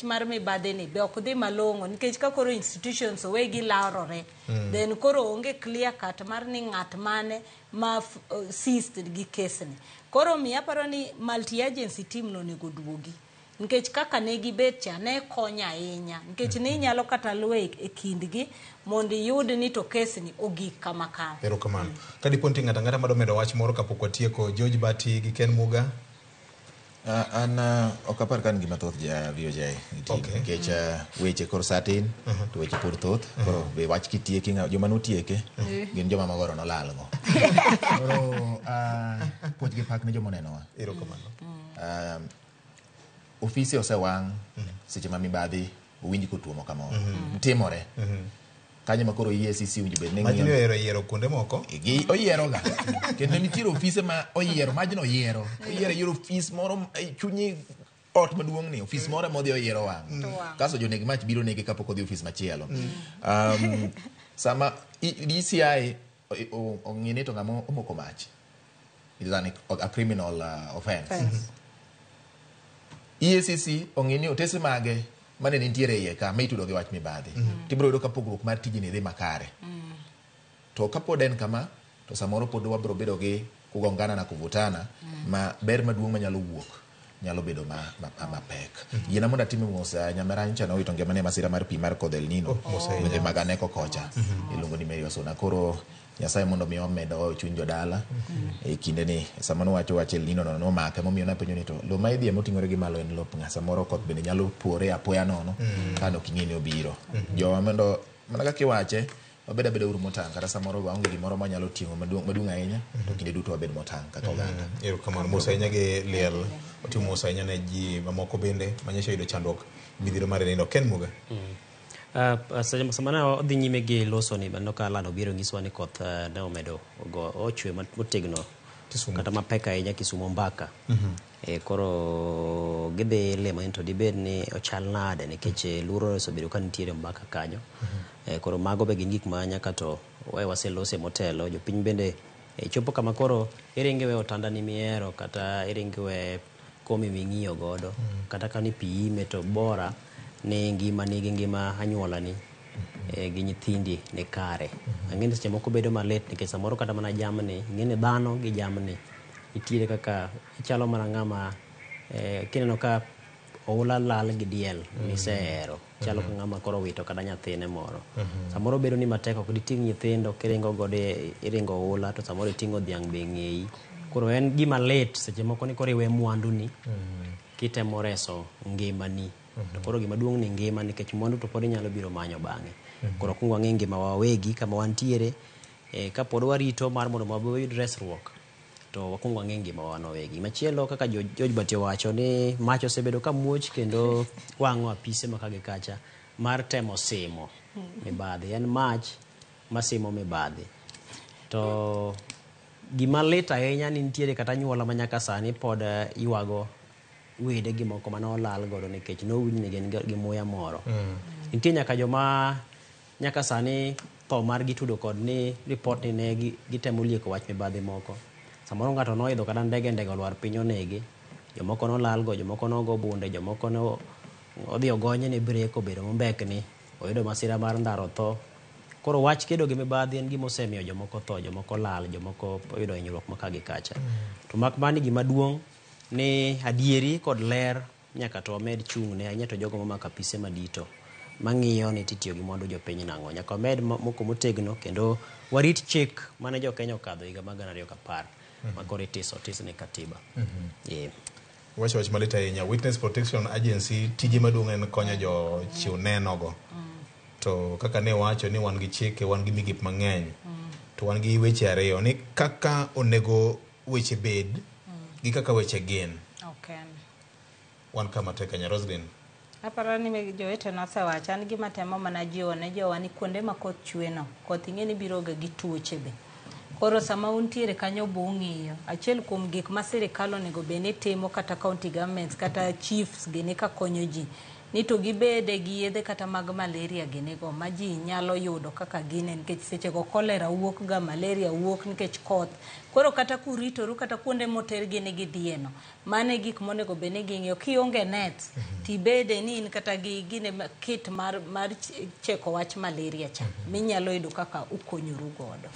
mar mibadhi ni be ok dhi malong'o nikech ka koro institutions wegi larore then koro onge clear cut mar ni ng'at mane ma seized gi case ni koro mi aparo ni multi agency team no nego duogi nikech kaka ne gibet cha ne konya ahinya nikech ni nyalo kata luwe e kindgi mondo yud ni to case ni ogik kama ka erokamano kadi ponti ng'ata mado medo wach moro kapok watieko George Bati gi Ken Muga an ok apar kan gima thoth ja VOJ nikech weche kor satin to weche pur thoth koro be wach kitieki joma notieke gin joma magoro nolalgo koro puoch gi pak ne joma onenowa erokamano ofisi osewang' seche ma mibadhi owinj kotuomo kamoro timore kanyo ma koro EACC winjo bed majni oyiero kuonde moko oyieroga kendo nitiere ofise ma oyiero majno oyiero ofis moro chunyi ot maduong' ni ofis moro modhi oyiero wang' kaso joneg mach biro nege kapok odhi ofis machielo sama DCI ong'ine to ng'ama omoko mach it is a criminal offense EACC ong'ini otese mage mane nitiere iye ka itudo gi wach mibadhi tibro yudo ka pogruok mar tijini dhi makare to kapod en kama to samoro pod wabro bedo gi kugongana na kuvutana ma ber maduong' manyalo wuok nyalo bedo mapek yiena mondo atime mos nyamera ncha nowito ngimane masira mar pi mar kodh El Nino wende mag Aneko kocha iluongo ni Mary Osuna koro Nyasaye mondo mi omedo chuny jodala e kinde ni sama nowacho wach El Nino no make momiyo napenjo ni to lo ma idhi moting'ore gi malo en lop ng'a samoro koth bende nyalo puore apoya nono kano king'eni obiro jowa mondo mana kaka iwache wabed abeda uru motang' kata samoro waonge gimoro manyalo ting'o maduong' ahinya to kinde duto wabed motang' kaka oganda erokamano mos ahinya gi liel otimo mos ahinya ne ji mamoko bende manyiso yudo chandruok midhiro mar nindo Ken Muga samana odhi nyime gi loso ni bando ka lano biro ngiswa ni koth ne omedo ochwe motegno kata mapek ahinya Kisumo mbaka koro gidhi lemo to dibed ni ochal nade nikech luro osebedo ka nitiere mbaka kanyo koro mago be gin gik ma nyaka to waselose motelo jopiny bende chopo kama koro iringe we otanda ni miero kata iringe we komi ming'iyo godo kata ka ni pi ime to bora ne ngima anyuola ni gi nyithindi ne kare ang'eni seche moko bedo malet nikech samoro kata mana jamni ng'eni dhano gi jamni itiere kaka ichalo mana ng'ama kineno ka oula lal gi diel misehero chalo ka ng'ama koro wito kata nyathine moro samoro bedo ni matek ok diting' nyithindo kiringo godo iringo oula to samoro iting'o dhiang' be ng'eyi Koro en gima lit seche moko ni koro iwe mwandu ni kitemo reso ngimani. To koro gima duong' ni ngima nikech mwandu to pod inyalo biro manyo bang'e. Koro kuongo wang'e ngima wawegi kama wantiere, ka pod warito mar mondo wayud resruok, to wakuongo wang'e ngima wawegi. Machielo kaka George Batio wacho ni mach osebedo ka muoch kendo wang'o apise ma kage kacha mar temo simo mibadhi. En mach masimo mibadhi. To gima lit ahinya ni nitiere kata nyuola ma nyaka sani pod ywago wede gi moko mane olal godo nikech nowinj ni gin gi muya moro. Nitie nyaka joma nyaka sani tho mar gitudo kod ni report ni ne gitemo lieko wach mibadhi moko. Samoro ng'ato noidho kata ndege olwar piny onege, jomoko nolal go, jomoko nogo bunde, jomoko no odhi ogonye ne brek obedo mombekni, oyudo masira mar ndaro tho. Koro wach kedo gi mibadhi en gima osemiyo jomoko tho, jomoko lal, jomoko oyudo hinyruok ma kagi kacha. To mak mani gima duong' ni adieri kod ler nyaka to omed chung' ne ahinya to jogo mamako apise madito mang'iyo ni titiyo gi mwandu jopiny nang'o. Nyaka omed moko motegno kendo warit chik mane jo Kenya okadho higa mag 2010 ma koro otis ni katiba. Wach malit ahinya. Witness Protection Agency tije maduong' en konyo jo chiw nenogo. To kaka ne wacho ni wan gi chike, wan gi migip mang'eny, to wan gi weche ariyo ni kaka onego weche bed gi kaka weche gin. Wan kama te Kenya. Roslyn. Aparo ni jowete nosewacho an gima temo mana jiwo ne jowa ni kuonde ma koth chwe no, koth ing'e ni biro ga gi tuoche be. Koro sama untiere kanyo bung'iyo, achiel kuom gik ma sirikal onego bed ni timo kata county governments kata chiefs gini ka konyo ji ni to gibede gi yedhe kata mag malaria ginego ma ji nyalo yudo kaka gine nikech seche go kolera wuok ga, malaria wuok nikech koth. Koro kata kuritoru kata kuonde moter gi ni gidhieno, mane gik monego bed ni ging'iyo. Kionge net tibede ni in kata gi gine kit mar cheko wach malaria cha minyalo yudo kaka ukonyoru godo.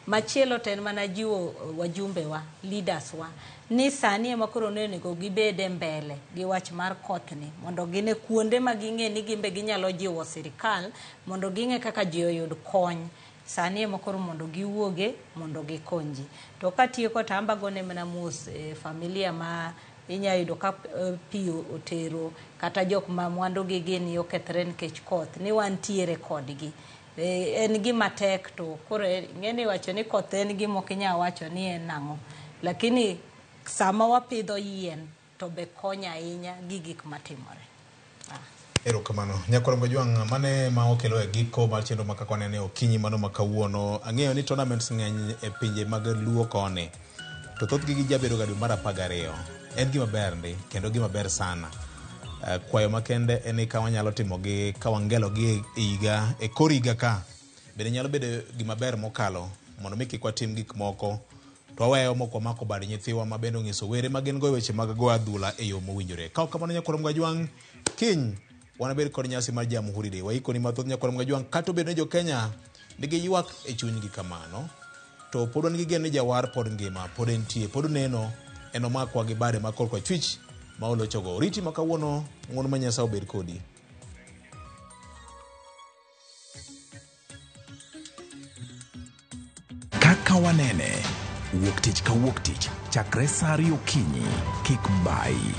Machielo ten mana jiwo wajumbe wa, leaders wa, ni sani ema koro onego gibede mbele gi wach mar koth ni mondo gine kuonde ma ging'e ni gimbe ginyalo jiwo sirikal mondo ging'e kaka ji oyud kony. Sani ema koro mondo giwuoge mondo gikonji. To katieko tamba gone mana mos familia ma inyayudo ka pi otero kata jok ma mwandu gi gin okethre nikech koth ni wantiere kodgi. En gima tek to koro ng'eni wacho ni koth en gima ok inyal wacho ni en nang'o, lakini sama wapidho yien to be konya ahinya gi gik matimore. Erokamano. Nyakoro Ngajwang' mane ma okelo e giko mar chenro ma kaka nene okinyi mano ma kawuono. Ang'eyo ni tournaments ng'eny e pinje mag luo koni, to thothgi gijabedo ga dwe mar 12. En gima ber ndi kendo gima ber sana. Kwayo makende en ka wanyalo timo gi ka wangelo gi higa e kor higa ka bende nyalo bedo gima ber mokalo mondo miki kwa tim gik moko to waweyo moko mako bad nyithiwa ma bende ng'iso were ma gin go weche mag go adhula e yo mowinjore. Ka kamano Nyakoro Ngajwang' kiny wanabed kod nyasi mar Jamhuri Day. Waikoni mathoth Nyakoro Ngajwang' kato bedo jo Kenya nigi ywak e chunygi kamano to pod wan gi geno ni jawar pod ngima, pod entie, pod neno eno makwa gi bade ma korka chwich ma olochogo. Riti makawuono ng'wono ma Nyasaye obed kodi. Kaka wanene wuok tich ka wuok tich chakre sa 2 okinyi kik bai.